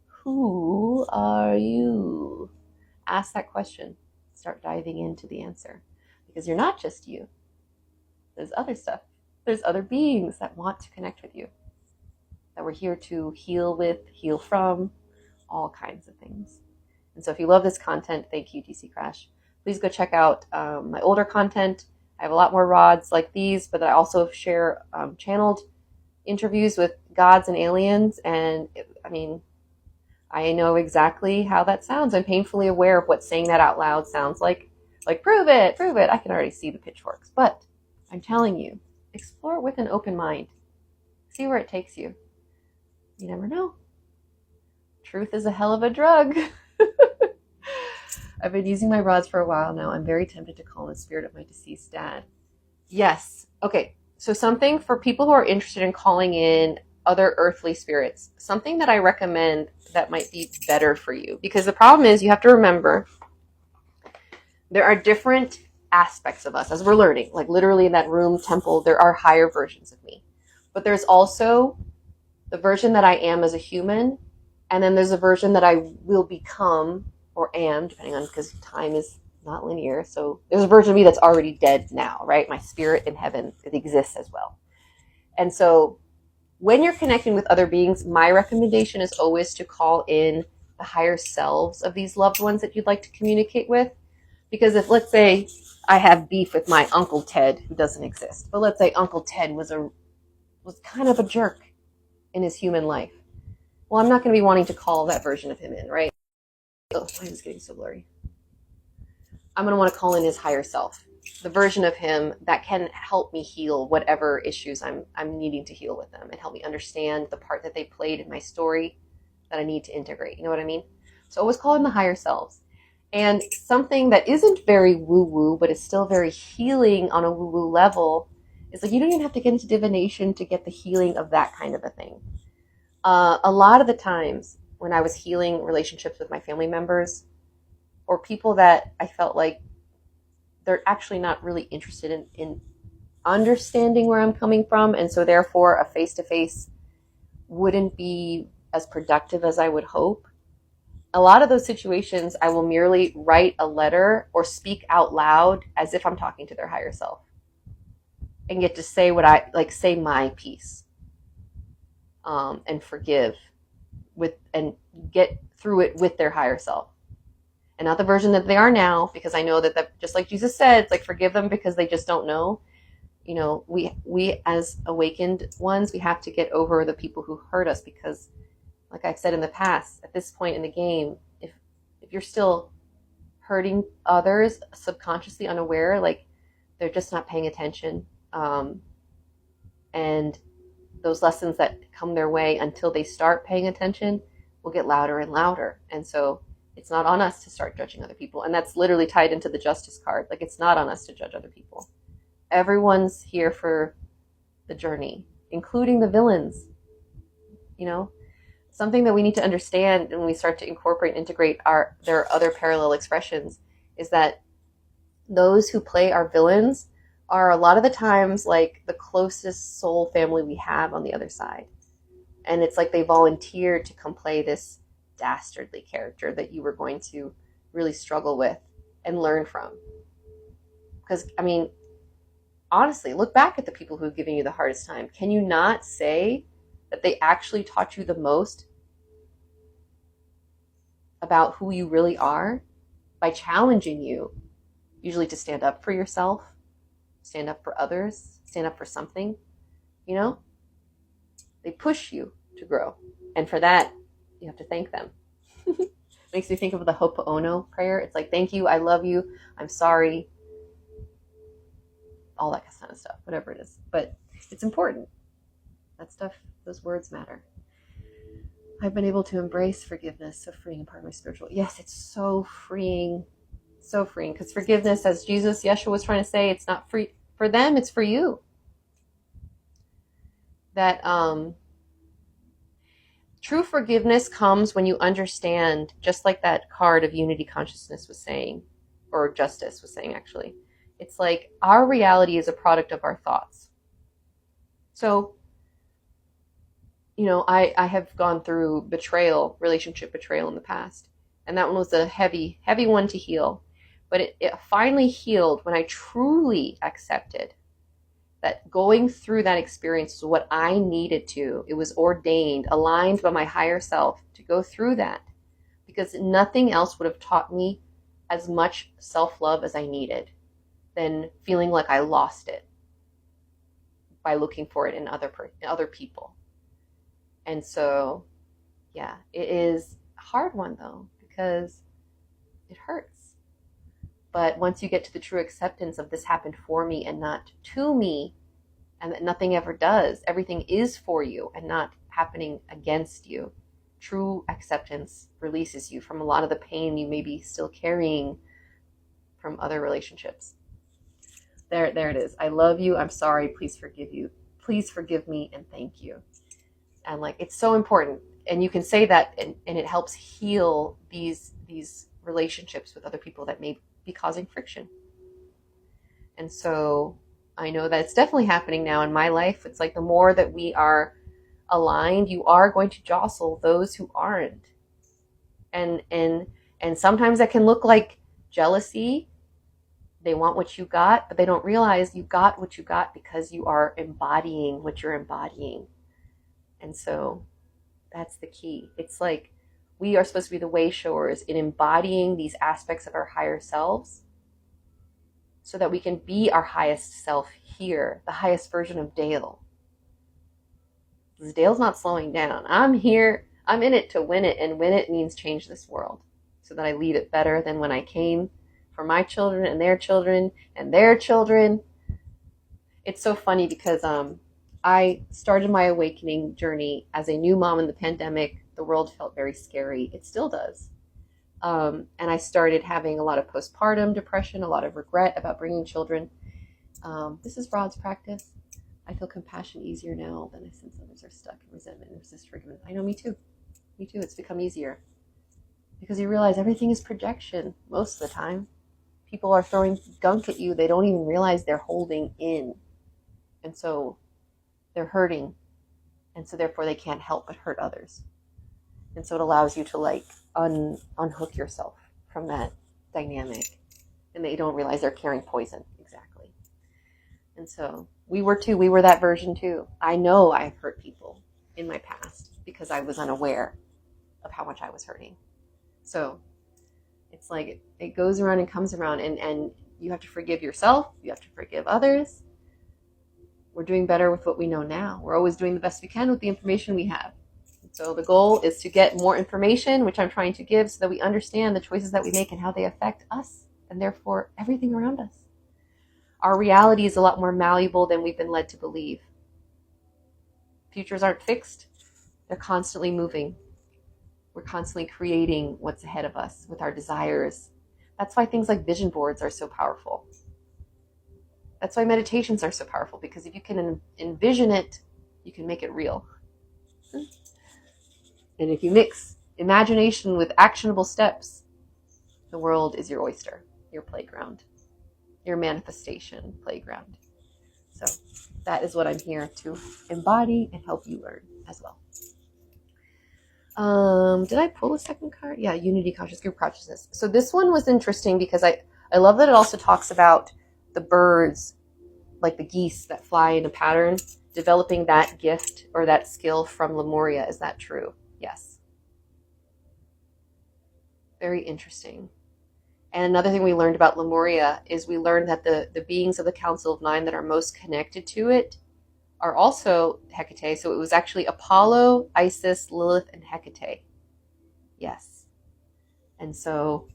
Who are you? Ask that question. Start diving into the answer. Because you're not just you. There's other stuff. There's other beings that want to connect with you, that we're here to heal with, heal from, all kinds of things. And so if you love this content, thank you, DC Crash. Please go check out my older content. I have a lot more rods like these, but I also share channeled interviews with gods and aliens. And I know exactly how that sounds. I'm painfully aware of what saying that out loud sounds like. Like, prove it. I can already see the pitchforks. But I'm telling you, explore it with an open mind. See where it takes you. You never know. Truth is a hell of a drug. I've been using my rods for a while now. I'm very tempted to call in the spirit of my deceased dad. Yes. Okay. So something for people who are interested in calling in other earthly spirits, something that I recommend that might be better for you. Because the problem is, you have to remember, there are different aspects of us as we're learning. Like literally in that room temple, there are higher versions of me. But there's also the version that I am as a human, and then there's a version that I will become or am, depending on, because time is not linear. So there's a version of me that's already dead now, right? My spirit in heaven, it exists as well. And so when you're connecting with other beings, my recommendation is always to call in the higher selves of these loved ones that you'd like to communicate with. Because if, let's say, I have beef with my Uncle Ted, who doesn't exist, but let's say Uncle Ted was kind of a jerk in his human life. Well, I'm not going to be wanting to call that version of him in, right? Oh, mine is getting so blurry. I'm going to want to call in his higher self, the version of him that can help me heal whatever issues I'm needing to heal with them, and help me understand the part that they played in my story that I need to integrate. You know what I mean? So always call in the higher selves. And something that isn't very woo-woo, but is still very healing on a woo-woo level, is like, you don't even have to get into divination to get the healing of that kind of a thing. A lot of the times when I was healing relationships with my family members, or people that I felt like they're actually not really interested in understanding where I'm coming from, and so therefore a face-to-face wouldn't be as productive as I would hope. A lot of those situations, I will merely write a letter or speak out loud as if I'm talking to their higher self, and get to say say my piece, and forgive and get through it with their higher self, and not the version that they are now, because I know that just like Jesus said, it's like, forgive them because they just don't know. You know, we as awakened ones, we have to get over the people who hurt us, because like I've said in the past, at this point in the game, if you're still hurting others subconsciously, unaware, like they're just not paying attention. And those lessons that come their way until they start paying attention will get louder and louder. And so it's not on us to start judging other people. And that's literally tied into the justice card. Like, it's not on us to judge other people. Everyone's here for the journey, including the villains. You know, something that we need to understand when we start to incorporate and integrate their other parallel expressions is that those who play our villains are a lot of the times like the closest soul family we have on the other side. And it's like they volunteered to come play this dastardly character that you were going to really struggle with and learn from. Because, I mean, honestly, look back at the people who've given you the hardest time. Can you not say that they actually taught you the most about who you really are by challenging you, usually to stand up for yourself, stand up for others, stand up for something, you know? They push you to grow. And for that, you have to thank them. Makes me think of the Ho'oponopono prayer. It's like, thank you, I love you, I'm sorry, all that kind of stuff, whatever it is. But it's important. That stuff, those words matter. I've been able to embrace forgiveness, so freeing and part of my spiritual. Yes, it's so freeing, because forgiveness, as Yeshua was trying to say, it's not free for them, it's for you. That true forgiveness comes when you understand, just like that card of unity consciousness was saying, or justice was saying, actually. It's like our reality is a product of our thoughts. So, you know, I have gone through betrayal, relationship betrayal in the past. And that one was a heavy, heavy one to heal. But it finally healed when I truly accepted that going through that experience was what I needed to. It was ordained, aligned by my higher self to go through that. Because nothing else would have taught me as much self-love as I needed than feeling like I lost it by looking for it in other people. And so, yeah, it is a hard one, though, because it hurts. But once you get to the true acceptance of this happened for me and not to me, and that nothing ever does, everything is for you and not happening against you, true acceptance releases you from a lot of the pain you may be still carrying from other relationships. There it is. I love you. I'm sorry. Please forgive you. Please forgive me and thank you. And like, it's so important. And you can say that and it helps heal these relationships with other people that may be causing friction. And so I know that it's definitely happening now in my life. It's like the more that we are aligned, you are going to jostle those who aren't. And sometimes that can look like jealousy. They want what you got, but they don't realize you got what you got because you are embodying what you're embodying. And so that's the key. It's like we are supposed to be the way showers in embodying these aspects of our higher selves so that we can be our highest self here, the highest version of Dale. Because Dale's not slowing down. I'm here. I'm in it to win it, and win it means change this world so that I leave it better than when I came, for my children and their children and their children. It's so funny because I started my awakening journey as a new mom in the pandemic. The world felt very scary. It still does. And I started having a lot of postpartum depression, a lot of regret about bringing children. This is Rod's practice. I feel compassion easier now than I sense others are stuck in resentment and resist forgiveness. I know, me too. Me too. It's become easier. Because you realize everything is projection most of the time. People are throwing gunk at you they don't even realize they're holding in. And so they're hurting. And so therefore they can't help but hurt others. And so it allows you to like unhook yourself from that dynamic. And they don't realize they're carrying poison. Exactly. And so we were too. We were that version too. I know I've hurt people in my past because I was unaware of how much I was hurting. So it's like it goes around and comes around, and you have to forgive yourself. You have to forgive others. We're doing better with what we know now. We're always doing the best we can with the information we have. So the goal is to get more information, which I'm trying to give, so that we understand the choices that we make and how they affect us and therefore everything around us. Our reality is a lot more malleable than we've been led to believe. Futures aren't fixed. They're constantly moving. We're constantly creating what's ahead of us with our desires. That's why things like vision boards are so powerful. That's why meditations are so powerful, because if you can envision it, you can make it real. And if you mix imagination with actionable steps, the world is your oyster, your playground, your manifestation playground. So that is what I'm here to embody and help you learn as well. Did I pull a second card? Yeah, Unity, Conscious Group Consciousness. So this one was interesting because I love that it also talks about the birds, like the geese that fly in a pattern, developing that gift or that skill from Lemuria. Is that true? Yes. Very interesting. And another thing we learned about Lemuria is we learned that the beings of the Council of Nine that are most connected to it are also Hecate. So it was actually Apollo, Isis, Lilith, and Hecate. Yes. And so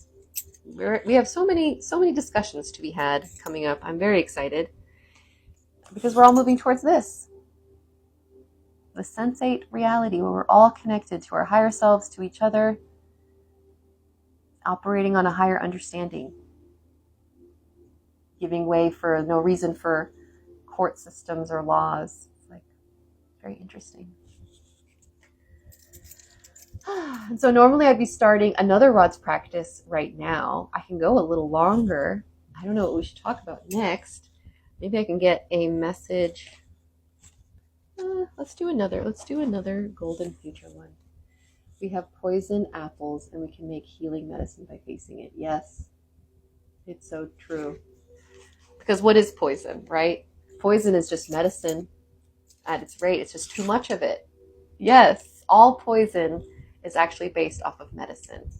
we have so many discussions to be had coming up. I'm very excited because we're all moving towards this. The sensate reality where we're all connected to our higher selves, to each other, operating on a higher understanding, giving way for no reason for court systems or laws. It's like very interesting. And so normally I'd be starting another Rod's practice right now. I can go a little longer. I don't know what we should talk about next. Maybe I can get a message. Let's do another golden future one. We have poison apples and we can make healing medicine by facing it. Yes, it's so true. Because what is poison, right? Poison is just medicine at its rate. It's just too much of it. Yes, all poison is actually based off of medicine.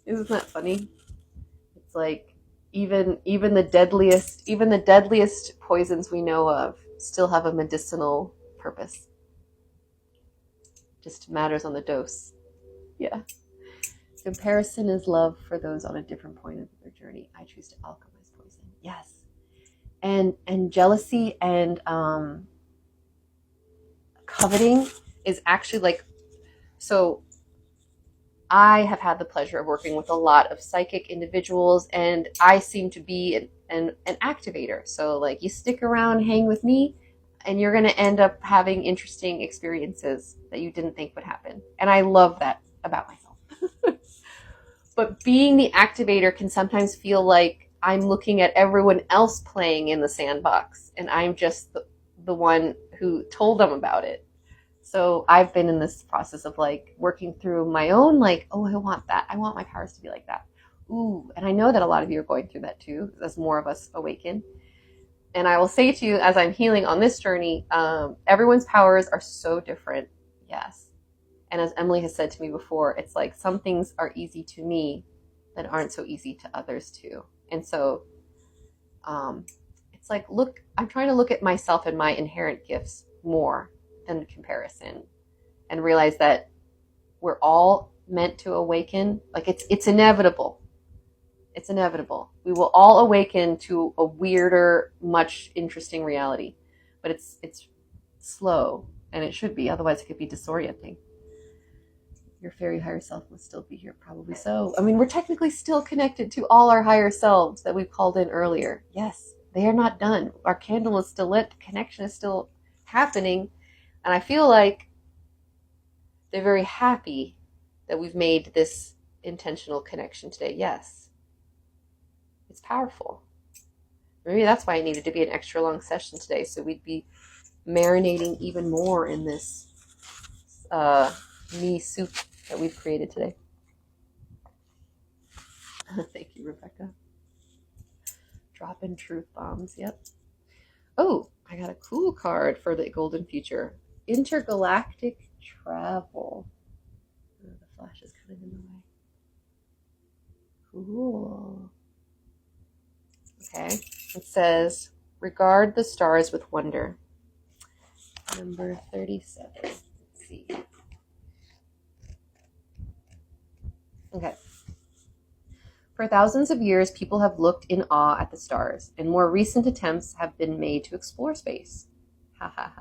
Isn't that funny? It's like even the deadliest poisons we know of still have a medicinal purpose. Just matters on the dose. Yeah. Comparison is love for those on a different point of their journey. I choose to alchemize poison. Yes. And jealousy and coveting is actually like, so I have had the pleasure of working with a lot of psychic individuals, and I seem to be an activator. So like you stick around, hang with me, and you're going to end up having interesting experiences that you didn't think would happen. And I love that about myself. But being the activator can sometimes feel like I'm looking at everyone else playing in the sandbox, and I'm just the one who told them about it. So I've been in this process of like working through my own, like, oh, I want that. I want my powers to be like that. Ooh, and I know that a lot of you are going through that too, as more of us awaken. And I will say to you, as I'm healing on this journey, everyone's powers are so different. Yes. And as Emily has said to me before, it's like some things are easy to me that aren't so easy to others too. And so it's like, look, I'm trying to look at myself and my inherent gifts more than comparison, and realize that we're all meant to awaken. Like it's inevitable. It's inevitable. We will all awaken to a weirder, much interesting reality. But it's slow, and it should be, otherwise it could be disorienting. Your fairy higher self must still be here, probably so. I mean, we're technically still connected to all our higher selves that we've called in earlier. Yes, they are not done. Our candle is still lit. Connection is still happening. And I feel like they're very happy that we've made this intentional connection today. Yes. It's powerful. Maybe that's why I needed to be an extra long session today, so we'd be marinating even more in this me soup that we've created today. Thank you, Rebecca. Dropping truth bombs. Yep. Oh, I got a cool card for the golden future. Intergalactic travel. Oh, the flash is kind of in the way. Cool. Okay. It says, regard the stars with wonder. Number 37. Let's see. Okay. For thousands of years, people have looked in awe at the stars, and more recent attempts have been made to explore space. Ha ha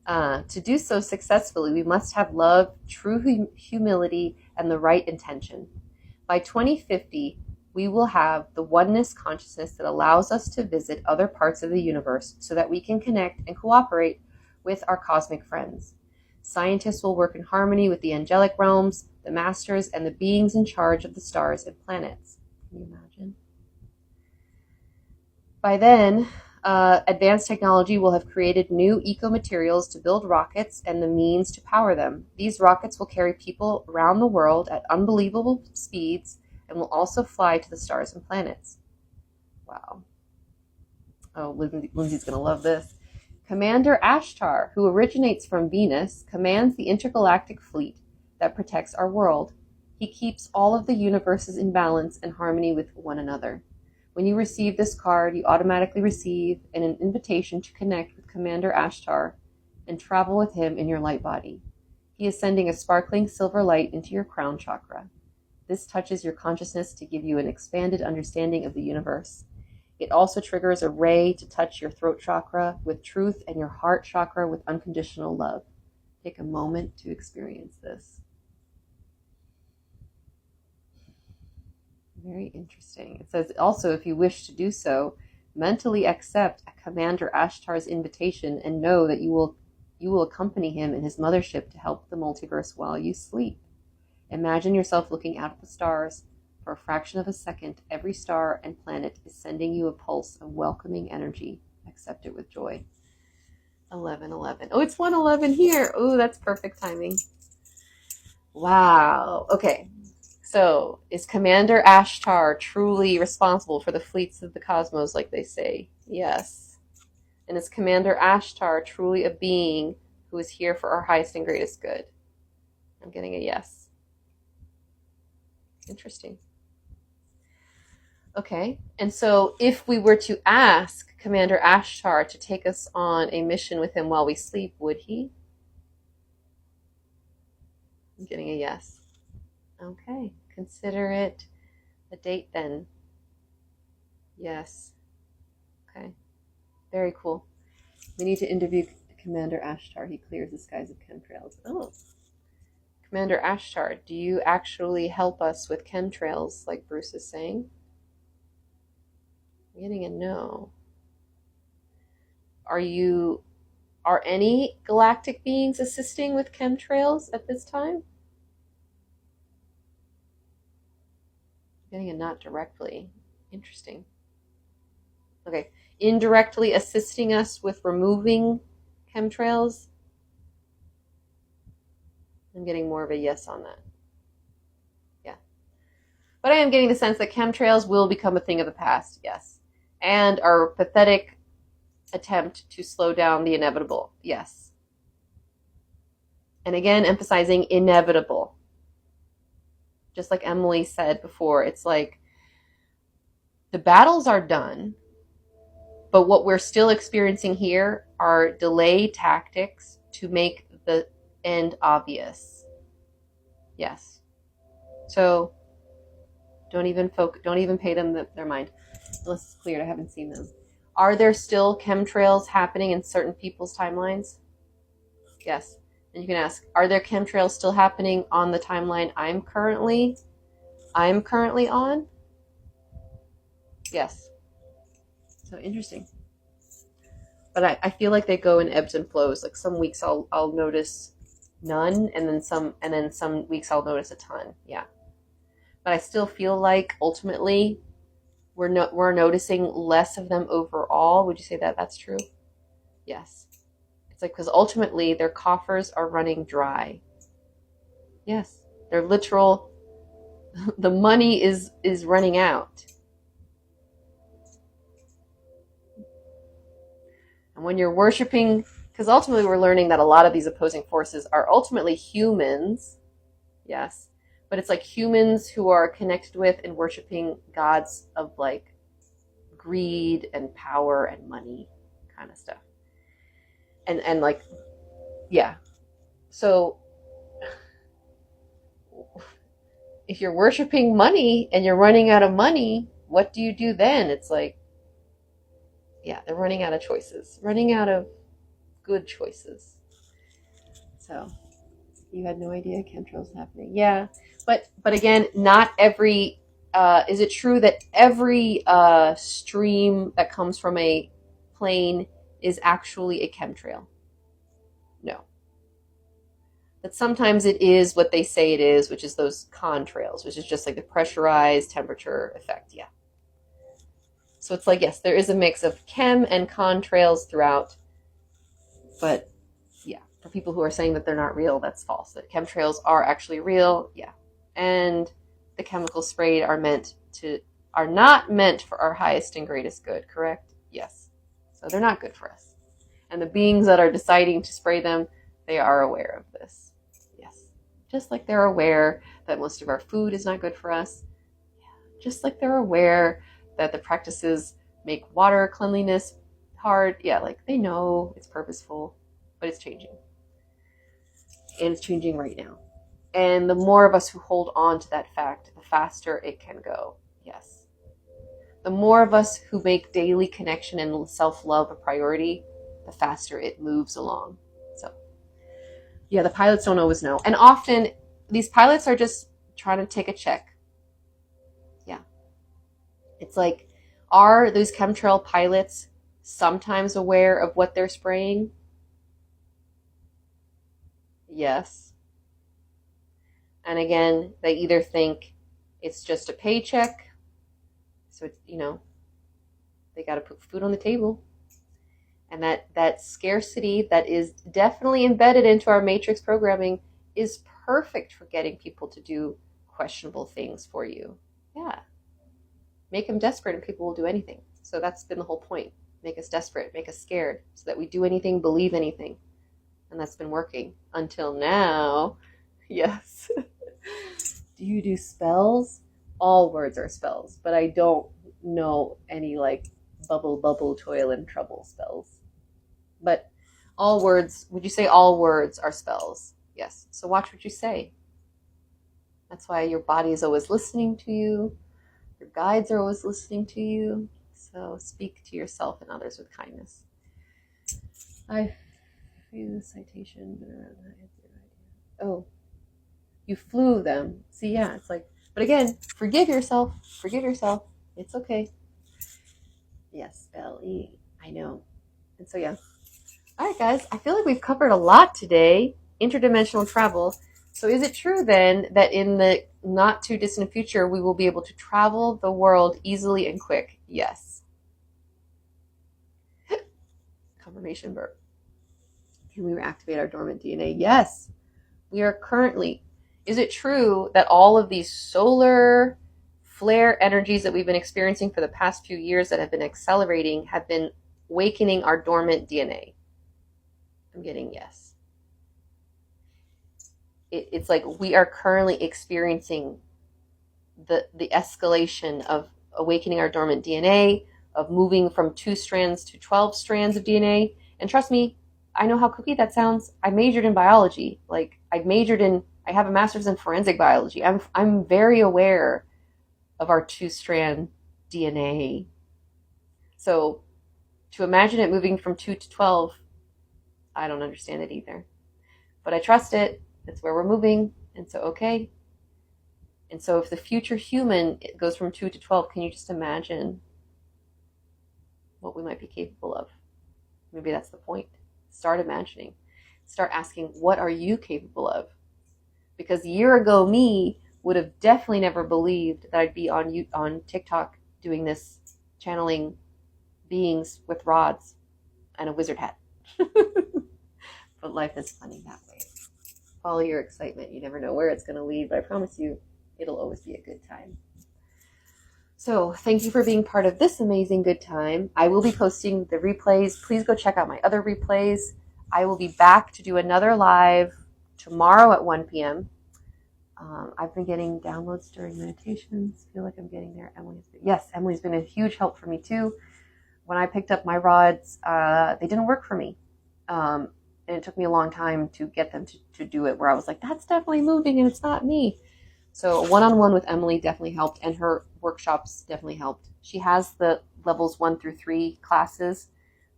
ha. To do so successfully, we must have love, true humility, and the right intention. By 2050, we will have the oneness consciousness that allows us to visit other parts of the universe so that we can connect and cooperate with our cosmic friends. Scientists will work in harmony with the angelic realms, the masters, and the beings in charge of the stars and planets. Can you imagine? By then, advanced technology will have created new eco-materials to build rockets and the means to power them. These rockets will carry people around the world at unbelievable speeds and will also fly to the stars and planets. Wow. Oh, Lindsay's going to love this. Commander Ashtar, who originates from Venus, commands the intergalactic fleet that protects our world. He keeps all of the universes in balance and harmony with one another. When you receive this card, you automatically receive an invitation to connect with Commander Ashtar and travel with him in your light body. He is sending a sparkling silver light into your crown chakra. This touches your consciousness to give you an expanded understanding of the universe. It also triggers a ray to touch your throat chakra with truth and your heart chakra with unconditional love. Take a moment to experience this. Very interesting. It says also, if you wish to do so, mentally accept Commander Ashtar's invitation and know that you will accompany him in his mothership to help the multiverse while you sleep. Imagine yourself looking out at the stars. For a fraction of a second, every star and planet is sending you a pulse of welcoming energy. Accept it with joy. 11:11. Oh, it's 1:11 here. Oh, that's perfect timing. Wow. Okay. So, is Commander Ashtar truly responsible for the fleets of the cosmos, like they say? Yes. And is Commander Ashtar truly a being who is here for our highest and greatest good? I'm getting a yes. Interesting. Okay, and so if we were to ask Commander Ashtar to take us on a mission with him while we sleep, would he? I'm getting a yes. Okay, consider it a date then. Yes. Okay, very cool. We need to interview Commander Ashtar. He clears the skies of chemtrails. Oh, Commander Ashtar, do you actually help us with chemtrails, like Bruce is saying? I'm getting a no. Are any galactic beings assisting with chemtrails at this time? I'm getting a not directly. Interesting. Okay. Indirectly assisting us with removing chemtrails? I'm getting more of a yes on that. Yeah. But I am getting the sense that chemtrails will become a thing of the past, yes. And our pathetic attempt to slow down the inevitable, yes. And again, emphasizing inevitable. Just like Emily said before, it's like the battles are done, but what we're still experiencing here are delay tactics to make the end obvious. Yes. So don't even pay them their mind. Unless it's cleared, I haven't seen them. Are there still chemtrails happening in certain people's timelines? Yes. And you can ask, are there chemtrails still happening on the timeline I'm currently on? Yes. So interesting. But I feel like they go in ebbs and flows. Like some weeks I'll notice none, and then some weeks I'll notice a ton. Yeah. But I still feel like ultimately we're noticing less of them overall. Would you say that that's true? Yes. It's like, because ultimately their coffers are running dry. Yes. They're literal, the money is running out. And when you're worshiping, because ultimately we're learning that a lot of these opposing forces are ultimately humans. Yes. But it's like humans who are connected with and worshiping gods of like greed and power and money kind of stuff. And like, yeah. So if you're worshiping money and you're running out of money, what do you do then? It's like, yeah, they're running out of choices, running out of good choices. So you had no idea chemtrails happening. Yeah, but again, not every. Is it true that every stream that comes from a plane is actually a chemtrail? No. But sometimes it is what they say it is, which is those contrails, which is just like the pressurized temperature effect. Yeah. So it's like, yes, there is a mix of chem and contrails throughout, but yeah, for people who are saying that they're not real, that's false. That chemtrails are actually real, yeah. And the chemicals sprayed are not meant for our highest and greatest good, correct? Yes. So they're not good for us. And the beings that are deciding to spray them, they are aware of this. Yes. Just like they're aware that most of our food is not good for us. Yeah. Just like they're aware that the practices make water cleanliness hard. Yeah, like they know it's purposeful, but it's changing. And it's changing right now. And the more of us who hold on to that fact, the faster it can go. Yes. The more of us who make daily connection and self-love a priority, the faster it moves along. So, yeah, the pilots don't always know. And often, these pilots are just trying to take a check. Yeah. It's like, are those chemtrail pilots sometimes aware of what they're spraying? Yes. And again, they either think it's just a paycheck, so it's, they got to put food on the table. And that scarcity that is definitely embedded into our matrix programming is perfect for getting people to do questionable things for you. Yeah. Make them desperate and people will do anything. So that's been the whole point. Make us desperate, make us scared, so that we do anything, believe anything. And that's been working until now. Yes. Do you do spells? All words are spells, but I don't know any like bubble, toil, and trouble spells. But all words, would you say all words are spells? Yes. So watch what you say. That's why your body is always listening to you. Your guides are always listening to you. So speak to yourself and others with kindness. I flew the citation. Oh, you flew them. See, yeah, it's like, but again, forgive yourself. Forgive yourself. It's okay. Yes, L-E. I know. And so, yeah. All right, guys, I feel like we've covered a lot today. Interdimensional travel. So is it true then that in the not too distant future, we will be able to travel the world easily and quick? Yes. Confirmation burp. Can we reactivate our dormant DNA? Yes. We are currently. Is it true that all of these solar flare energies that we've been experiencing for the past few years that have been accelerating have been awakening our dormant DNA? I'm getting yes. It's like we are currently experiencing the escalation of awakening our dormant DNA, of moving from 2 strands to 12 strands of DNA. And trust me, I know how kooky that sounds. I majored in biology. I have a master's in forensic biology. I'm very aware of our 2-strand DNA. So to imagine it moving from 2 to 12, I don't understand it either. But I trust it. That's where we're moving. And so, okay. And so if the future human goes from 2 to 12, can you just imagine what we might be capable of? Maybe that's the point. Start imagining. Start asking, what are you capable of? Because a year ago, me would have definitely never believed that I'd be on TikTok doing this, channeling beings with rods and a wizard hat. But life is funny that way. Follow your excitement. You never know where it's going to lead, but I promise you, it'll always be a good time. So thank you for being part of this amazing good time. I will be posting the replays. Please go check out my other replays. I will be back to do another live tomorrow at 1 p.m. I've been getting downloads during meditations. I feel like I'm getting there. Emily's been a huge help for me too. When I picked up my rods, they didn't work for me. And it took me a long time to get them to do it, where I was like, that's definitely moving and it's not me. So one-on-one with Emily definitely helped, and her workshops definitely helped. She has the levels 1 through 3 classes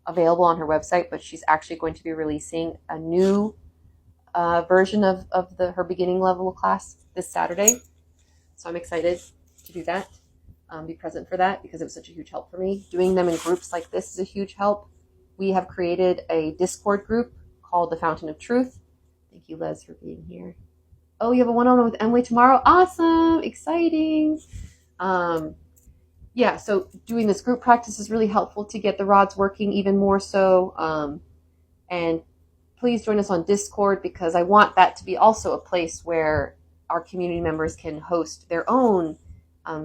available on her website, but she's actually going to be releasing a new version of her beginning level class this Saturday. So I'm excited to do that, be present for that, because it was such a huge help for me. Doing them in groups like this is a huge help. We have created a Discord group called the Fountain of Truth. Thank you, Les, for being here. Oh, you have a one-on-one with Emily tomorrow? Awesome, exciting. Yeah, so doing this group practice is really helpful to get the rods working even more so. And please join us on Discord, because I want that to be also a place where our community members can host their own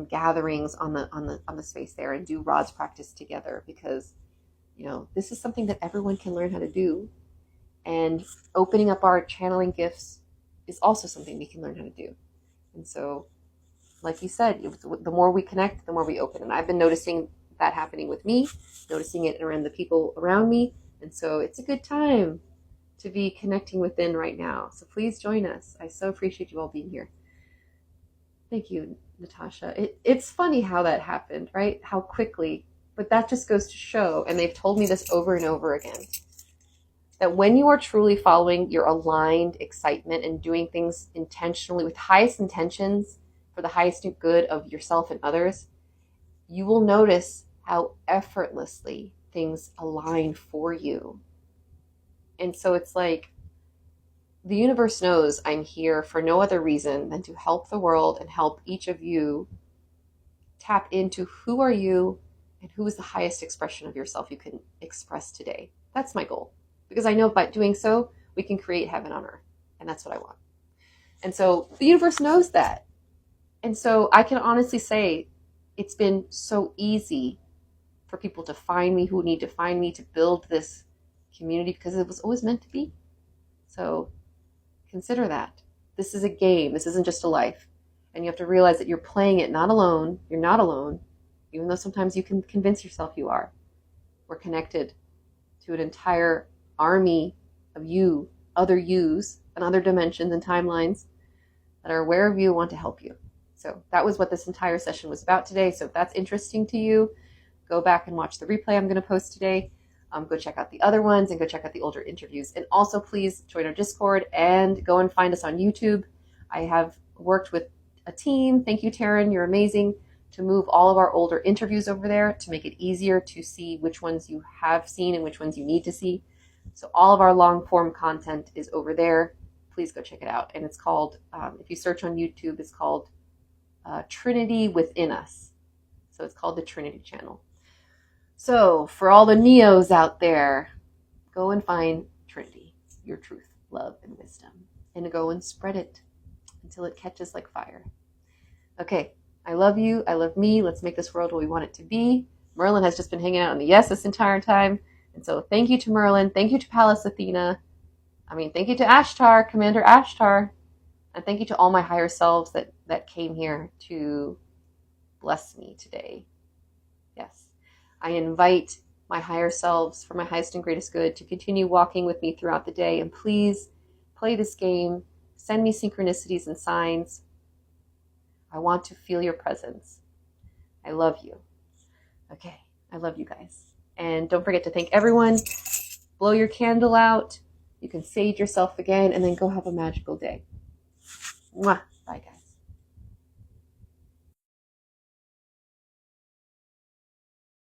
gatherings on the space there and do rods practice together, because this is something that everyone can learn how to do, and opening up our channeling gifts is also something we can learn how to do. And so, like you said, the more we connect, the more we open. And I've been noticing that happening with me, noticing it around the people around me. And so it's a good time to be connecting within right now. So please join us. I so appreciate you all being here. Thank you, Natasha. It's funny how that happened, right? How quickly. But that just goes to show, and they've told me this over and over again, that when you are truly following your aligned excitement and doing things intentionally with highest intentions for the highest good of yourself and others, you will notice how effortlessly things align for you. And so it's like the universe knows I'm here for no other reason than to help the world and help each of you tap into who are you and who is the highest expression of yourself you can express today. That's my goal. Because I know by doing so, we can create heaven on earth. And that's what I want. And so the universe knows that. And so I can honestly say it's been so easy for people to find me who need to find me, to build this community, because it was always meant to be. So consider that. This is a game. This isn't just a life. And you have to realize that you're playing it not alone. You're not alone, even though sometimes you can convince yourself you are. We're connected to an entire army of you, other yous, and other dimensions and timelines that are aware of you and want to help you. So that was what this entire session was about today. So if that's interesting to you, go back and watch the replay I'm going to post today. Go check out the other ones and go check out the older interviews. And also please join our Discord and go and find us on YouTube. I have worked with a team. Thank you, Taryn. You're amazing. To move all of our older interviews over there to make it easier to see which ones you have seen and which ones you need to see. So all of our long form content is over there. Please go check it out. And it's called, if you search on YouTube, it's called Trinity Within Us. So it's called the Trinity Channel. So for all the Neos out there, go and find Trinity, your truth, love, and wisdom, and go and spread it until it catches like fire. Okay, I love you. I love me. Let's make this world what we want it to be. Merlin has just been hanging out on the yes this entire time. And so thank you to Merlin. Thank you to Pallas Athena. Thank you to Ashtar, Commander Ashtar. And thank you to all my higher selves that came here to bless me today. Yes. I invite my higher selves for my highest and greatest good to continue walking with me throughout the day. And please play this game. Send me synchronicities and signs. I want to feel your presence. I love you. Okay. I love you guys. And don't forget to thank everyone. Blow your candle out. You can sage yourself again and then go have a magical day. Mwah.